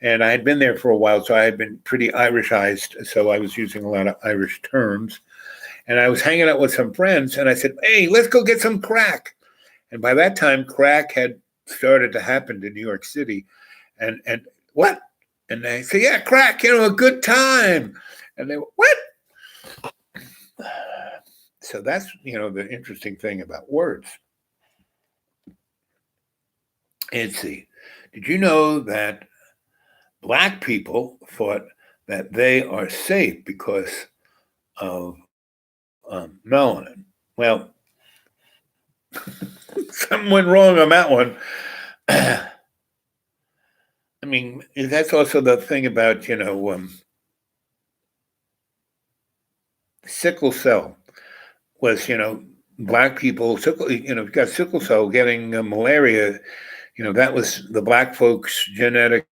and I had been there for a while, so I had been pretty Irishized, so I was using a lot of Irish terms. And I was hanging out with some friends, and I said, hey, let's go get some crack. And by that time, crack had started to happen to New York City. And what? And they say, yeah, crack, a good time. And they were, what? So that's, the interesting thing about words. And see, did you know that Black people thought that they are safe because of melanin? Well, something went wrong on that one. I mean, that's also the thing about, sickle cell was, Black people, you've got sickle cell getting malaria, that was the Black folks' genetic.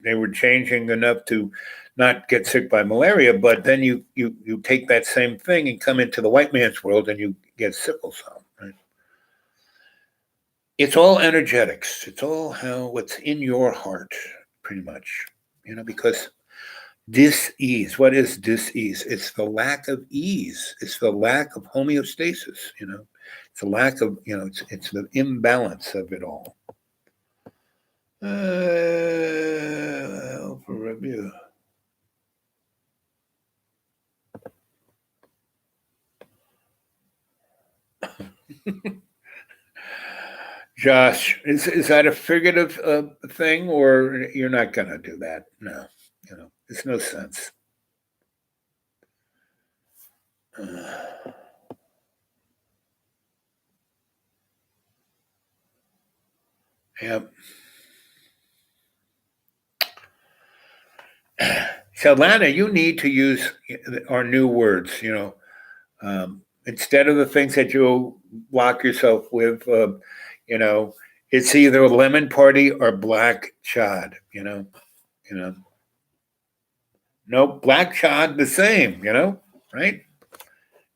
They were changing enough to not get sick by malaria, but then you take that same thing and come into the white man's world and you get sickle cell. Right? It's all energetics. It's all what's in your heart, pretty much. Because dis-ease. What is dis-ease? It's the lack of ease. It's the lack of homeostasis. It's the lack of it's the imbalance of it all. For review. Josh, is that a figurative thing, or you're not going to do that? No, it's no sense. Yep. So, Lana, you need to use our new words. instead of the things that you lock yourself with, you know, it's either a lemon party or black chod, you know. Nope, black chod the same, right?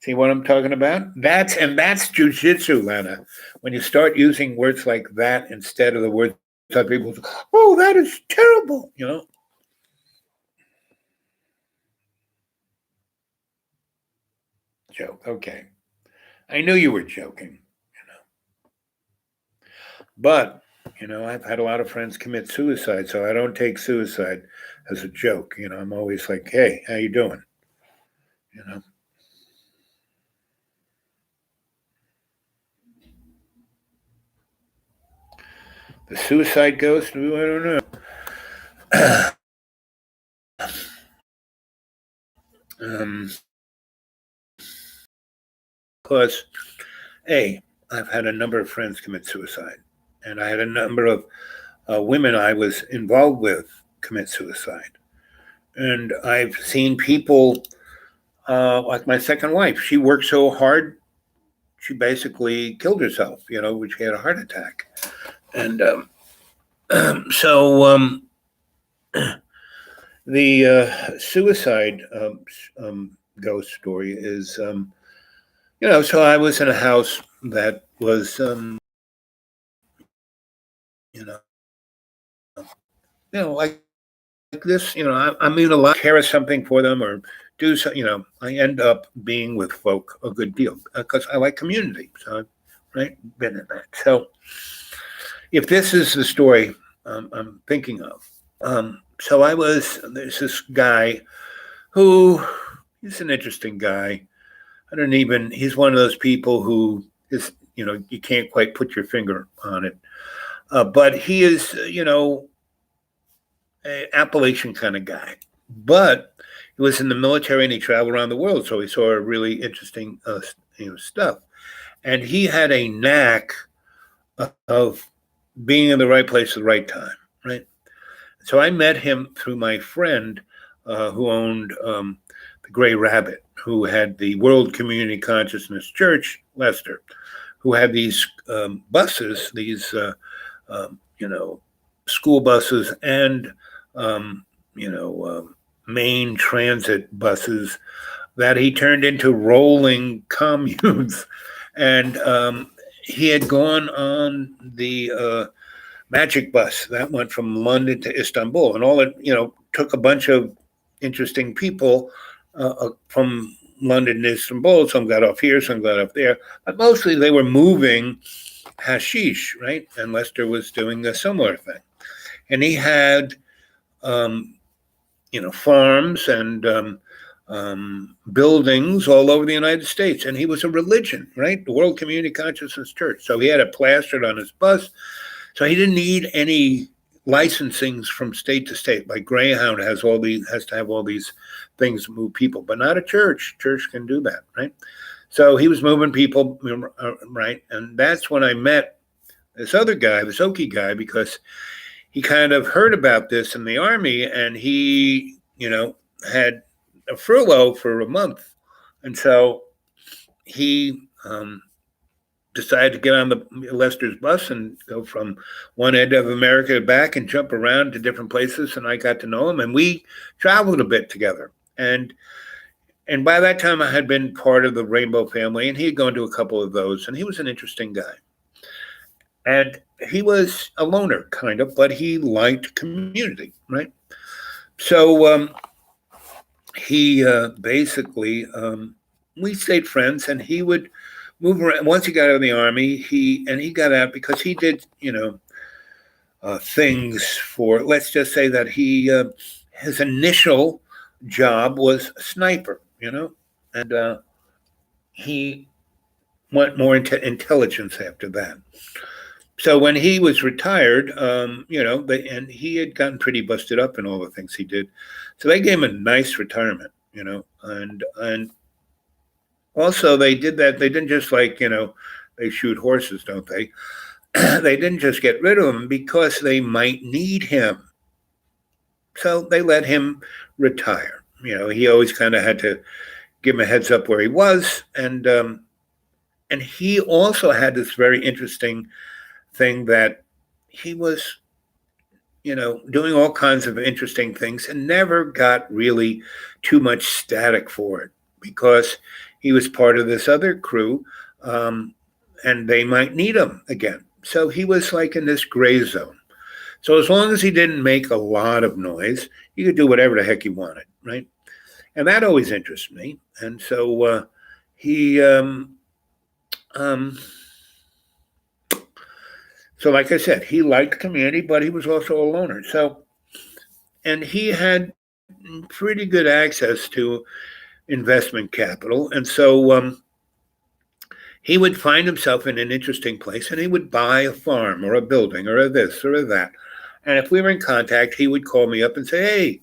See what I'm talking about? That's jujitsu, Lana. When you start using words like that instead of the words that people say, oh, that is terrible. Joke. Okay. I knew you were joking, but I've had a lot of friends commit suicide, so I don't take suicide as a joke. I'm always like, hey, how you doing? You know. The suicide ghost? I don't know. Because, A, I've had a number of friends commit suicide, and I had a number of women I was involved with commit suicide. And I've seen people, like my second wife, she worked so hard, she basically killed herself, when she had a heart attack. And so the suicide ghost story is, so I was in a house that was, you know, like this, I mean, a lot care of something for them or do so, I end up being with folk a good deal because I like community. So, right, been in that. So, if this is the story I'm thinking of, so there's this guy who, he's an interesting guy. He's one of those people who is, you can't quite put your finger on it. But he is, an Appalachian kind of guy. But he was in the military and he traveled around the world, so he saw really interesting, stuff. And he had a knack of being in the right place at the right time, right? So I met him through my friend who owned the Gray Rabbit, who had the World Community Consciousness Church, Lester, who had these buses, these school buses and main transit buses that he turned into rolling communes. And he had gone on the Magic Bus that went from London to Istanbul, and all it took a bunch of interesting people from London to Istanbul. Some got off here, some got off there, but mostly they were moving hashish, right? And Lester was doing a similar thing, and he had farms and buildings all over the United States, and he was a religion, right? The World Community Consciousness Church. So he had it plastered on his bus. So he didn't need any licensings from state to state. Like Greyhound has to have all these things to move people, but not a church. Church can do that, right? So he was moving people, right? And that's when I met this other guy, this Okie guy, because he kind of heard about this in the Army, and he, had a furlough for a month. And so he decided to get on the Lester's bus and go from one end of America back and jump around to different places. And I got to know him, and we traveled a bit together. And by that time, I had been part of the Rainbow family, and he had gone to a couple of those, and he was an interesting guy. And he was a loner, kind of, but he liked community, right? So he basically, we stayed friends, and he would move around. Once he got out of the Army, he got out because he did, things for, let's just say that his initial job was a sniper, and he went more into intelligence after that. So when he was retired, and he had gotten pretty busted up in all the things he did. So they gave him a nice retirement, and also they did that. They didn't just they shoot horses, don't they? They didn't just get rid of him because they might need him. So they let him retire. He always kind of had to give him a heads up where he was, and he also had this very interesting thing that he was, doing all kinds of interesting things and never got really too much static for it because he was part of this other crew, um, and they might need him again. So he was like in this gray zone. So as long as he didn't make a lot of noise, he could do whatever the heck he wanted, right? And that always interests me. And so he, um, so like I said, he liked community, but he was also a loner. So, and he had pretty good access to investment capital, and so he would find himself in an interesting place, and he would buy a farm or a building or a this or a that. And if we were in contact, he would call me up and say, "Hey,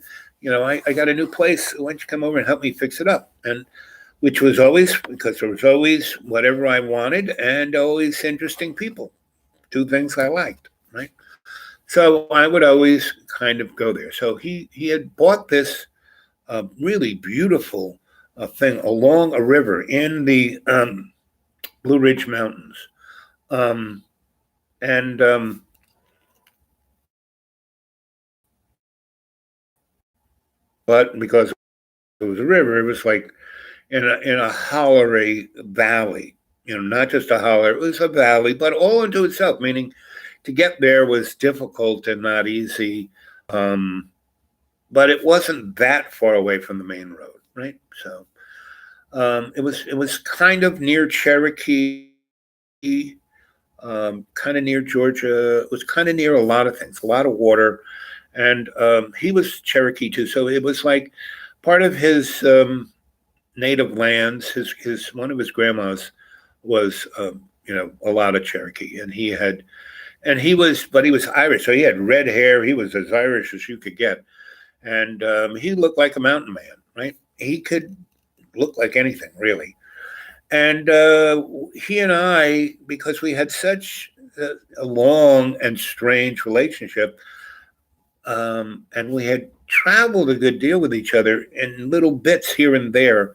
I got a new place. Why don't you come over and help me fix it up?" And which was always because there was always whatever I wanted and always interesting people, do things I liked, right? So I would always kind of go there. So he had bought this really beautiful thing along a river in the Blue Ridge Mountains, um, and but because it was a river, it was like in a hollery valley. Not just a holler; it was a valley, but all into itself. Meaning, to get there was difficult and not easy. Um, but it wasn't that far away from the main road, right? So it was kind of near Cherokee, kind of near Georgia. It was kind of near a lot of things, a lot of water, and he was Cherokee too. So it was like part of his native lands. His one of his grandmas was a lot of Cherokee, and but he was Irish, so he had red hair. He was as Irish as you could get, and he looked like a mountain man, right? He could look like anything, really. And he and I, because we had such a long and strange relationship, and we had traveled a good deal with each other in little bits here and there,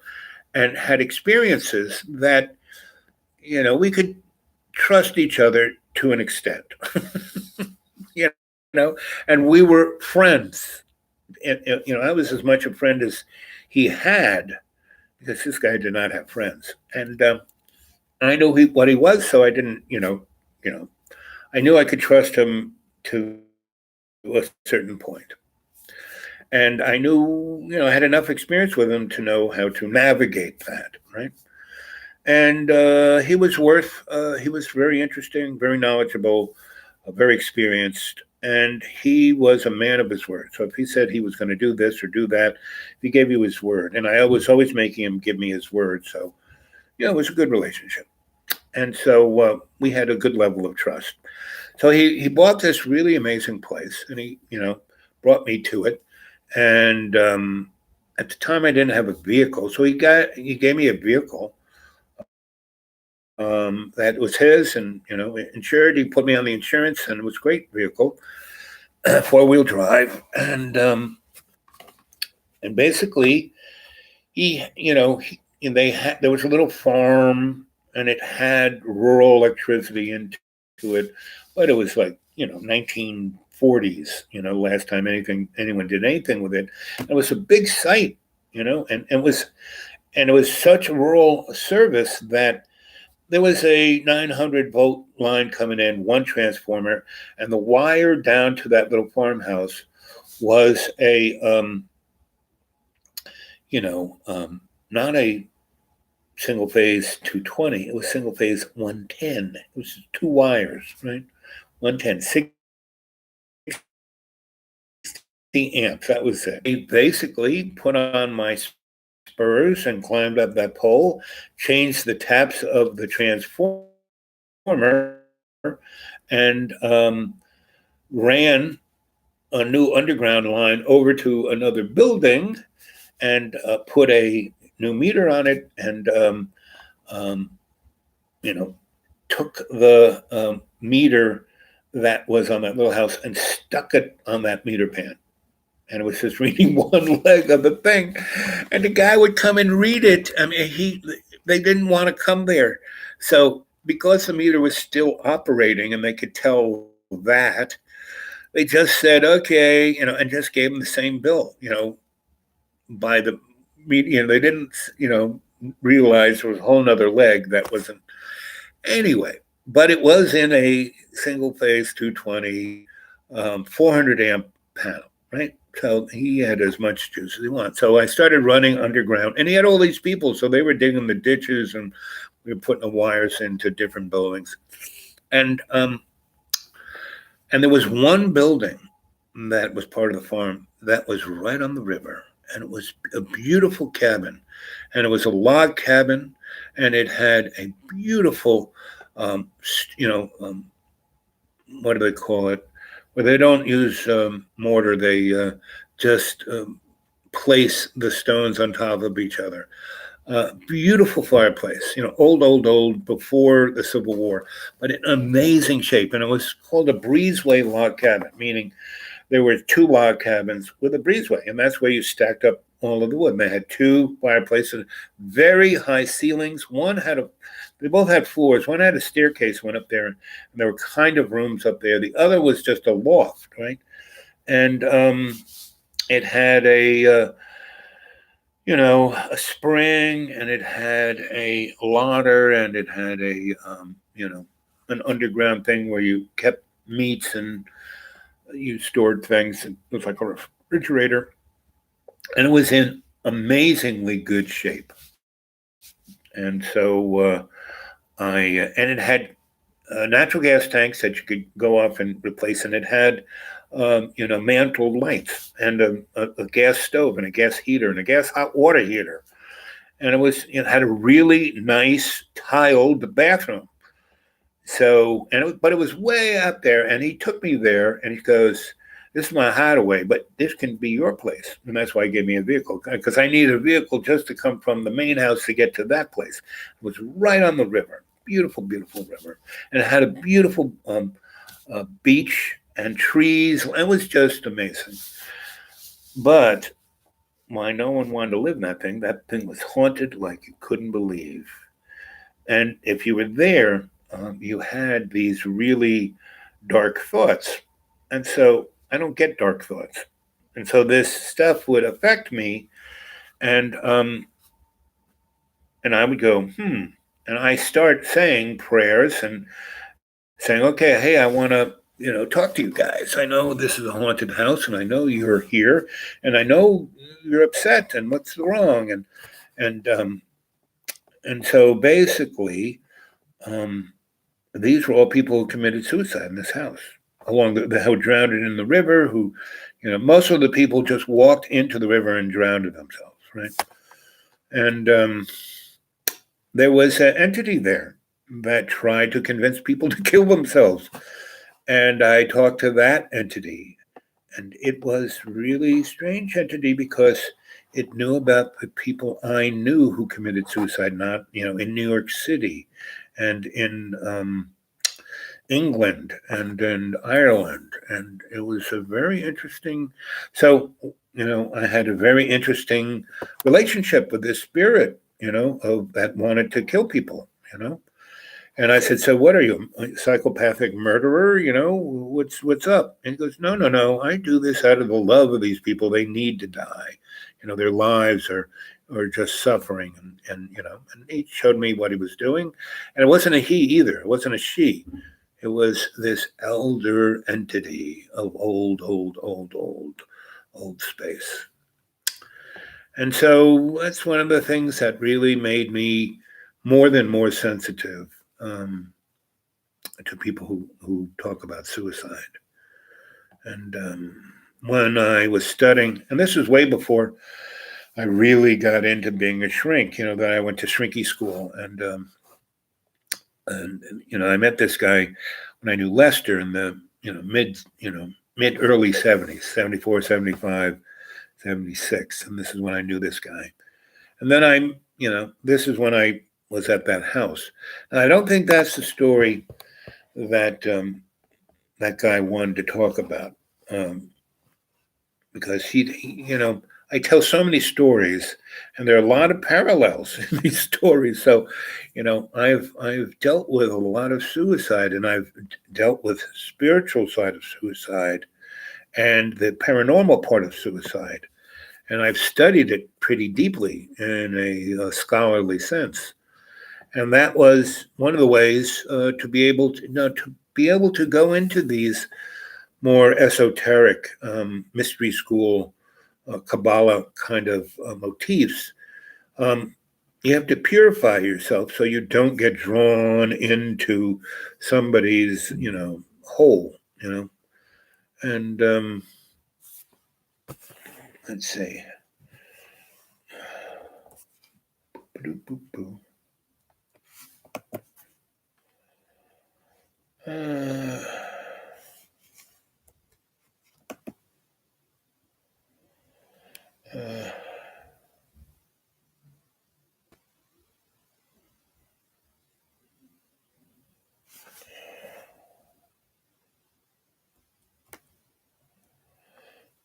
and had experiences that, we could trust each other to an extent, you know, and we were friends. And, I was as much a friend as he had because this guy did not have friends. And I knew what he was, so I didn't, I knew I could trust him to a certain point. And I knew, I had enough experience with him to know how to navigate that, right? And he was very interesting, very knowledgeable, very experienced, and he was a man of his word. So if he said he was going to do this or do that, he gave you his word. And I was always making him give me his word. So, it was a good relationship. And so we had a good level of trust. So he bought this really amazing place, and he brought me to it. And at the time, I didn't have a vehicle, so he gave me a vehicle that was his, and insured. He put me on the insurance, and it was a great vehicle, 4-wheel drive, and basically and there was a little farm, and it had rural electricity into it, but it was like 1940s. Last time anyone did anything with it. It was a big site, and it was such rural service that there was a 900-volt line coming in, one transformer, and the wire down to that little farmhouse was not a single phase 220. It was single phase 110. It was two wires, right? 110, 60 amps. That was it. I basically put on my spurs and climbed up that pole, changed the taps of the transformer, and ran a new underground line over to another building and put a new meter on it, and um, took the meter that was on that little house and stuck it on that meter pan. and it was just reading one leg of the thing, and the guy would come and read it. I mean, they didn't want to come there, so because the meter was still operating and they could tell that, they just said okay, and just gave them the same bill, by the meter. They didn't, realize there was a whole nother leg that wasn't anyway. But it was in a single phase 220, 400 amp panel, right? So he had as much juice as he wanted. So I started running underground, and he had all these people. So they were digging the ditches, and we were putting the wires into different buildings. And there was one building that was part of the farm that was right on the river, and it was a beautiful cabin, and it was a log cabin, and it had a beautiful, what do they call it? Where they don't use mortar, they just place the stones on top of each other. Beautiful fireplace, old, before the Civil War, but in amazing shape. And it was called a breezeway log cabin, meaning there were two log cabins with a breezeway, and that's where you stacked up all of the wood. And they had two fireplaces, very high ceilings. They both had floors. One had a staircase, went up there, and there were kind of rooms up there. The other was just a loft, right? And it had a spring, and it had a larder, and it had an underground thing where you kept meats and you stored things. It was like a refrigerator, and it was in amazingly good shape. And so and it had natural gas tanks that you could go off and replace, and it had mantled lights and a gas stove and a gas heater and a gas hot water heater, and it had a really nice tiled bathroom. So, but it was way out there, and he took me there, and he goes, "This is my hideaway, but this can be your place." And that's why he gave me a vehicle, because I needed a vehicle just to come from the main house to get to that place. It was right on the river, beautiful, beautiful river, and it had a beautiful beach and trees. It was just amazing. But why no one wanted to live in that thing? That thing was haunted like you couldn't believe. And if you were there, you had these really dark thoughts. And so I don't get dark thoughts. And so this stuff would affect me. And I would go, and I start saying prayers and saying, okay, hey, I want to, talk to you guys. I know this is a haunted house, and I know you're here, and I know you're upset, and what's wrong, and so basically, these were all people who committed suicide in this house, along who drowned in the river. Who, most of the people just walked into the river and drowned themselves, right? And there was an entity there that tried to convince people to kill themselves. And I talked to that entity, and it was really strange entity because it knew about the people I knew who committed suicide, not, in New York City and in England and in Ireland. And it was a very interesting, so, I had a very interesting relationship with this spirit, that wanted to kill people, And I said, so what are you, a psychopathic murderer? What's up? And he goes, no. I do this out of the love of these people. They need to die. Their lives are just suffering. And he showed me what he was doing. And it wasn't a he either. It wasn't a she. It was this elder entity of old space. And so that's one of the things that really made me more sensitive to people who talk about suicide. And when I was studying, and this was way before I really got into being a shrink, that I went to shrinky school, and I met this guy when I knew Lester in the mid early 70s, 74, 75, 76, and this is when I knew this guy. And then this is when I was at that house. And I don't think that's the story that that guy wanted to talk about. because I tell so many stories, and there are a lot of parallels in these stories. So, I've dealt with a lot of suicide, and I've dealt with spiritual side of suicide and the paranormal part of suicide, and I've studied it pretty deeply in a scholarly sense. And that was one of the ways to be able to go into these more esoteric mystery school Kabbalah kind of motifs. Um, you have to purify yourself so you don't get drawn into somebody's hole. And let's see. Uh, uh,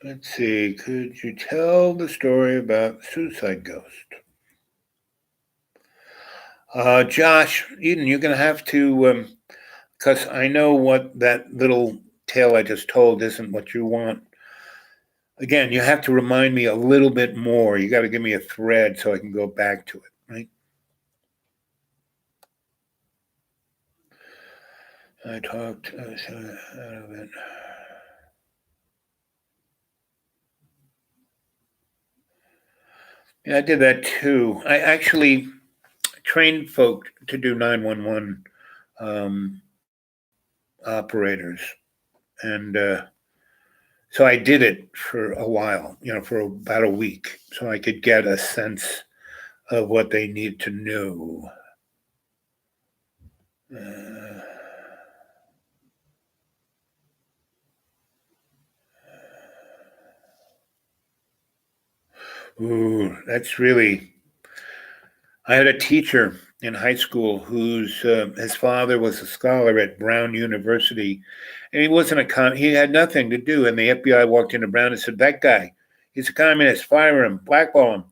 let's see. Could you tell the story about Suicide Ghost? Josh, Eden, you're going to have to, because I know what that little tale I just told isn't what you want. Again, you have to remind me a little bit more. You got to give me a thread so I can go back to it, right? I talked out of it. Yeah, I did that too. I actually trained folk to do 911 um, operators. And so I did it for a while, for about a week, so I could get a sense of what they need to know. Uh, ooh, that's really. I had a teacher in high school whose his father was a scholar at Brown University, and he wasn't he had nothing to do. And the FBI walked into Brown and said, "That guy, he's a communist. Fire him, blackball him."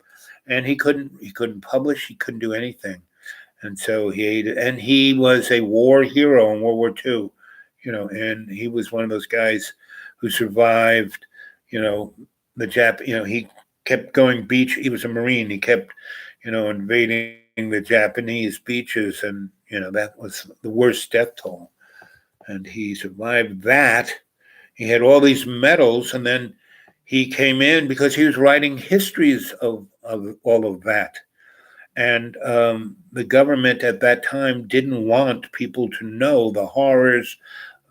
And he couldn't publish. He couldn't do anything. And so he was a war hero in World War II, and he was one of those guys who survived, you know, the Jap. He kept going beach. He was a Marine. He kept, invading the Japanese beaches, and that was the worst death toll. And he survived that. He had all these medals, and then he came in because he was writing histories of all of that, and the government at that time didn't want people to know the horrors,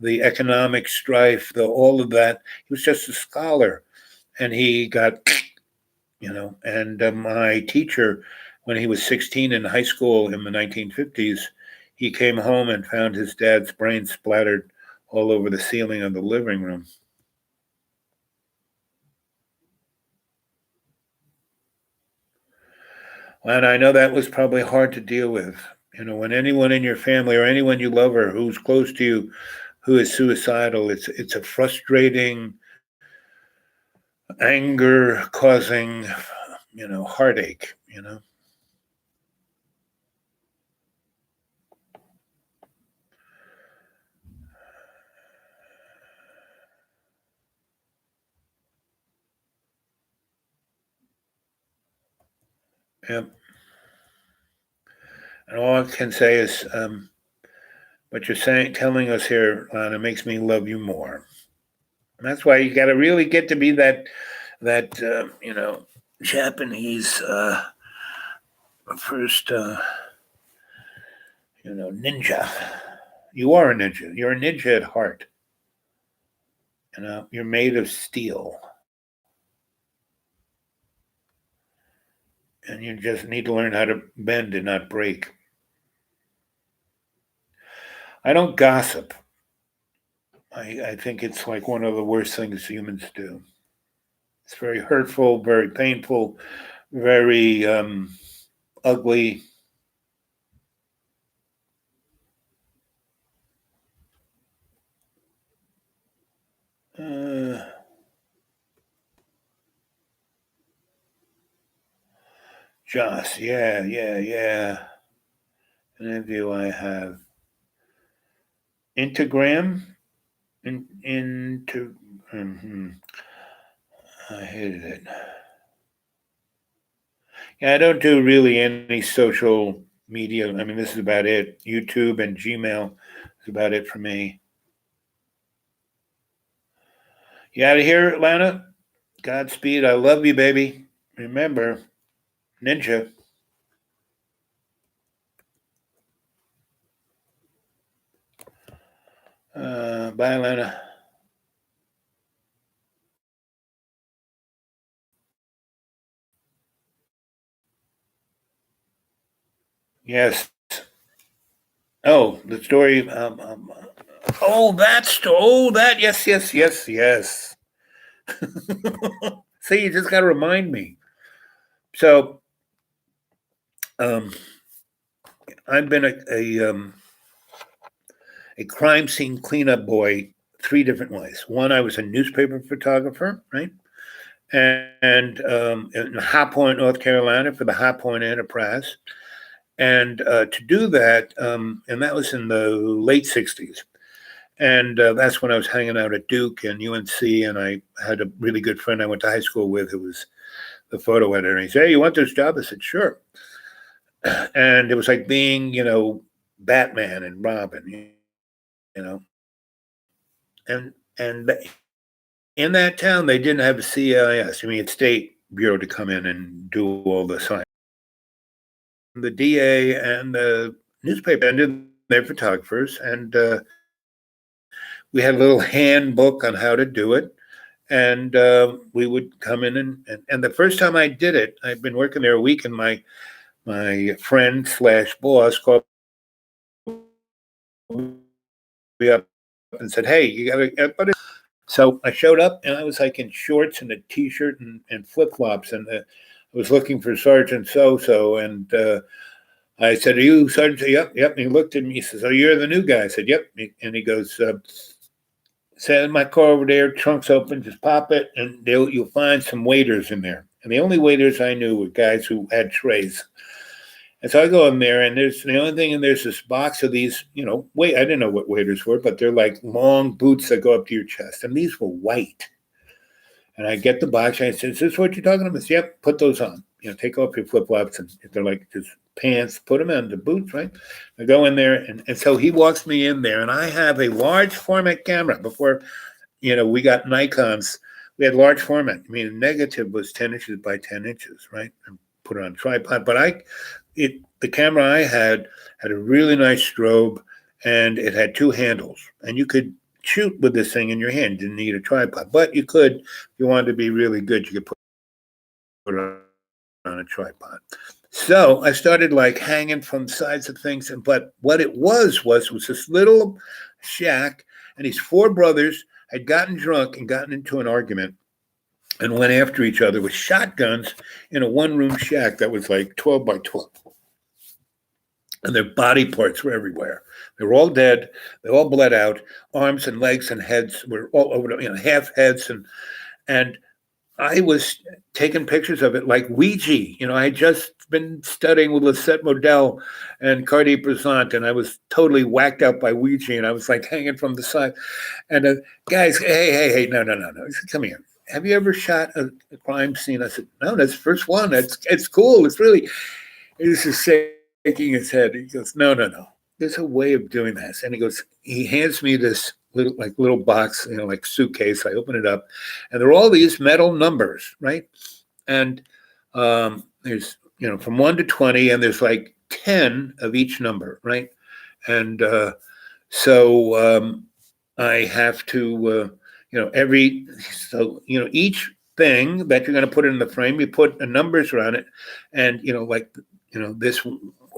the economic strife, all of that. He was just a scholar, and he got, And my teacher, when he was 16 in high school in the 1950s, he came home and found his dad's brains splattered all over the ceiling of the living room. And I know that was probably hard to deal with. When anyone in your family or anyone you love or who's close to you who is suicidal, it's a frustrating, anger causing, heartache. Yep. And all I can say is, what you're telling us here, Lana, makes me love you more. And that's why you got to really get to be that Japanese first ninja. You are a ninja. You're a ninja at heart. You're made of steel, and you just need to learn how to bend and not break. I don't gossip. I think it's like one of the worst things humans do. It's very hurtful, very painful, very ugly. Uh, Joss, yeah. And then do I have Instagram? Into I hated it. Yeah, I don't do really any social media. I mean, this is about it. YouTube and Gmail is about it for me. You out of here, Atlanta? Godspeed. I love you, baby. Remember, Ninja. Bye, Atlanta. Yes. Oh, the story. Oh, that story. Oh, that. Yes. See, you just got to remind me. So, um, I've been a crime scene cleanup boy 3 different ways. One, I was a newspaper photographer, right? And in High Point, North Carolina, for the High Point Enterprise. And to do that, and that was in the late 60s. And that's when I was hanging out at Duke and UNC. And I had a really good friend I went to high school with who was the photo editor. And he said, "Hey, you want this job?" I said, "Sure." And it was like being, Batman and Robin, you know. And in that town, they didn't have a CIS. I mean, State Bureau to come in and do all the sign. The DA and the newspaper ended their photographers, and we had a little handbook on how to do it. And we would come in and the first time I did it, I'd been working there a week, and my friend slash boss called me up and said, "Hey, you got to." So I showed up, and I was like in shorts and a t-shirt and flip flops, and I was looking for Sergeant So, and I said, "Are you Sergeant?" "Yep." And he looked at me. He says, "Oh, you're the new guy." I said, "Yep." And he goes, "Send my car over there. Trunk's open. Just pop it, and you'll find some waiters in there." And the only waiters I knew were guys who had trays. And so I go in there, and there's the only thing, and there's this box of these, wait, I didn't know what waiters were, but they're like long boots that go up to your chest, and these were white. And I get the box, and I said, "Is this what you're talking about?" I said, "Yep, put those on. Take off your flip flops, and if they're like just pants, put them on the boots, right?" I go in there, and so he walks me in there, and I have a large format camera. Before, we got Nikons. We had large format. I mean, a negative was 10 inches by 10 inches, right? And put it on a tripod. But the camera I had a really nice strobe, and it had 2 handles, and you could shoot with this thing in your hand. Didn't need a tripod, but you could, if you wanted to be really good, you could put it on a tripod. So I started like hanging from sides of things, but what it was this little shack, and these 4 brothers had gotten drunk and gotten into an argument and went after each other with shotguns in a one-room shack that was like 12 by 12. And their body parts were everywhere. They were all dead. They all bled out. Arms and legs and heads were all over, half heads. And I was taking pictures of it like Ouija. I had just been studying with Lisette Modell and Cartier-Bresson, and I was totally whacked out by Ouija, and I was like hanging from the side. And guys, hey, no. He said, "Come here. Have you ever shot a crime scene?" I said, "No, that's the first one. It's cool. It's really." He was just shaking his head. He goes, "No. There's a way of doing this." And he hands me this little box, like suitcase. I open it up, and there are all these metal numbers, right? And there's from 1 to 20, and there's like 10 of each number, right? And so I have to each thing that you're going to put in the frame, you put the numbers around it, and this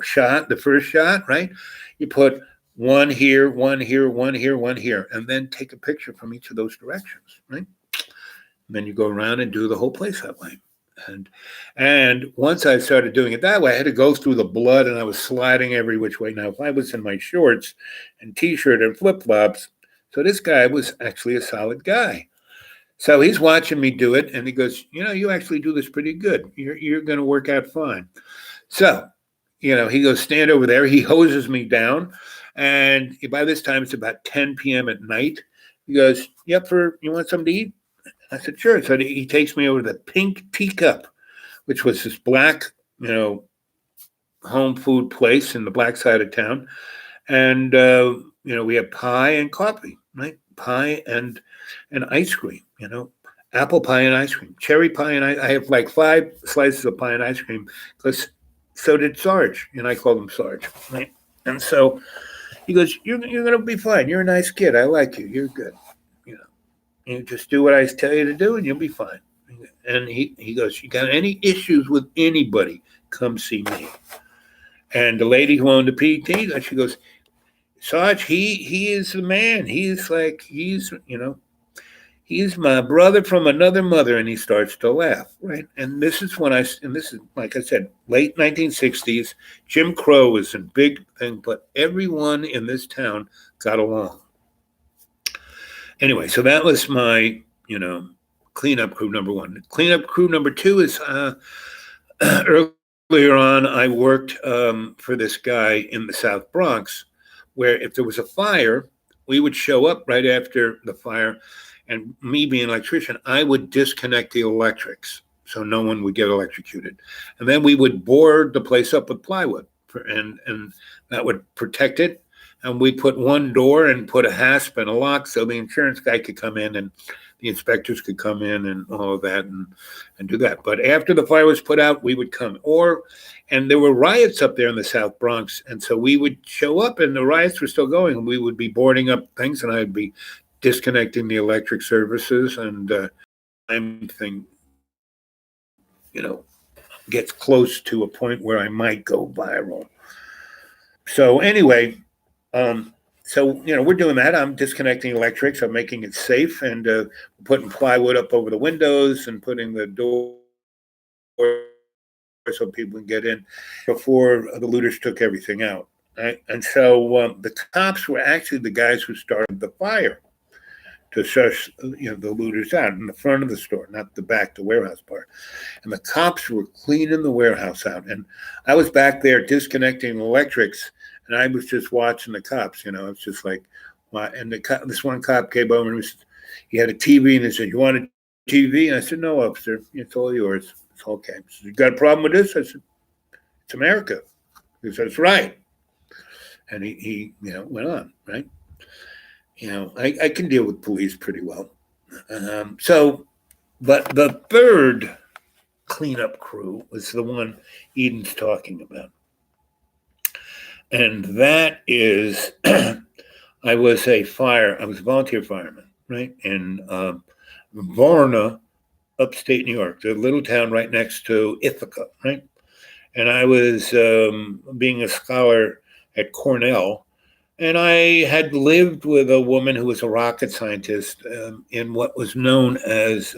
shot, the first shot, right? You put one here, one here, one here, one here, and then take a picture from each of those directions, right? And then you go around and do the whole place that way. And once I started doing it that way, I had to go through the blood, and I was sliding every which way. Now, if I was in my shorts and t-shirt and flip-flops, so this guy was actually a solid guy. So he's watching me do it, and he goes, you actually do this pretty good. You're going to work out fine. So, he goes, stand over there. He hoses me down, and by this time it's about 10 p.m. at night. He goes, you want something to eat? I said, sure. So he takes me over to the Pink Teacup, which was this black, home food place in the black side of town. And, we have pie and coffee, right? Pie and ice cream, apple pie and ice cream, cherry pie. And I have like 5 slices of pie and ice cream because so did Sarge. And I call him Sarge, right? And so he goes, you're going to be fine. You're a nice kid. I like you. You're good. You just do what I tell you to do and you'll be fine. And he goes, you got any issues with anybody, come see me. And the lady who owned the PT, she goes, Sarge, he is the man. He's my brother from another mother. And he starts to laugh, right? And this is like I said, late 1960s. Jim Crow was a big thing, but everyone in this town got along. Anyway, so that was my, cleanup crew number 1. Cleanup crew number 2 is earlier on, I worked for this guy in the South Bronx, where if there was a fire, we would show up right after the fire, and me being an electrician, I would disconnect the electrics so no one would get electrocuted. And then we would board the place up with plywood, and that would protect it. And we put one door and put a hasp and a lock so the insurance guy could come in and the inspectors could come in and all of that and do that. But after the fire was put out, we would come. And there were riots up there in the South Bronx. And so we would show up and the riots were still going. And we would be boarding up things and I'd be disconnecting the electric services. And anything, gets close to a point where I might go viral. So anyway, we're doing that. I'm disconnecting electrics. I'm making it safe and putting plywood up over the windows and putting the door so people can get in before the looters took everything out. Right? And so the cops were actually the guys who started the fire to shush, the looters out in the front of the store, not the back, the warehouse part. And the cops were cleaning the warehouse out. And I was back there disconnecting electrics. And I was just watching the cops, it's just like, and this one cop came over and he had a TV and he said, you want a TV? And I said, no, officer, it's all yours. It's okay. He said, you got a problem with this? I said, it's America. He said, that's right. And he went on, right? I can deal with police pretty well. But the third cleanup crew was the one Eden's talking about. And that is, I was a volunteer fireman, right? In Varna, upstate New York, the little town right next to Ithaca, right? And I was being a scholar at Cornell. And I had lived with a woman who was a rocket scientist in what was known as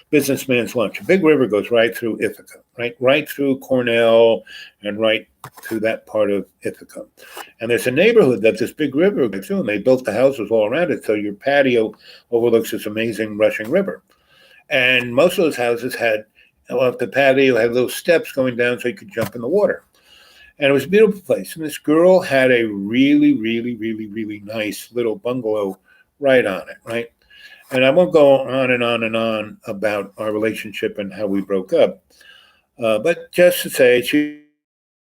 Businessman's Lunch. A big river goes right through Ithaca, right through Cornell and right through that part of Ithaca. And there's a neighborhood that this big river goes through, and they built the houses all around it. So your patio overlooks this amazing rushing river. And most of those houses had, the patio had little steps going down so you could jump in the water. And it was a beautiful place. And this girl had a really, really, really, really nice little bungalow right on it, right? And I won't go on and on and on about our relationship and how we broke up. But just to say, she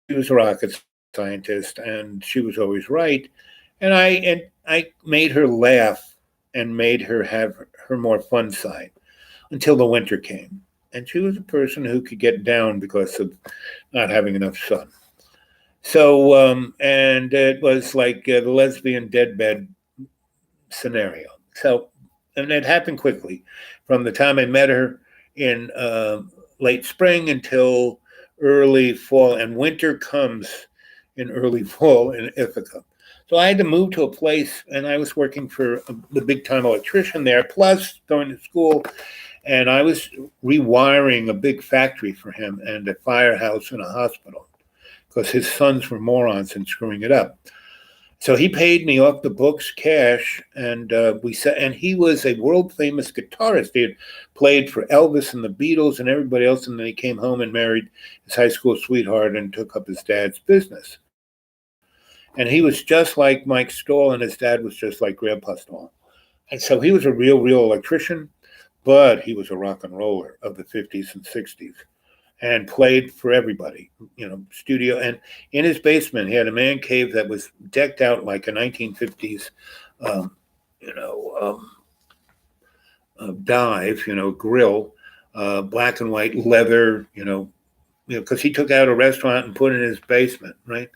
was a rocket scientist and she was always right. And I made her laugh and made her have her more fun side until the winter came. And she was a person who could get down because of not having enough sun. So, and it was like the lesbian deadbed scenario. So, and it happened quickly from the time I met her in late spring until early fall, and winter comes in early fall in Ithaca. So I had to move to a place, and I was working for the big time electrician there, plus going to school. And I was rewiring a big factory for him and a firehouse and a hospital, because his sons were morons and screwing it up. So he paid me off the books cash, and we said, and he was a world famous guitarist. He had played for Elvis and the Beatles and everybody else, and then he came home and married his high school sweetheart and took up his dad's business. And he was just like Mike Stoll, and his dad was just like Grandpa Stoll. And so he was a real electrician, but he was a rock and roller of the 50s and 60s and played for everybody, studio. And in his basement, he had a man cave that was decked out like a 1950s, um, you know, dive, grill, black and white leather, because he took out a restaurant and put it in his basement, right?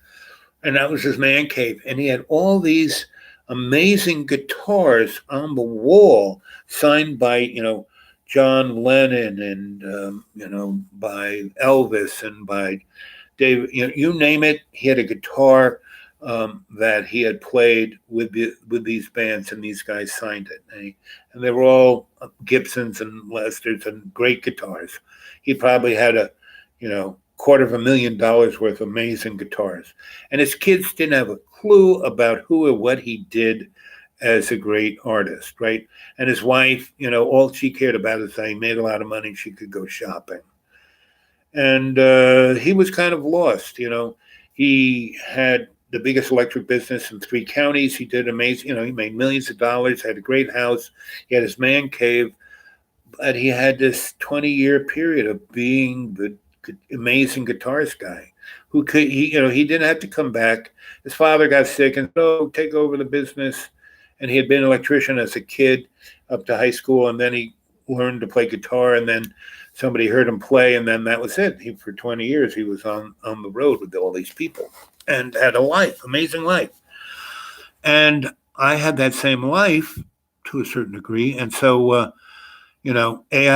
And that was his man cave. And he had all these amazing guitars on the wall signed by, John Lennon and, by Elvis and by David, you name it. He had a guitar that he had played with these bands, and these guys signed it. And they were all Gibsons and Lesters and great guitars. He probably had a, $250,000 worth of amazing guitars. And his kids didn't have a clue about who or what he did as a great artist, right? And his wife, all she cared about is that he made a lot of money, she could go shopping. And he was kind of lost, He had the biggest electric business in 3 counties. He did amazing, he made millions of dollars, had a great house. He had his man cave, but he had this 20-year period of being the amazing guitarist guy who could, he didn't have to come back. His father got sick and take over the business. And he had been an electrician as a kid up to high school, and then he learned to play guitar, and then somebody heard him play, and then that was it. For 20 years, he was on the road with all these people and had a life, amazing life. And I had that same life to a certain degree. And so, I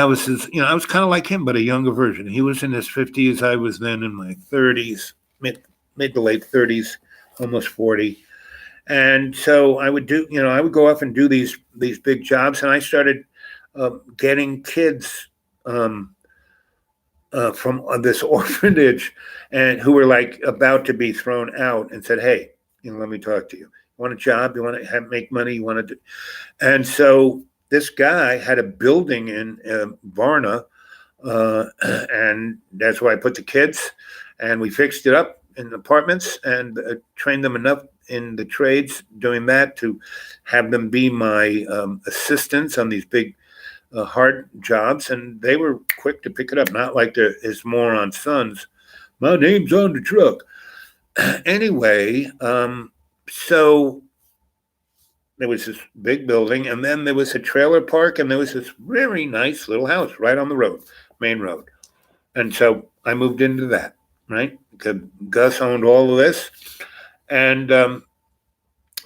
was I was kind of like him, but a younger version. He was in his 50s. I was then in my 30s, mid to late 30s, almost 40. And so I would I would go off and do these big jobs, and I started getting kids from this orphanage, and who were like about to be thrown out, and said, "Hey, let me talk to you. You want a job? You want to make money? You want to do?" And so this guy had a building in Varna, and that's where I put the kids, and we fixed it up in apartments and trained them enough in the trades doing that to have them be my assistants on these big hard jobs. And they were quick to pick it up, not like his moron sons. My name's on the truck. Anyway, so there was this big building, and then there was a trailer park, and there was this very nice little house right on the road, main road. And so I moved into that, right? Because Gus owned all of this. And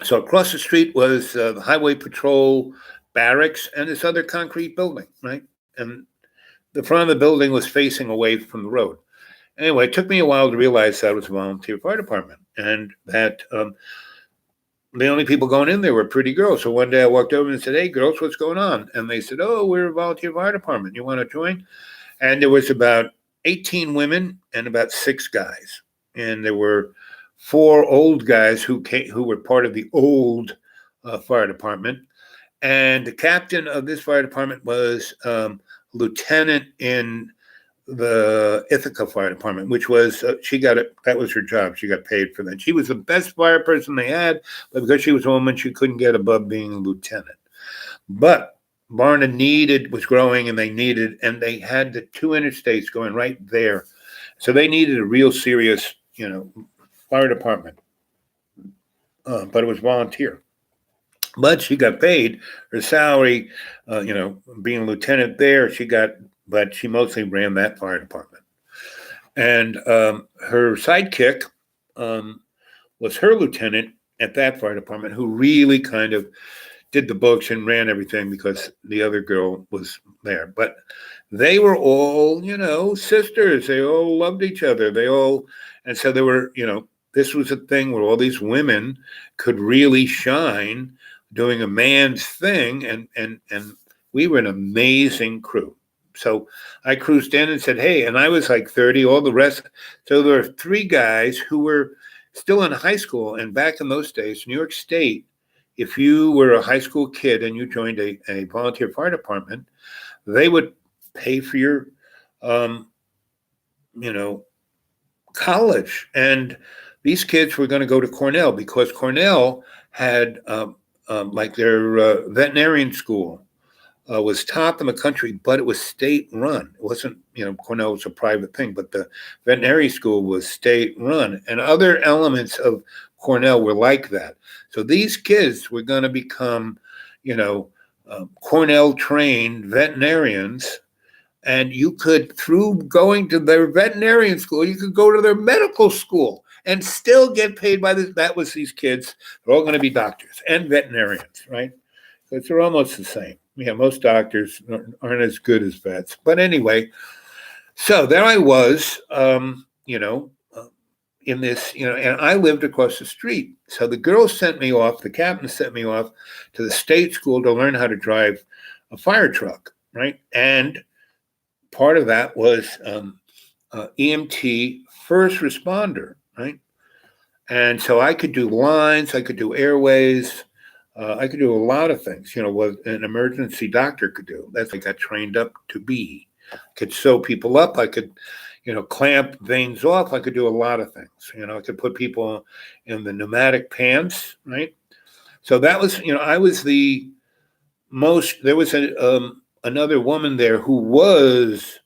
so across the street was the highway patrol barracks and this other concrete building, right? And the front of the building was facing away from the road. Anyway, it took me a while to realize that it was a volunteer fire department, and that the only people going in there were pretty girls. So one day I walked over and said, "Hey, girls, what's going on?" And they said, "Oh, we're a volunteer fire department. You want to join?" And there was about 18 women and about 6 guys. And there were 4 old guys who were part of the old fire department. And the captain of this fire department was lieutenant in the Ithaca Fire Department, which was, that was her job. She got paid for that. She was the best fire person they had, but because she was a woman, she couldn't get above being a lieutenant. But Varna was growing, and they had the 2 interstates going right there. So they needed a real serious, fire department. But it was volunteer. But she got paid her salary, being a lieutenant there, but she mostly ran that fire department. And her sidekick was her lieutenant at that fire department, who really kind of did the books and ran everything because the other girl was there. But they were all, sisters. They all loved each other. And so they were, this was a thing where all these women could really shine doing a man's thing. And we were an amazing crew. So I cruised in and said, "Hey," and I was like 30, all the rest. So there were 3 guys who were still in high school. And back in those days, New York State, if you were a high school kid and you joined a volunteer fire department, they would pay for your, um, you know, college. And these kids were going to go to Cornell because Cornell had like their veterinarian school was top in the country, but it was state run. It wasn't, Cornell was a private thing, but the veterinary school was state run. And other elements of Cornell were like that. So these kids were going to become, Cornell trained veterinarians. And you could, through going to their veterinarian school, you could go to their medical school and still get paid by this. That was these kids. They're all going to be doctors and veterinarians, right? Because they're almost the same. Yeah, most doctors aren't as good as vets. But anyway, so there I was, in this, and I lived across the street. So the girls sent me off, the captain sent me off to the state school to learn how to drive a fire truck, right? And part of that was EMT first responder, right? And so I could do lines, I could do airways, I could do a lot of things, what an emergency doctor could do. That's what I got trained up to be. I could sew people up, I could, clamp veins off, I could do a lot of things. I could put people in the pneumatic pants, right? So that was, I was the most, there was another woman there who was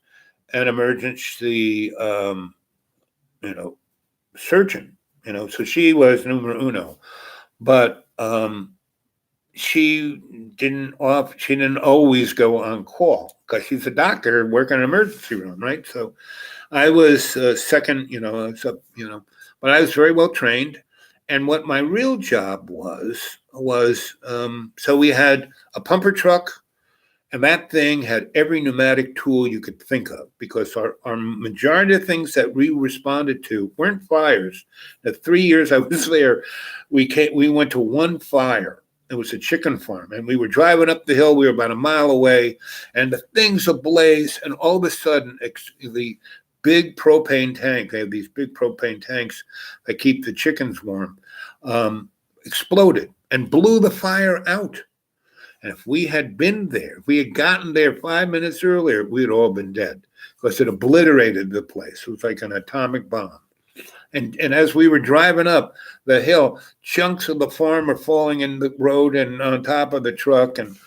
an emergency, surgeon, so she was numero uno, but she didn't always go on call because she's a doctor working in an emergency room, right? So I was second, but I was very well trained. And what my real job was, so we had a pumper truck, and that thing had every pneumatic tool you could think of, because our majority of things that we responded to weren't fires. The 3 years I was there, we went to one fire. It was a chicken farm, and we were driving up the hill. We were about a mile away, and the thing's ablaze. And all of a sudden, the big propane tank, they have these big propane tanks that keep the chickens warm, exploded and blew the fire out. And if we had been there, if we had gotten there 5 minutes earlier, we'd all been dead, because it obliterated the place. It was like an atomic bomb. And as we were driving up the hill, chunks of the farm are falling in the road and on top of the truck. And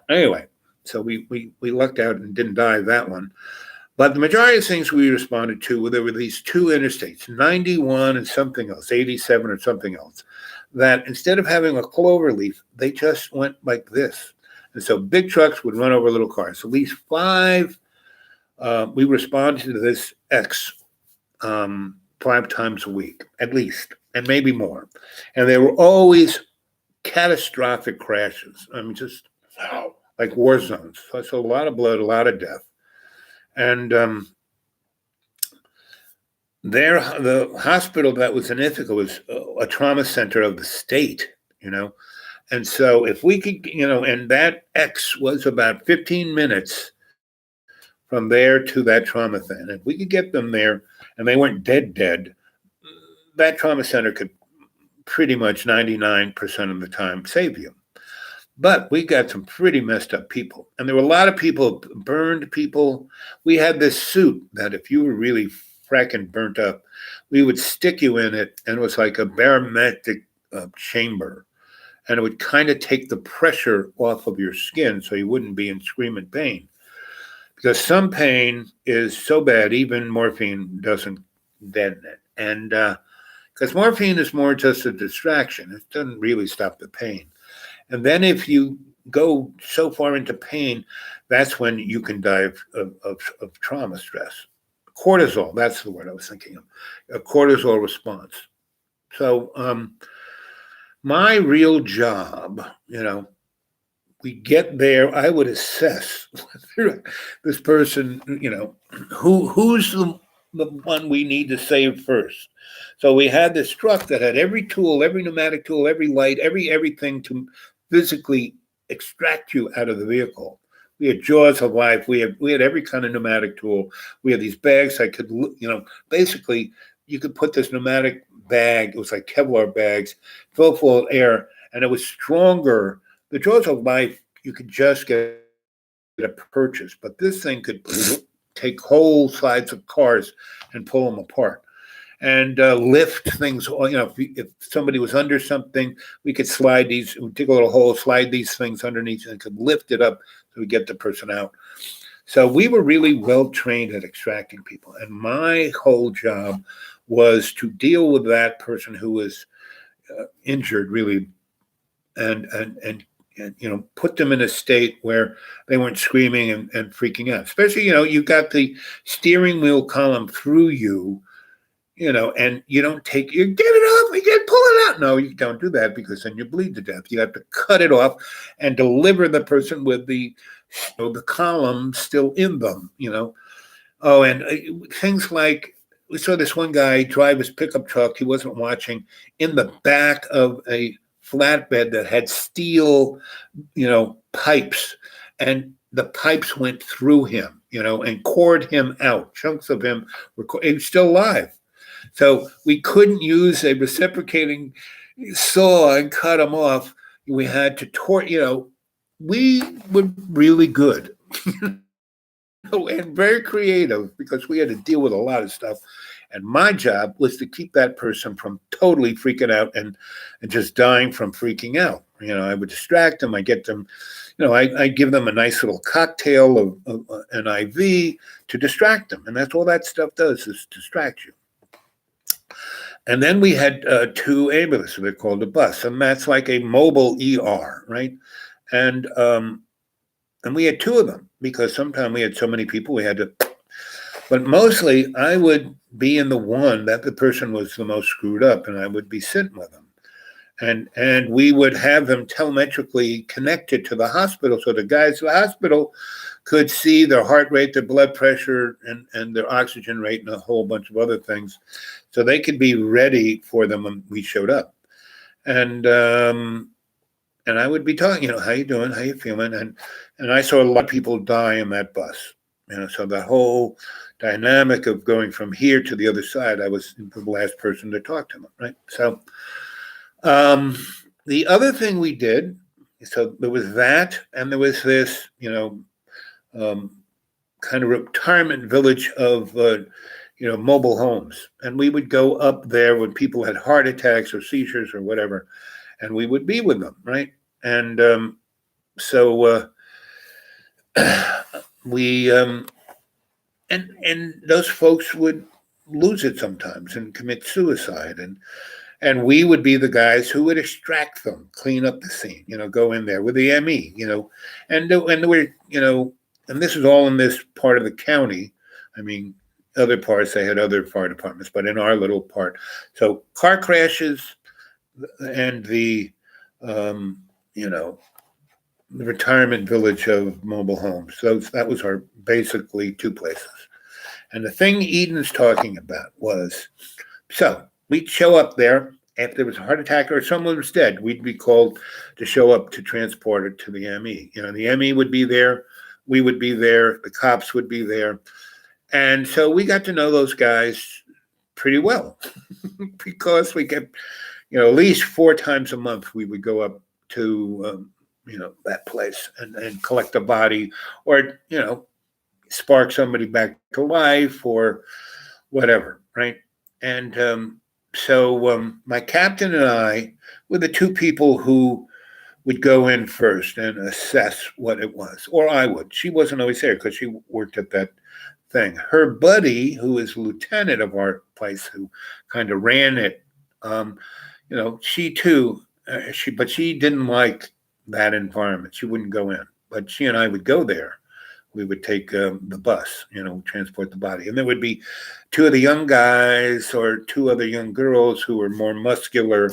anyway, so we lucked out and didn't die that one. But the majority of things we responded to, there were these two interstates, 91 and something else, 87 or something else, that instead of having a clover leaf, they just went like this. And so big trucks would run over little cars. So at least five, we responded to this X 5 times a week, at least, and maybe more. And they were always catastrophic crashes. I mean, just like war zones. So a lot of blood, a lot of death. And the hospital that was in Ithaca was a trauma center of the state, And so if we could, and that X was about 15 minutes from there to that trauma center. If we could get them there and they weren't dead, that trauma center could pretty much 99% of the time save you. But we got some pretty messed up people. And there were a lot of people, burned people. We had this suit that if you were really fracking burnt up, we would stick you in it, and it was like a barometric chamber. And it would kind of take the pressure off of your skin so you wouldn't be in screaming pain. Because some pain is so bad, even morphine doesn't deaden it. And because morphine is more just a distraction. It doesn't really stop the pain. And then if you go so far into pain, that's when you can die of trauma stress. Cortisol, that's the word I was thinking of, a cortisol response. So my real job, we get there, I would assess this person, who's the one we need to save first. So we had this truck that had every tool, every pneumatic tool, every light, everything to physically extract you out of the vehicle. We had jaws of life. We had every kind of pneumatic tool. We had these bags that could, basically you could put this pneumatic bag, it was like Kevlar bags, filled full of air, and it was stronger. The Jaws of Life, you could just get a purchase, but this thing could take whole sides of cars and pull them apart and lift things. If somebody was under something, we could slide these, we'd dig a little hole, slide these things underneath, and could lift it up so we get the person out. So we were really well trained at extracting people, and my whole job was to deal with that person who was injured, really, and put them in a state where they weren't screaming and freaking out. Especially, you got the steering wheel column through you, and you don't you get it off, you pull it out. No, you don't do that because then you bleed to death. You have to cut it off and deliver the person with the column still in them, Oh, and things like, we saw this one guy drive his pickup truck. He wasn't watching, in the back of a flatbed that had steel, pipes, and the pipes went through him, and cored him out. Chunks of him he was still alive. So we couldn't use a reciprocating saw and cut him off. We had to we were really good and very creative because we had to deal with a lot of stuff. And my job was to keep that person from totally freaking out and just dying from freaking out. I would distract them. I get them, I give them a nice little cocktail of an IV to distract them. And that's all that stuff does, is distract you. And then we had 2 ambulances. They're called a bus. And that's like a mobile ER, right? And we had 2 of them because sometimes we had so many people we had to. But mostly I would be in the one that the person was the most screwed up, and I would be sitting with them. And we would have them telemetrically connected to the hospital, so the guys at the hospital could see their heart rate, their blood pressure, and their oxygen rate, and a whole bunch of other things, so they could be ready for them when we showed up. And I would be talking, how you doing, how you feeling, and I saw a lot of people die in that bus. So the whole dynamic of going from here to the other side, I was the last person to talk to them, right? So the other thing we did, so there was that, and there was this, kind of retirement village of, mobile homes. And we would go up there when people had heart attacks or seizures or whatever, and we would be with them, right? And so we, and those folks would lose it sometimes and commit suicide. And we would be the guys who would extract them, clean up the scene, go in there with the ME, and we're, and this is all in this part of the county. I mean, other parts, they had other fire departments, but in our little part. So car crashes and the retirement village of mobile homes. So that was our basically 2 places. And the thing Eden's talking about was, so we'd show up there. If there was a heart attack or someone was dead, we'd be called to show up to transport it to the ME. The ME would be there. We would be there. The cops would be there. And so we got to know those guys pretty well because we kept, at least 4 times a month, we would go up to, that place and collect a body or, spark somebody back to life or whatever, right? And so my captain and I were the 2 people who would go in first and assess what it was, or I would. She wasn't always there because she worked at that thing. Her buddy, who is lieutenant of our place, who kind of ran it, she too, but she didn't like that environment. She wouldn't go in, but she and I would go there. We would take the bus, transport the body. And there would be 2 of the young guys or 2 other young girls who were more muscular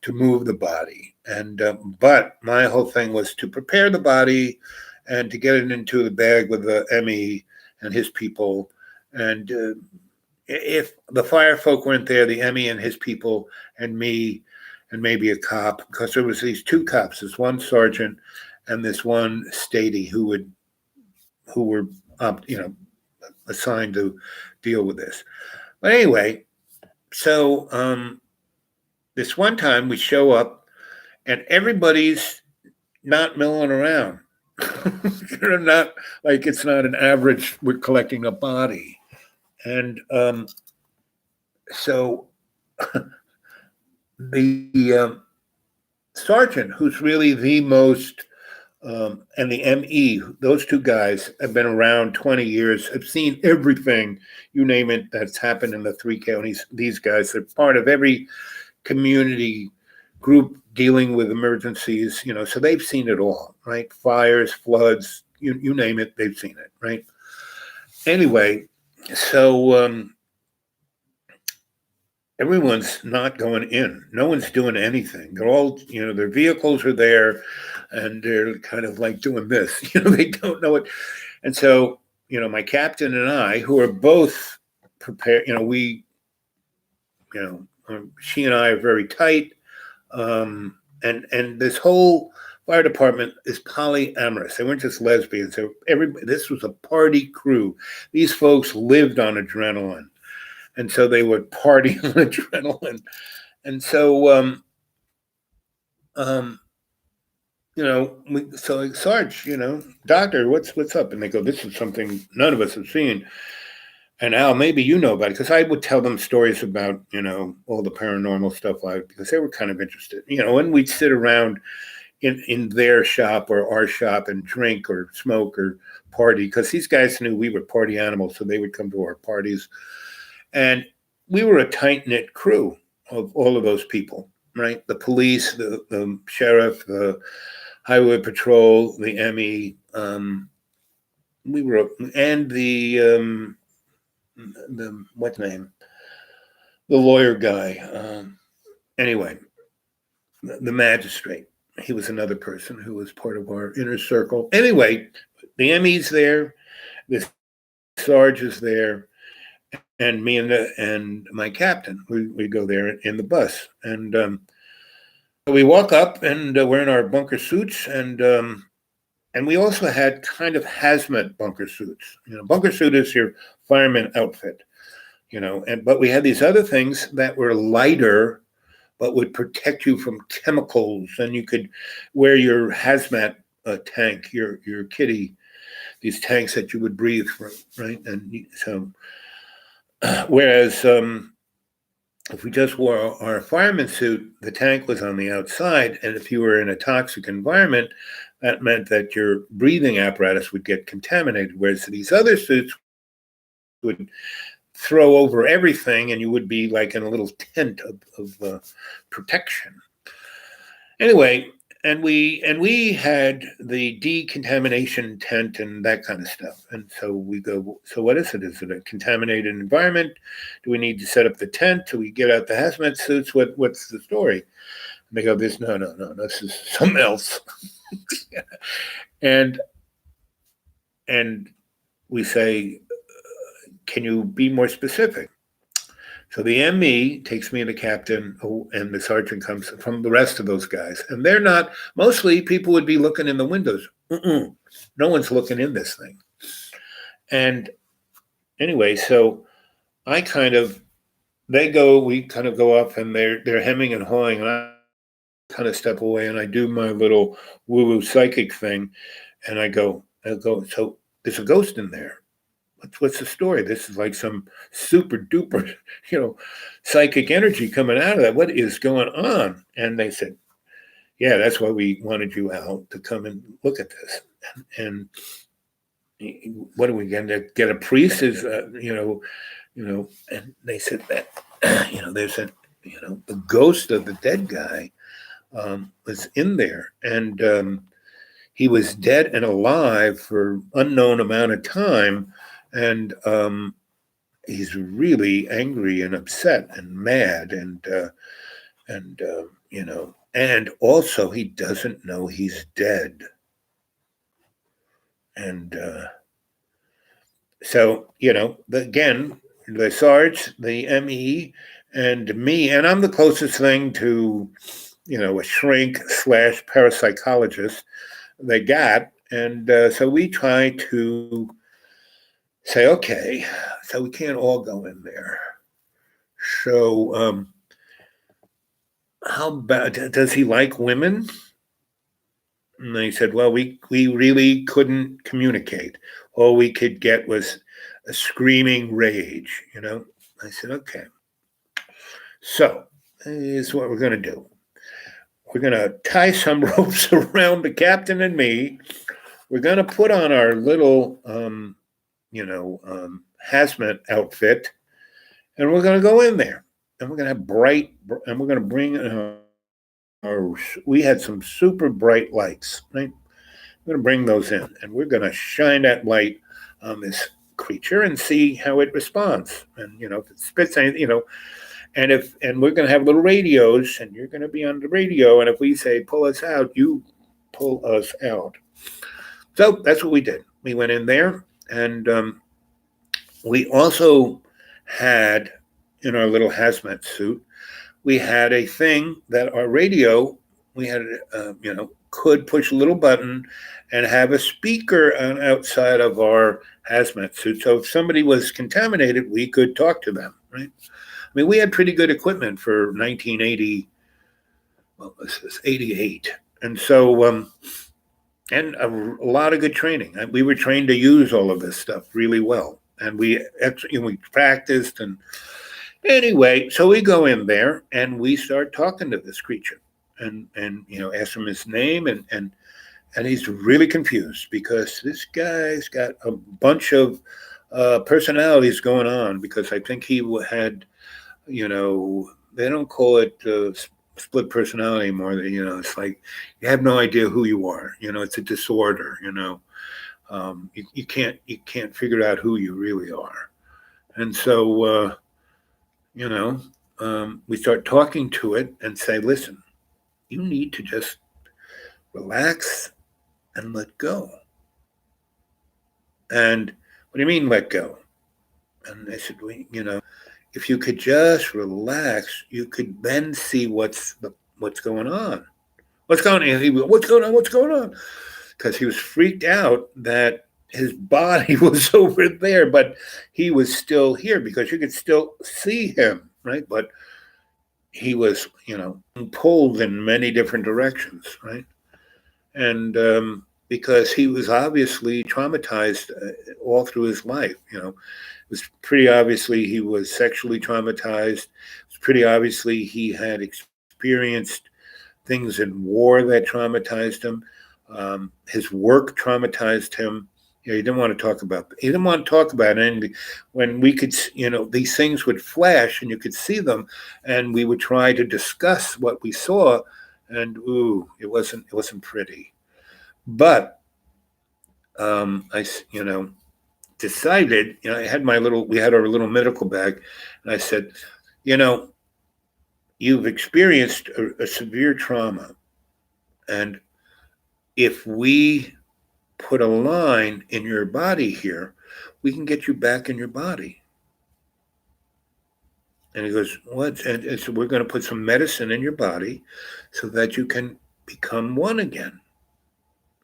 to move the body. And but my whole thing was to prepare the body and to get it into the bag with the ME and his people. And if the fire folk weren't there, the ME and his people and me and maybe a cop, because there was these 2 cops, this one sergeant and this one statey who were assigned to deal with this. But anyway, So this one time we show up and everybody's not milling around. They're not like it's not an average. We're collecting a body, and so the sergeant, who's really the most, and the ME, those two guys have been around 20 years, have seen everything, you name it, that's happened in the three counties. These guys are part of every community group dealing with emergencies, so they've seen it all, right? Fires, floods, you name it, they've seen it, right? Anyway, so everyone's not going in. No one's doing anything. They're all, their vehicles are there and they're kind of like doing this, they don't know it. And so, my captain and I, who are both prepared, she and I are very tight. And this whole fire department is polyamorous. They weren't just lesbians. This was a party crew. These folks lived on adrenaline. And so they would party on adrenaline. And so, so Sarge, doctor, what's up? And they go, this is something none of us have seen. And Al, maybe you know about it, because I would tell them stories about, all the paranormal stuff, because they were kind of interested, and we'd sit around in their shop or our shop and drink or smoke or party, because these guys knew we were party animals, so they would come to our parties. And we were a tight-knit crew of all of those people, right? The police, the sheriff, the highway patrol, the ME, we were, and the what's name? The lawyer guy. Anyway, the magistrate. He was another person who was part of our inner circle. Anyway, the ME's there, the Sarge is there, and me and my captain, we go there in the bus, and we walk up, and we're in our bunker suits, and we also had kind of hazmat bunker suits. Bunker suit is your fireman outfit, but we had these other things that were lighter, but would protect you from chemicals, and you could wear your hazmat tank, your kitty, these tanks that you would breathe from, right? And so. Whereas if we just wore our fireman suit, the tank was on the outside. And if you were in a toxic environment, that meant that your breathing apparatus would get contaminated. Whereas these other suits would throw over everything and you would be like in a little tent of protection. Anyway, and we had the decontamination tent and that kind of stuff. And so we go, so what is it? Is it a contaminated environment? Do we need to set up the tent? Do we get out the hazmat suits? What's the story? And they go, no, this is something else. and we say, can you be more specific? So the ME takes me and the captain, and the sergeant comes from the rest of those guys. And they're not, mostly people would be looking in the windows. No one's looking in this thing. And anyway, so we kind of go up and they're hemming and hawing. And I kind of step away and I do my little woo-woo psychic thing. And I go, so there's a ghost in there. What's the story? This is like some super duper, psychic energy coming out of that. What is going on? And they said, yeah, that's why we wanted you, Al, to come and look at this. And what are we going to get? A priest is, and they said that, they said, the ghost of the dead guy was in there. And he was dead and alive for unknown amount of time. And he's really angry and upset and mad, and also he doesn't know he's dead. And so again, the Sarge, the ME, and me, and I'm the closest thing to a shrink / parapsychologist they got, and so we try to say, okay, so we can't all go in there. So, how about, does he like women? And they said, well, we really couldn't communicate. All we could get was a screaming rage, you know? I said, okay. So, here's what we're going to do. We're going to tie some ropes around the captain and me. We're going to put on our little, hazmat outfit, and we're going to go in there. And we're going to have and we're going to bring we had some super bright lights, right? We're going to bring those in, and we're going to shine that light on this creature and see how it responds. And, if it spits anything, and we're going to have little radios, and you're going to be on the radio. And if we say, pull us out, you pull us out. So that's what we did. We went in there, and we also had, in our little hazmat suit, we had a thing that our radio, we had, could push a little button and have a speaker on outside of our hazmat suit. So if somebody was contaminated, we could talk to them, right? I mean, we had pretty good equipment for 1980. Well, this is 88. And so, and a lot of good training. We were trained to use all of this stuff really well. And we practiced. And anyway, so we go in there and we start talking to this creature and ask him his name. And he's really confused because this guy's got a bunch of personalities going on, because I think he had, they don't call it split personality anymore. It's like you have no idea who you are. It's a disorder. You can't figure out who you really are. And so, we start talking to it and say, listen, you need to just relax and let go. And what do you mean let go? And they said, if you could just relax, you could then see what's going on. What's going on? What's going on? What's going on? Because he was freaked out that his body was over there, but he was still here, because you could still see him, right? But he was, pulled in many different directions, right? And because he was obviously traumatized all through his life, it was pretty obviously he was sexually traumatized. It's pretty obviously he had experienced things in war that traumatized him. His work traumatized him. He didn't want to talk about it. He didn't want to talk about it. And when we could, these things would flash and you could see them, and we would try to discuss what we saw, and it wasn't pretty. But I decided, I had we had our little medical bag, and I said, you've experienced a severe trauma, and if we put a line in your body here, we can get you back in your body. And he goes, what? And so we're going to put some medicine in your body so that you can become one again.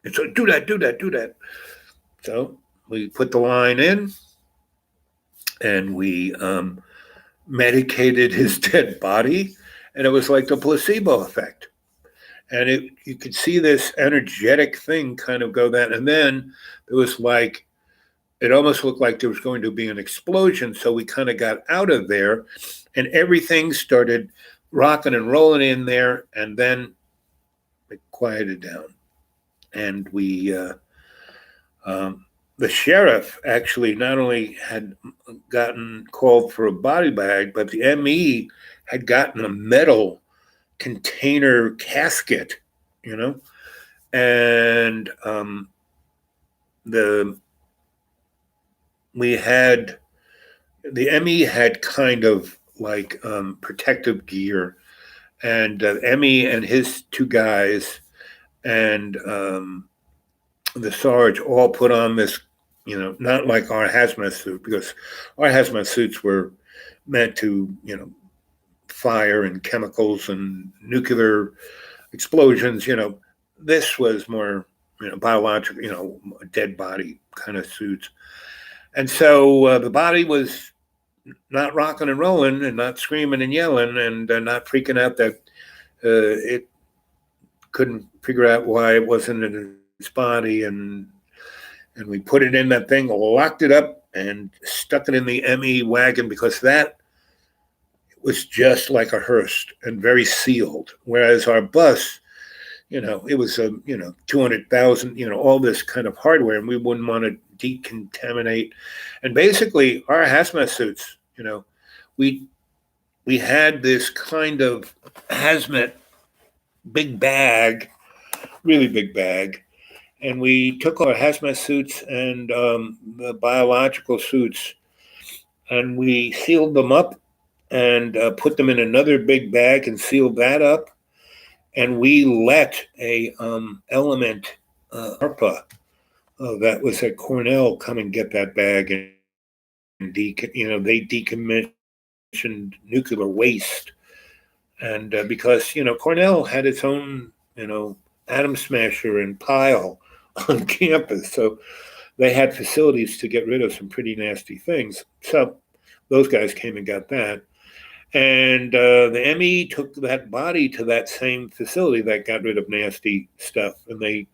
And so do that. So we put the line in, and we medicated his dead body, and it was like the placebo effect. And you could see this energetic thing kind of go that, and then it was like, it almost looked like there was going to be an explosion. So we kind of got out of there, and everything started rocking and rolling in there, and then it quieted down. And we, the sheriff actually not only had gotten called for a body bag, but the ME had gotten a metal container casket, and the ME had kind of like protective gear, and ME and his two guys and the Sarge all put on this, not like our hazmat suit, because our hazmat suits were meant to, fire and chemicals and nuclear explosions. This was more, biological, dead body kind of suits. And so the body was not rocking and rolling and not screaming and yelling and not freaking out that it couldn't figure out why it wasn't in its body, and we put it in that thing, locked it up, and stuck it in the ME wagon because that was just like a hearse and very sealed. Whereas our bus, it was a 200,000, all this kind of hardware, and we wouldn't want to decontaminate. And basically, our hazmat suits, we we had this kind of hazmat big bag, really big bag, and we took our hazmat suits and the biological suits, and we sealed them up and put them in another big bag and sealed that up. And we let a element, ARPA, that was at Cornell, come and get that bag and they decommissioned nuclear waste. And because Cornell had its own atom smasher and pile on campus, so they had facilities to get rid of some pretty nasty things. So those guys came and got that. And the ME took that body to that same facility that got rid of nasty stuff, and they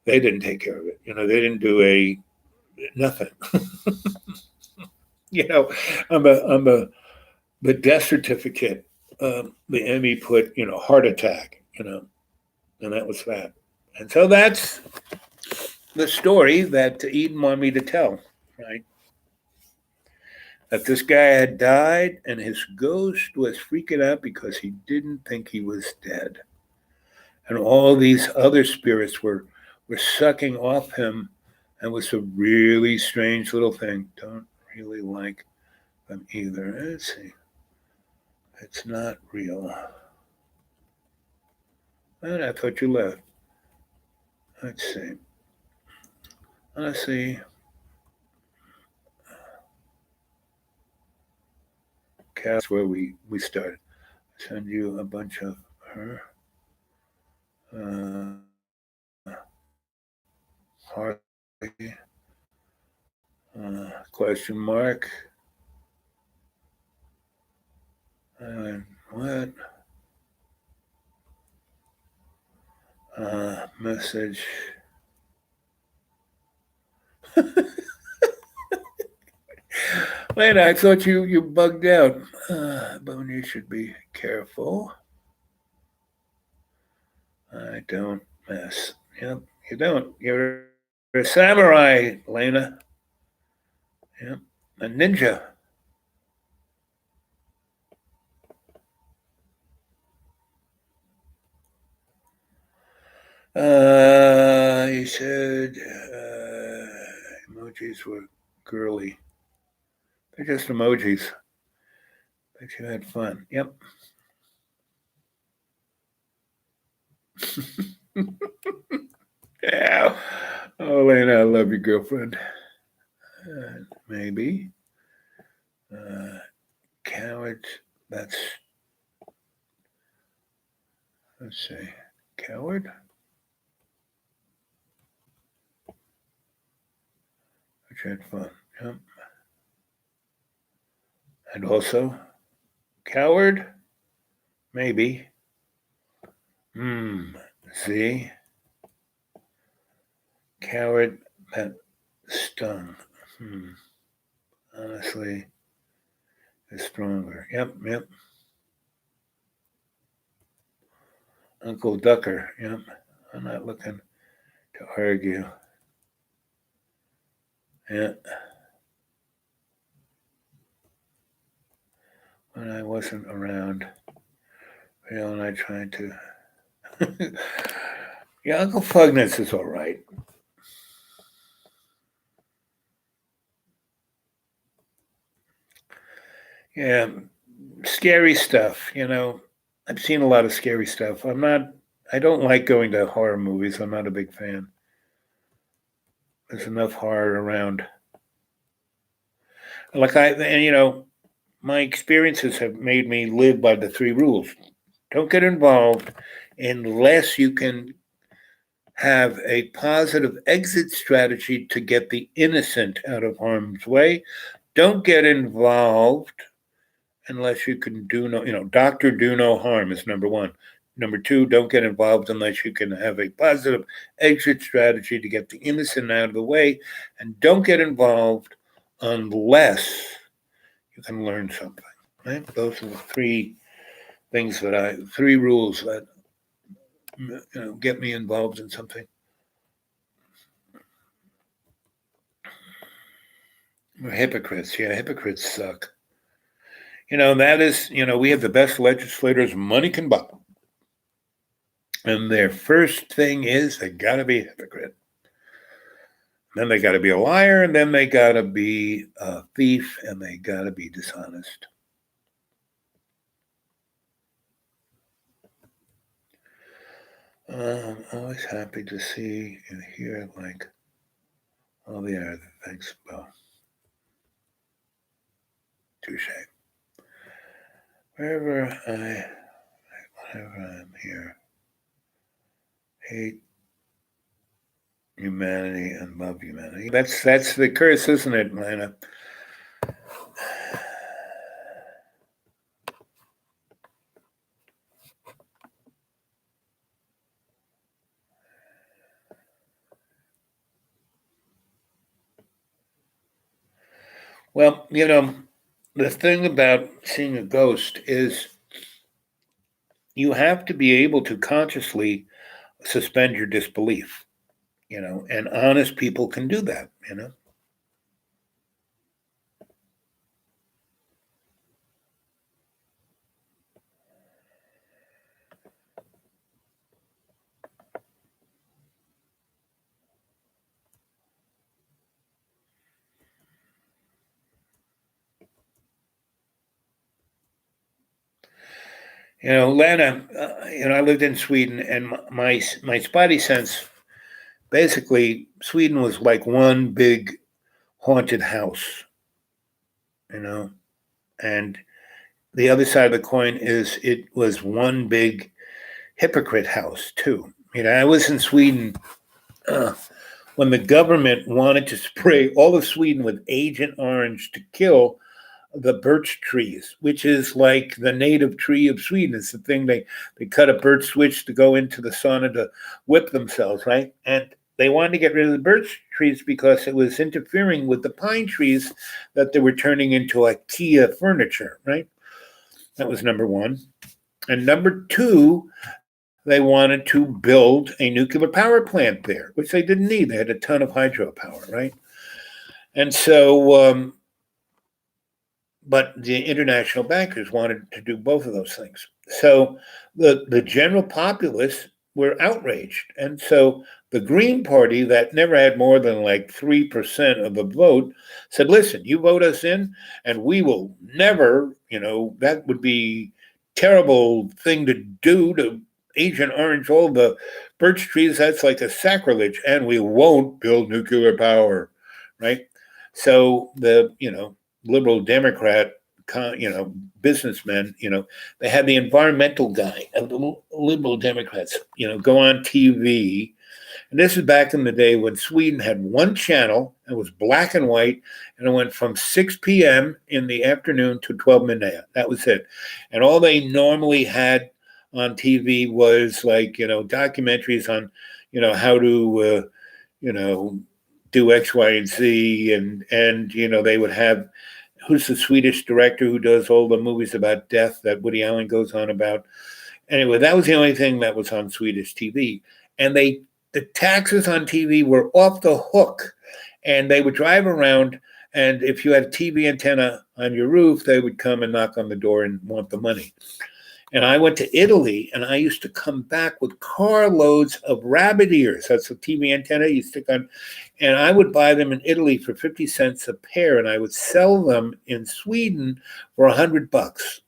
didn't take care of it. They didn't do nothing. On the death certificate, the ME put heart attack, and that was that. And so that's the story that Eden wanted me to tell, right? That this guy had died and his ghost was freaking out because he didn't think he was dead. And all these other spirits were sucking off him, and was a really strange little thing. Don't really like them either. Let's see. It's not real. And I thought you left. Let's see. Let's see. That's where we started. Send you a bunch of her. Harley. Question mark. What? Message. Wait, I thought you bugged out. But you should be careful. I don't mess. Yep, you don't. You're a samurai, Lena. Yep, a ninja. He said emojis were girly. They're just emojis. But you had fun. Yep. Yeah. Oh, Lena, I love you, girlfriend. Maybe. Coward. Let's see. Coward. Which had fun. Yep. And also, coward. Maybe. See. Coward that stung. Honestly, is stronger. Yep. Uncle Ducker. Yep. I'm not looking to argue. Yeah. When I wasn't around, Bill and I tried to. Yeah, Uncle Fugness is all right. Yeah, scary stuff. I've seen a lot of scary stuff. I don't like going to horror movies. I'm not a big fan. There's enough horror around. My experiences have made me live by the 3 rules. Don't get involved unless you can have a positive exit strategy to get the innocent out of harm's way. don't get involved unless you can doctor, do no harm is number one. Number two, don't get involved unless you can have a positive exit strategy to get the innocent out of the way. And don't get involved unless you can learn something. Right? Those are the three rules that get me involved in something. We're hypocrites. Yeah, hypocrites suck. That is, we have the best legislators money can buy. And their first thing is they got to be a hypocrite. Then they got to be a liar, and then they got to be a thief, and they got to be dishonest. I'm always happy to see and hear all the other things. Well, touche. Whenever I'm here, hate humanity and love humanity. That's the curse, isn't it, Lana? Well, the thing about seeing a ghost is you have to be able to consciously suspend your disbelief, and honest people can do that, Lana, I lived in Sweden, and my spidey sense, basically, Sweden was like one big haunted house, and the other side of the coin is it was one big hypocrite house too. I was in Sweden when the government wanted to spray all of Sweden with Agent Orange to kill the birch trees, which is like the native tree of Sweden. It's the thing they cut a birch switch to go into the sauna to whip themselves, right? And they wanted to get rid of the birch trees because it was interfering with the pine trees that they were turning into IKEA furniture, right? That was number one. And number two, they wanted to build a nuclear power plant there, which they didn't need. They had a ton of hydropower, right? And so, but the international bankers wanted to do both of those things. So the general populace were outraged. And so the Green Party, that never had more than like 3% of the vote, said, listen, you vote us in and we will never, that would be terrible thing to do to Agent Orange all the birch trees. That's like a sacrilege, and we won't build nuclear power, right? So the, liberal Democrat, businessmen, they had the environmental guy of the liberal Democrats, go on TV. And this is back in the day when Sweden had one channel. It was black and white, and it went from 6 p.m. in the afternoon to 12 midnight. That was it. And all they normally had on TV was like, documentaries on, how to, do X, Y, and Z. And they would have, who's the Swedish director who does all the movies about death that Woody Allen goes on about. Anyway, that was the only thing that was on Swedish TV. And the taxes on TV were off the hook. And they would drive around, and if you had a TV antenna on your roof, they would come and knock on the door and want the money. And I went to Italy, and I used to come back with carloads of rabbit ears. That's a TV antenna you stick on. And I would buy them in Italy for 50 cents a pair, and I would sell them in Sweden for $100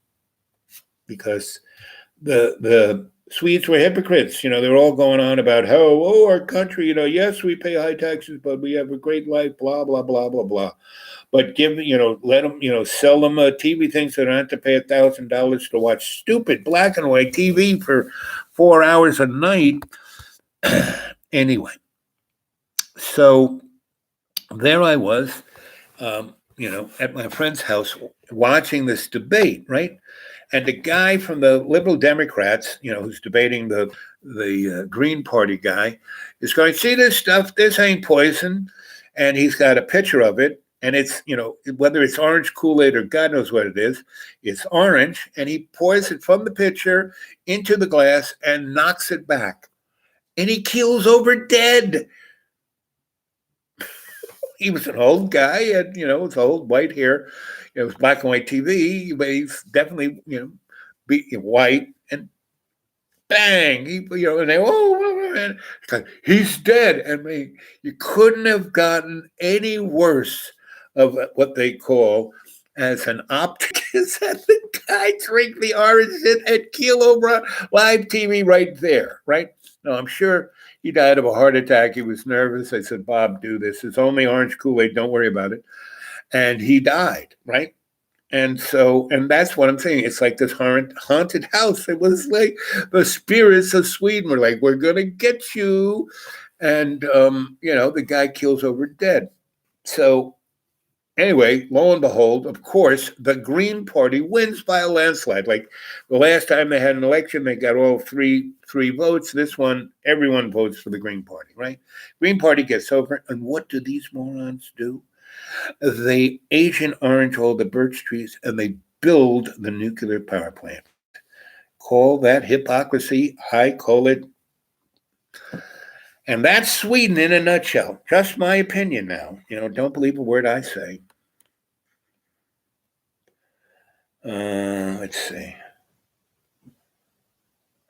because the Swedes were hypocrites. They're all going on about how, our country, yes, we pay high taxes, but we have a great life, blah, blah, blah, blah, blah. But let them, sell them TV things so they don't have to pay $1,000 to watch stupid black and white TV for 4 hours a night. Anyway, so there I was. at my friend's house watching this debate, right? And the guy from the Liberal Democrats, who's debating the Green Party guy, is going, see this stuff? This ain't poison. And he's got a picture of it. And it's, whether it's orange Kool-Aid or God knows what it is, it's orange. And he pours it from the pitcher into the glass and knocks it back. And he keels over dead. He was an old guy, and his old white hair. It was black and white TV, but he's definitely white. And bang, and they and it's like he's dead. I mean, you couldn't have gotten any worse of what they call as an optic is that the guy drink the orange and keel over live TV right there, right? No, I'm sure he died of a heart attack. He was nervous. I said, Bob, do this. It's only orange Kool-Aid. Don't worry about it. And he died, right? And that's what I'm saying. It's like this haunted house. It was like the spirits of Sweden were like, we're going to get you. And, the guy keels over dead. So anyway, lo and behold, of course, the Green Party wins by a landslide. Like the last time they had an election, they got all three votes. This one, everyone votes for the Green Party, right? Green Party gets over. And what do these morons do? They Agent Orange all the birch trees and they build the nuclear power plant. Call that hypocrisy. I call it. And that's Sweden in a nutshell. Just my opinion now. Don't believe a word I say. Let's see.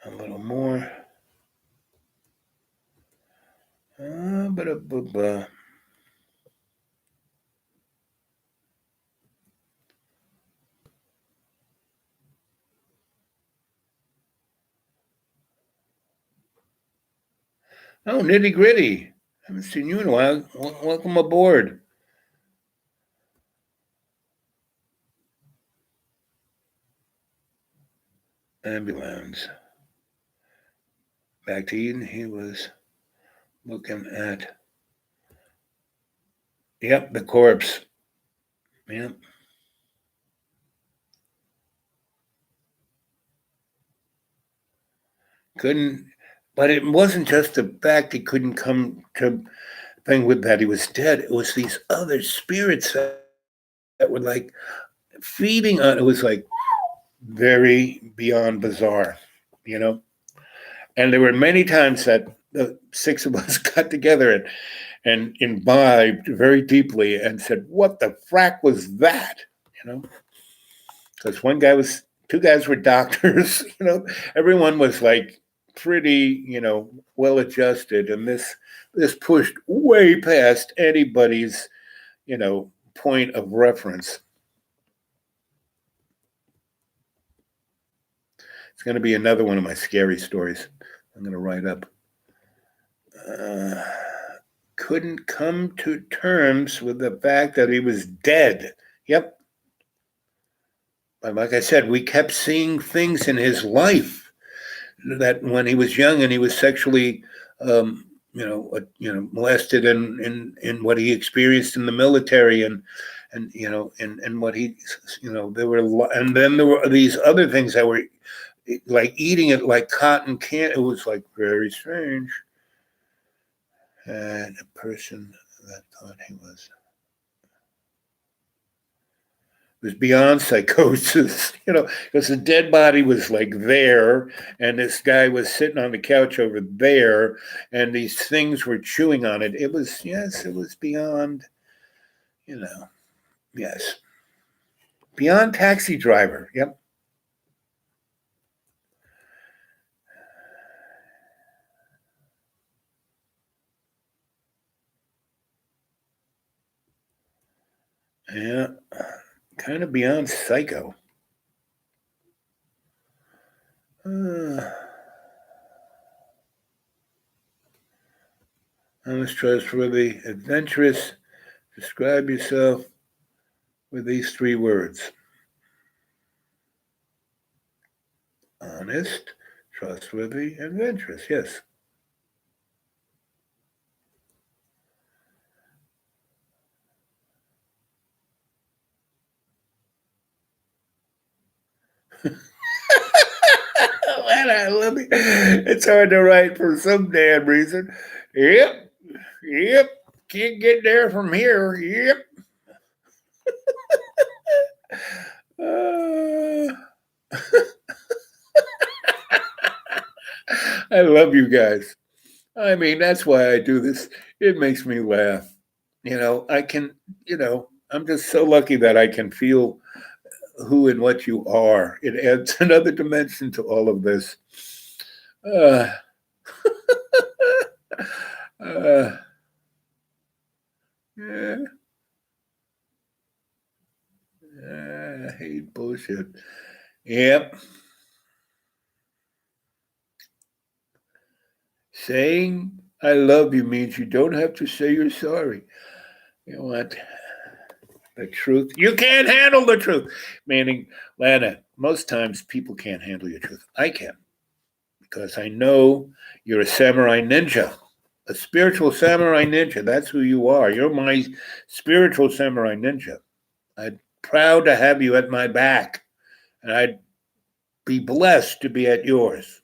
A little more. Oh, Nitty Gritty. Haven't seen you in a while. Welcome aboard. Ambulance. Back to Eden, he was looking at, the corpse. Yep. Couldn't, but it wasn't just the fact he couldn't come to thing with that he was dead. It was these other spirits that were like feeding on. It was like very beyond bizarre, And there were many times that the six of us got together and imbibed very deeply and said, "What the frack was that?" Because two guys were doctors. Everyone was like pretty, well adjusted, and this pushed way past anybody's, point of reference. It's going to be another one of my scary stories. I'm going to write up. Couldn't come to terms with the fact that he was dead. Yep. But like I said, we kept seeing things in his life that when he was young and he was sexually, molested in what he experienced in the military and what he, there were, and then there were these other things that were like eating it like cotton candy. It was like very strange. And a person that thought he was beyond psychosis, because the dead body was like there, and this guy was sitting on the couch over there, and these things were chewing on it. It was beyond, yes, beyond Taxi Driver. Yep. Yeah, kind of beyond Psycho. Honest, trustworthy, adventurous. Describe yourself with these three words: honest, trustworthy, adventurous. Yes. I love it. It's hard to write for some damn reason. Yep, yep. Can't get there from here. Yep. Uh, I love you guys. I mean, that's why I do this. It makes me laugh. I can, I'm just so lucky that I can feel who and what you are. It adds another dimension to all of this. Uh, uh, yeah, I hate bullshit. Yep. Saying I love you means you don't have to say you're sorry. You know what? The truth. You can't handle the truth. Meaning, Lana, most times people can't handle your truth. I can, because I know you're a samurai ninja, a spiritual samurai ninja. That's who you are. You're my spiritual samurai ninja. I'm proud to have you at my back, and I'd be blessed to be at yours.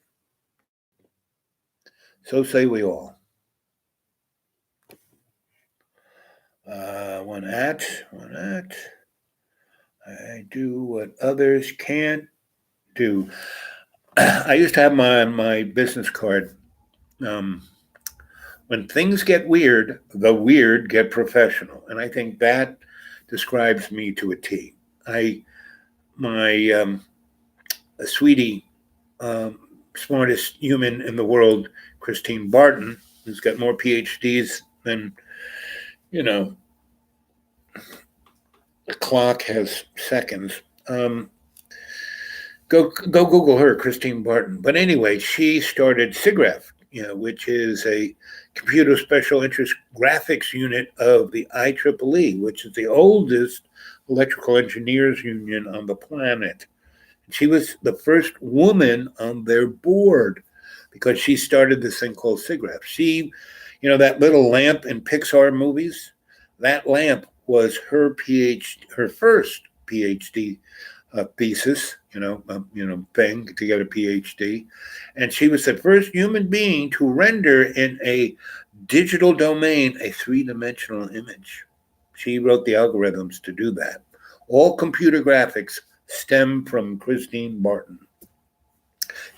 So say we all. One at. I do what others can't do. I used to have my business card. When things get weird, the weird get professional, and I think that describes me to a T. My sweetie, smartest human in the world, Christine Barton, who's got more PhDs than you know the clock has seconds. Go Google her, Christine Barton. But anyway, she started SIGGRAPH, which is a computer special interest graphics unit of the IEEE, which is the oldest electrical engineers union on the planet. She was the first woman on their board because she started this thing called SIGGRAPH. She, that little lamp in Pixar movies, that lamp was her first PhD thesis, thing to get a PhD. And she was the first human being to render in a digital domain a three-dimensional image. She wrote the algorithms to do that. All computer graphics stem from Christine Barton.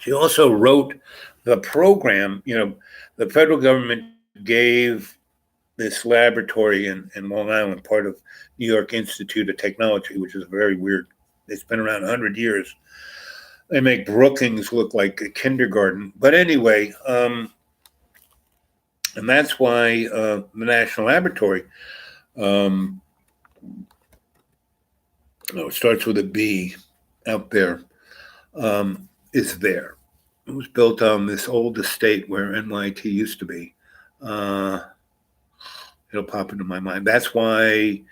She also wrote the program. The federal government gave this laboratory in Long Island, part of New York Institute of Technology, which is very weird. It's been around 100 years. They make Brookings look like a kindergarten. But anyway, and that's why the National Laboratory, it starts with a B out there, is there. It was built on this old estate where NYT used to be. It'll pop into my mind. That's why,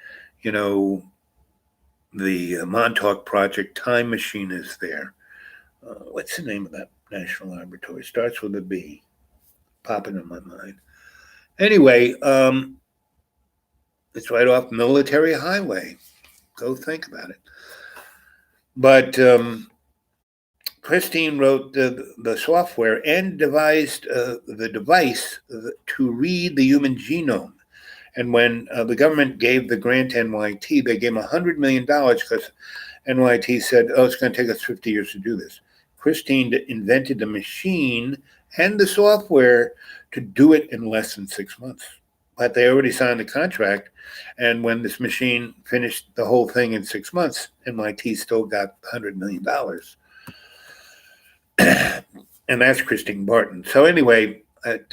the Montauk Project Time Machine is there. What's the name of that National Laboratory? Starts with a B. Popping in my mind. Anyway, it's right off Military Highway. Go think about it. But Christine wrote the software and devised the device to read the human genome. And when the government gave the grant to NYT, they gave them $100 million because NYT said, it's going to take us 50 years to do this. Christine invented the machine and the software to do it in less than 6 months. But they already signed the contract. And when this machine finished the whole thing in 6 months, NYT still got $100 million. And that's Christine Barton. So anyway, at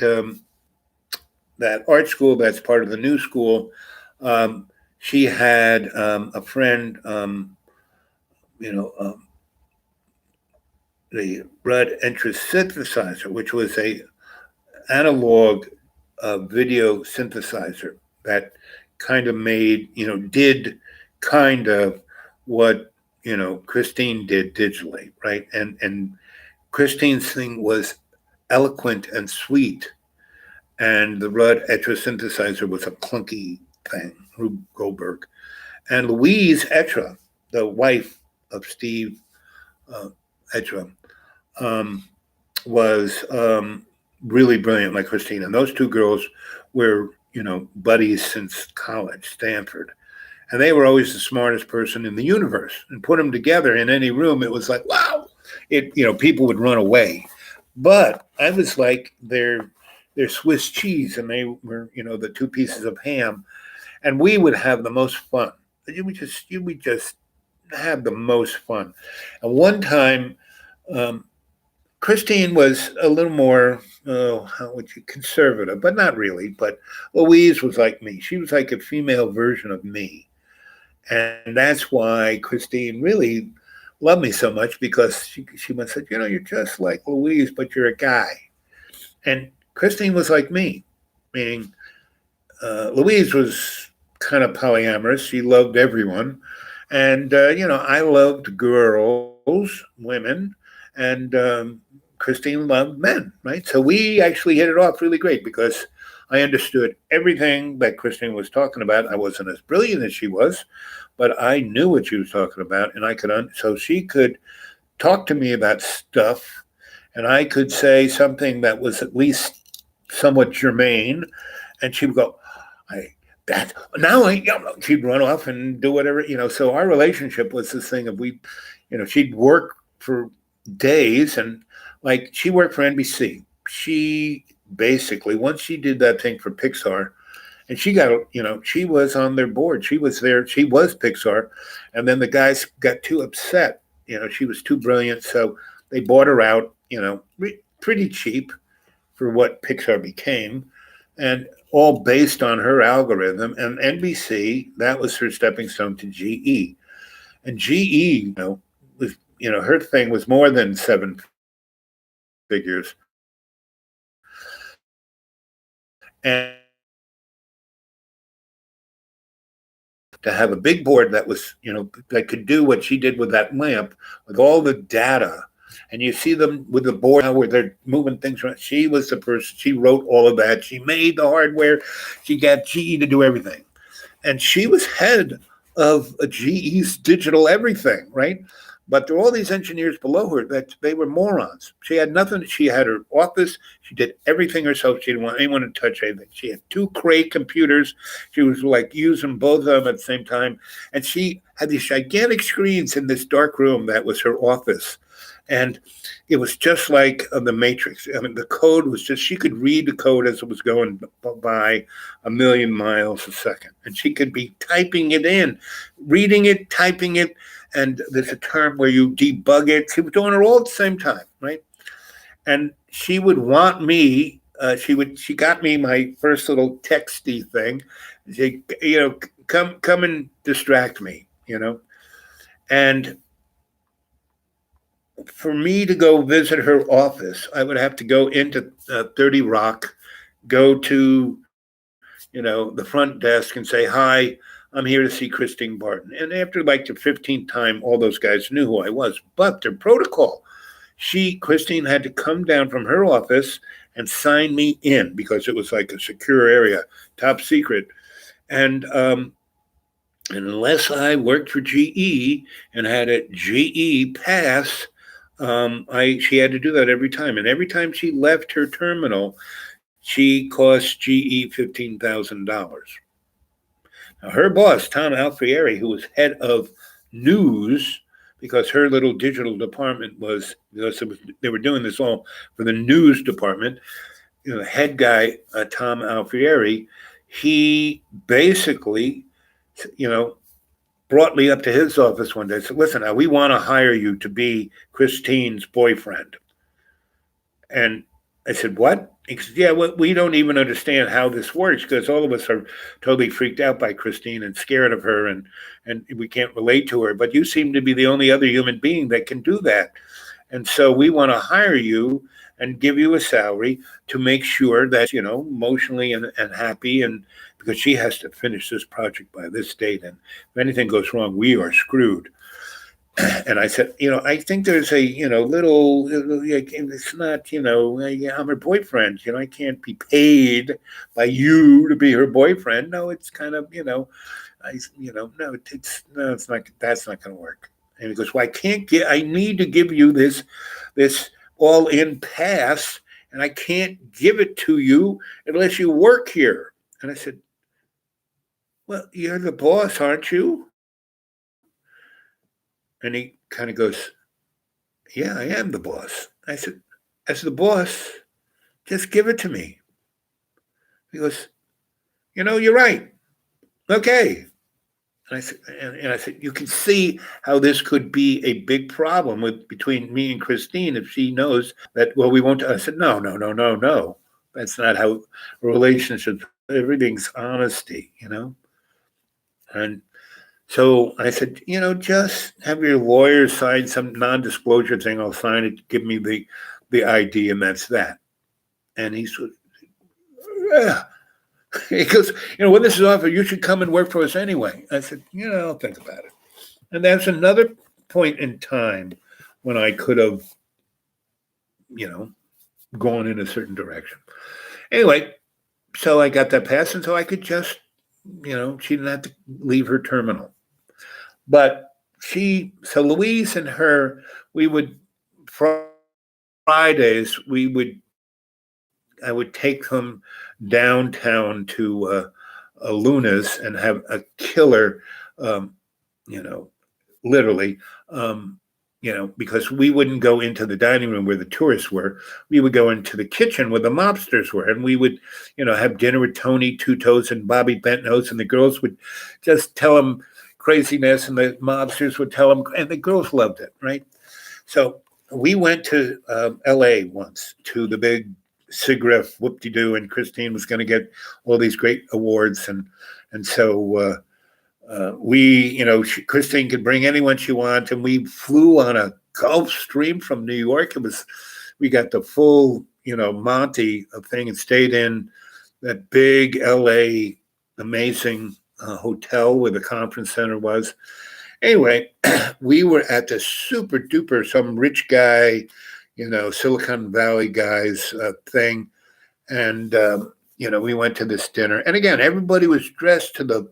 that art school that's part of the new school, she had a friend, the Rudd Entris synthesizer, which was a analog video synthesizer that kind of made, did kind of what, Christine did digitally, right? And Christine's thing was eloquent and sweet. And the Rudd Etra synthesizer was a clunky thing, Rube Goldberg. And Louise Etra, the wife of Steve Edgewell, um, was really brilliant, like Christine. And those two girls were, buddies since college, Stanford. And they were always the smartest person in the universe. And put them together in any room, it was like, wow. People would run away. But I was like their Swiss cheese, and they were, the two pieces of ham, and we would have the most fun. You would just have the most fun. And one time, um, Christine was a little more, how would you, conservative, but not really. But Louise was like me. She was like a female version of me. And that's why Christine really loved me so much, because she once said, you're just like Louise, but you're a guy. And Christine was like me, meaning Louise was kind of polyamorous. She loved everyone. And, I loved girls, women, and Christine loved men, right? So we actually hit it off really great, because I understood everything that Christine was talking about. I wasn't as brilliant as she was, but I knew what she was talking about, and so she could talk to me about stuff, and I could say something that was at least somewhat germane, and she would go, I that now I she'd run off and do whatever. So our relationship was this thing of she'd work for days, and like she worked for NBC. She basically, once she did that thing for Pixar, and she was on their board. She was there. She was Pixar, and then the guys got too upset. She was too brilliant, so they bought her out. Pretty cheap for what Pixar became, and all based on her algorithm. And NBC, that was her stepping stone to GE. And GE, was her thing was more than seven figures, and to have a big board that was, that could do what she did with that lamp, with all the data. And you see them with the board now where they're moving things around. She was the person, she wrote all of that. She made the hardware. She got GE to do everything. And she was head of a GE's digital everything, right? But there were all these engineers below her that they were morons. She had nothing. She had her office. She did everything herself. She didn't want anyone to touch anything. She had two Cray computers. She was like using both of them at the same time. And she had these gigantic screens in this dark room that was her office. And it was just like the Matrix. I mean, the code was just, she could read the code as it was going by a million miles a second. And she could be typing it in, reading it, typing it. And there's a term where you debug it. She was doing it all at the same time, right? And she would want me, she got me my first little texty thing. She, come and distract me, And for me to go visit her office, I would have to go into 30 Rock, go to, the front desk and say, hi, I'm here to see Christine Barton. And after like the 15th time, all those guys knew who I was. But their protocol, Christine had to come down from her office and sign me in, because it was like a secure area, top secret. And unless I worked for GE and had a GE pass, she had to do that every time. And every time she left her terminal, she cost GE $15,000. Now, her boss, Tom Alfieri, who was head of news, because her little digital department they were doing this all for the news department. The head guy, Tom Alfieri, he basically, brought me up to his office one day and said, listen, now we want to hire you to be Christine's boyfriend. And I said, what? He said, yeah, well, we don't even understand how this works, because all of us are totally freaked out by Christine and scared of her, and we can't relate to her. But you seem to be the only other human being that can do that. And so we want to hire you and give you a salary to make sure that, emotionally and happy, and because she has to finish this project by this date. And if anything goes wrong, we are screwed. And I said, I think there's a, little, it's not, I'm her boyfriend, I can't be paid by you to be her boyfriend. No, it's kind of, no, it's not, that's not going to work. And he goes, well, I need to give you this all in pass, and I can't give it to you unless you work here. And I said, well, you're the boss, aren't you? And he kind of goes, yeah, I am the boss. I said, as the boss, just give it to me. He goes, you're right. Okay. And I said, you can see how this could be a big problem between me and Christine if she knows that, well, we won't. I said, no. That's not how relationships, everything's honesty, And so I said, just have your lawyer sign some non-disclosure thing. I'll sign it. Give me the ID, and that's that. And he said, yeah. He goes, when this is over, you should come and work for us anyway. I said, I'll think about it. And that's another point in time when I could have, gone in a certain direction. Anyway, so I got that pass, and so I could just, she didn't have to leave her terminal. But so Louise and her, we would, Fridays, I would take them downtown to Luna's and have a killer, literally, because we wouldn't go into the dining room where the tourists were. We would go into the kitchen where the mobsters were, and we would, have dinner with Tony Two Toes and Bobby Bentnose, and the girls would just tell them craziness, and the mobsters would tell them, and the girls loved it, right? So we went to L.A. once to the big SIGGRAPH whoop-de-doo, and Christine was going to get all these great awards, and so Christine could bring anyone she wanted, and we flew on a Gulfstream from New York. We got the full, Monty thing, and stayed in that big LA amazing hotel where the conference center was. Anyway, we were at the super duper, some rich guy, Silicon Valley guys thing. And, we went to this dinner. And again, everybody was dressed to the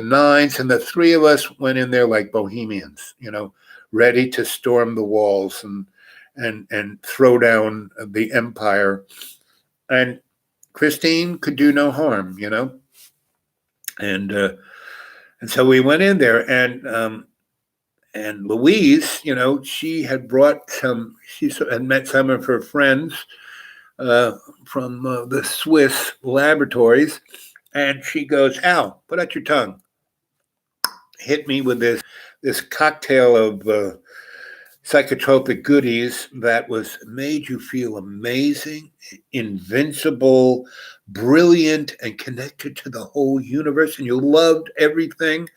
nines. And the three of us went in there like bohemians, ready to storm the walls and throw down the empire. And Christine could do no harm, And so we went in there, and Louise, she had she had met some of her friends from the Swiss laboratories, and she goes, Al, put out your tongue. Hit me with this cocktail of psychotropic goodies that made you feel amazing, invincible, brilliant, and connected to the whole universe, and you loved everything.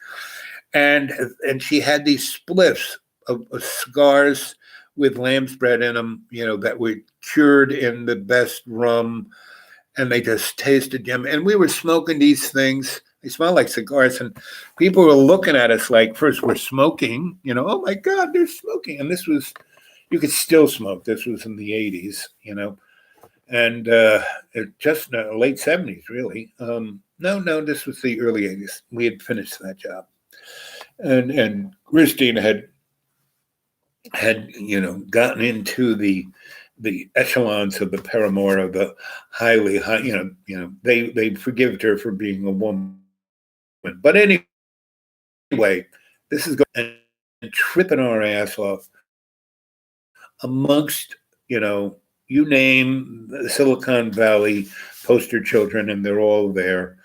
And she had these spliffs of cigars with lamb's bread in them, that were cured in the best rum, and they just tasted yum. And we were smoking these things. They smelled like cigars, and people were looking at us like, first we're smoking, oh my God, they're smoking. And you could still smoke. This was in the 80s, and just late 70s, really. No, this was the early 80s. We had finished that job. And Christine had gotten into the echelons of the paramour of the highly high, they forgave her for being a woman. But anyway, this is going and tripping our ass off amongst, you name the Silicon Valley poster children, and they're all there.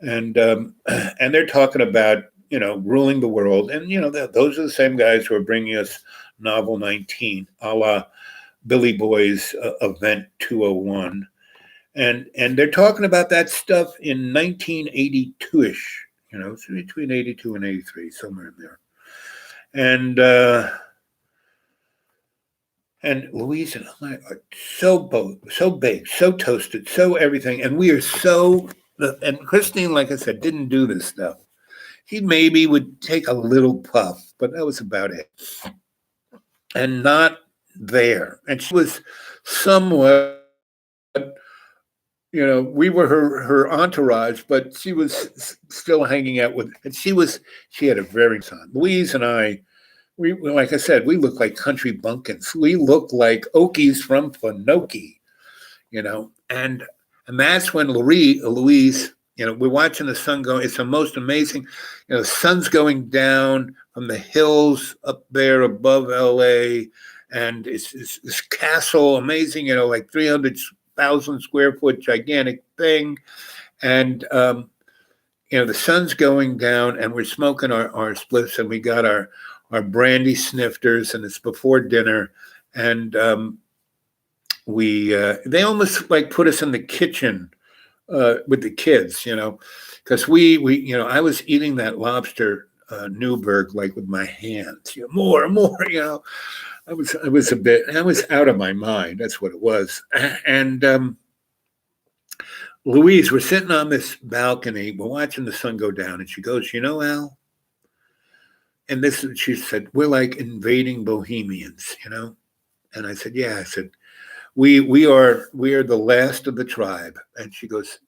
And they're talking about, ruling the world. And, those are the same guys who are bringing us Novel 19, a la Billy Boy's Event 201. And they're talking about that stuff in 1982-ish, so between 82 and 83, somewhere in there. And Louise and I are so baked, so toasted, so everything. And we are and Christine, like I said, didn't do this stuff. He maybe would take a little puff, but that was about it. And not there. And she was somewhat, we were her entourage, but she was still hanging out with, and she had a very son. Louise and I like I said, we look like country bumpkins. We look like Okies from Finoki, and that's when Louise, we're watching the sun go. It's the most amazing, the sun's going down from the hills up there above LA, and it's this castle, amazing, like 300,000 square foot gigantic thing, and the sun's going down, and we're smoking our spliffs, and we got our brandy snifters, and it's before dinner, and we they almost like put us in the kitchen with the kids, because we I was eating that lobster Newberg like with my hands, more and more, I was out of my mind. That's what it was, and Louise, we're sitting on this balcony, we're watching the sun go down, and she goes, Al, and she said, we're like invading Bohemians, and I said, yeah. I said, we are the last of the tribe. And she goes,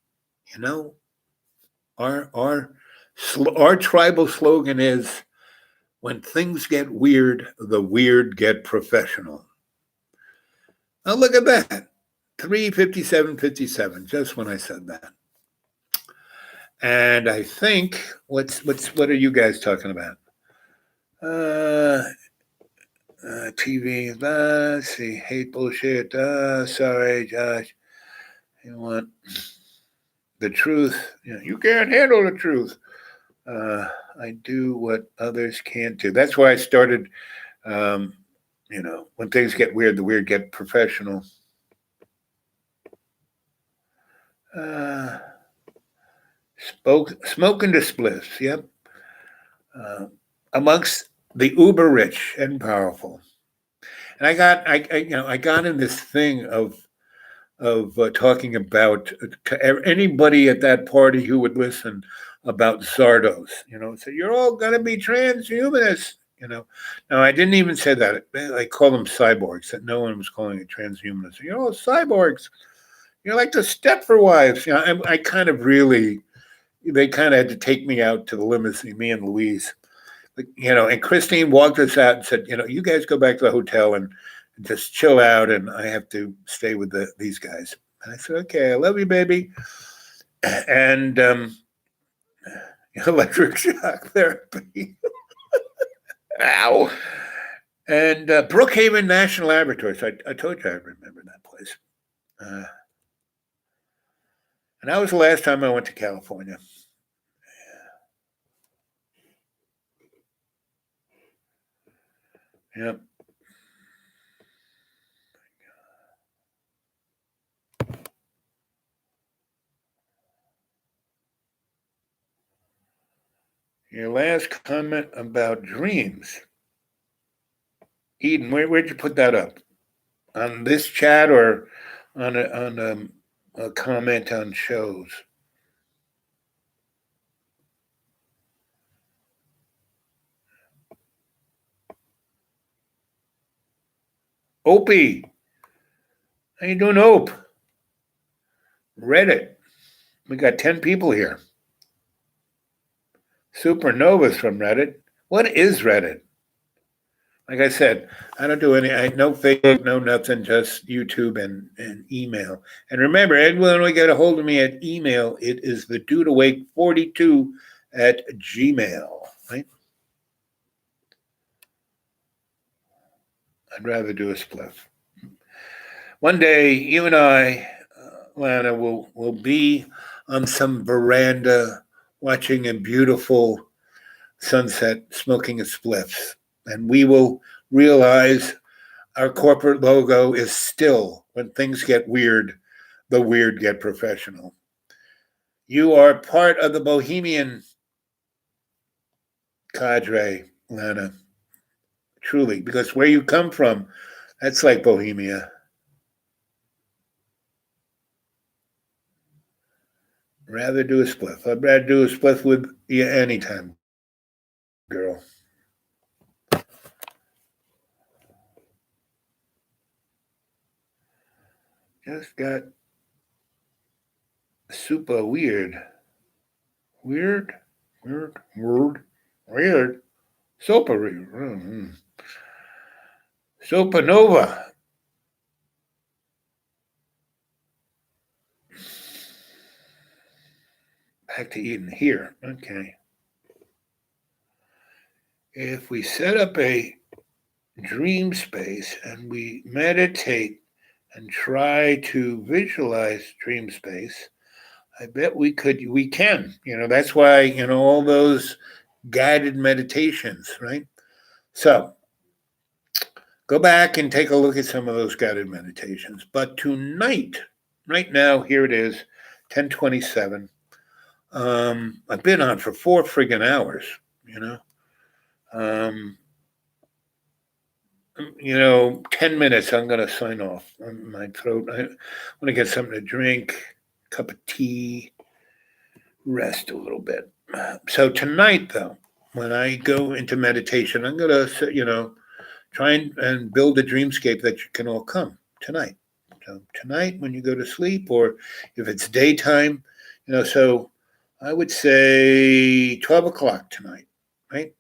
our our tribal slogan is, when things get weird, the weird get professional. Now look at that. 3:57:57, just when I said that. And I think what are you guys talking about? TV. Let's see. Hate bullshit. Sorry, Josh. You want the truth? You can't handle the truth. I do what others can't do. That's why I started. When things get weird, the weird get professional. Smoking to spliffs. Yep. Amongst the uber rich and powerful, and I got in this thing of talking about anybody at that party who would listen about Zardos. So you're all gonna be transhumanists. Now I didn't even say that. I call them cyborgs. That no one was calling it transhumanists. You're all cyborgs. You're like the Stepford wives. I kind of really. They kind of had to take me out to the limousine, me and Louise. And Christine walked us out and said, you guys go back to the hotel and just chill out, and I have to stay with these guys. And I said, okay, I love you, baby. And electric shock therapy. Ow. And Brookhaven National Laboratory. So I told you I remember that place. And that was the last time I went to California. Yep. Your last comment about dreams. Eden, where'd you put that up? On this chat or on a comment on shows? Opie. How you doing, Ope? Reddit. We got 10 people here. Supernovas from Reddit. What is Reddit? Like I said, I don't do no Facebook, no nothing, just YouTube and email. And remember, anyone will get a hold of me at email. It is the dudeawake42 at Gmail. Right? I'd rather do a spliff. One day, you and I, Lana, will be on some veranda watching a beautiful sunset, smoking a spliff. And we will realize our corporate logo is still, when things get weird, the weird get professional. You are part of the Bohemian cadre, Lana. Truly, because where you come from, that's like Bohemia. Rather do a spliff. I'd rather do a spliff with you anytime, girl. Just got super weird. Weird. Sopanova. Back to Eden here. Okay. If we set up a dream space and we meditate and try to visualize dream space, I bet we can. That's why, all those guided meditations, right? So go back and take a look at some of those guided meditations. But tonight, right now, here it is, 10:27. I've been on for 4 friggin' hours, you know. Um, 10 minutes, I'm going to sign off on my throat. I want to get something to drink, cup of tea, rest a little bit. So tonight, though, when I go into meditation, I'm going to, try and build a dreamscape that you can all come tonight. So tonight, when you go to sleep, or if it's daytime, so I would say 12 o'clock tonight, right?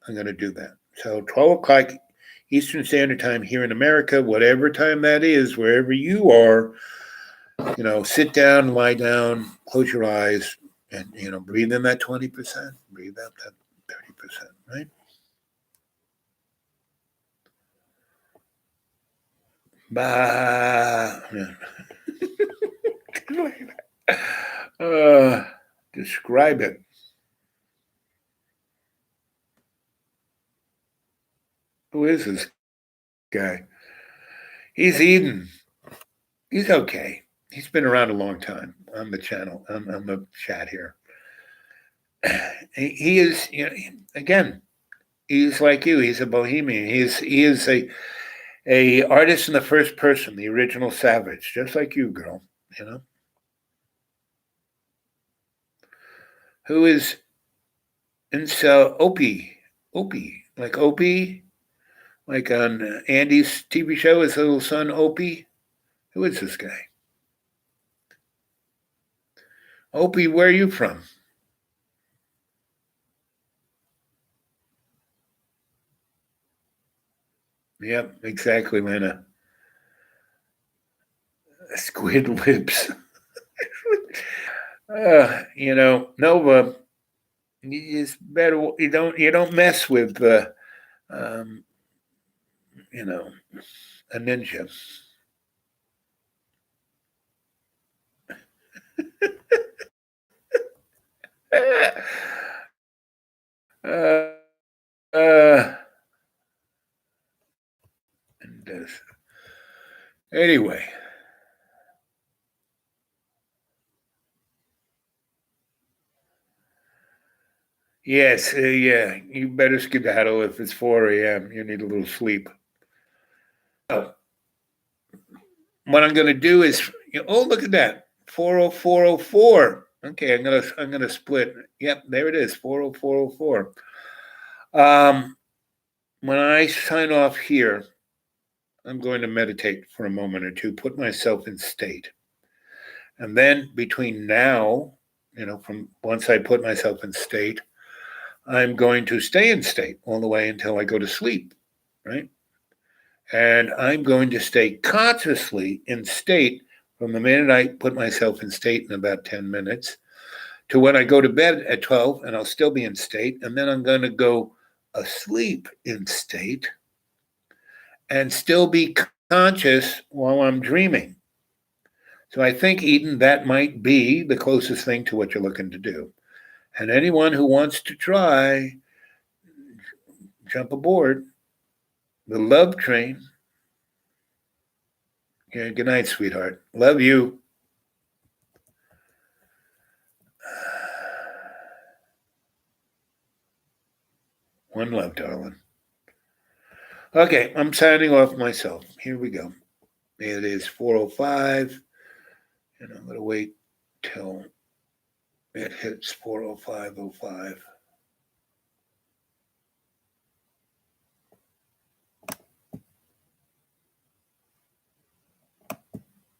I'm going to do that. So 12 o'clock Eastern Standard Time here in America, whatever time that is, wherever you are, sit down, lie down, close your eyes, and, breathe in that 20%, breathe out that 30%, right? Bah. Describe it. Who is this guy? He's Eden. He's okay. He's been around a long time on the channel, on the chat here. He is, again, he's like you. He's a bohemian. He is a artist in the first person, the original Savage, just like you, girl. Who is Opie, like Opie, like on Andy's TV show, his little son Opie. Who is this guy? Opie, where are you from? Yep, exactly, Lena. Squid lips. Nova, you just better you don't mess with um, a ninja. uh, uh, and, anyway. Yes, yeah. You better skedaddle if it's 4 a.m. You need a little sleep. Oh, what I'm going to do is, oh, look at that, 40404. Okay, I'm gonna split. Yep, there it is, 40404. When I sign off here, I'm going to meditate for a moment or two, put myself in state, and then between now, from once I put myself in state, I'm going to stay in state all the way until I go to sleep, right? And I'm going to stay consciously in state from the minute I put myself in state in about 10 minutes to when I go to bed at 12, and I'll still be in state. And then I'm going to go asleep in state and still be conscious while I'm dreaming. So I think, Eden, that might be the closest thing to what you're looking to do. And anyone who wants to try, jump aboard the love train. Yeah, good night, sweetheart. Love you. One love, darling. Okay, I'm signing off myself. Here we go. It is 4:05, and I'm going to wait till it hits 4:05:05.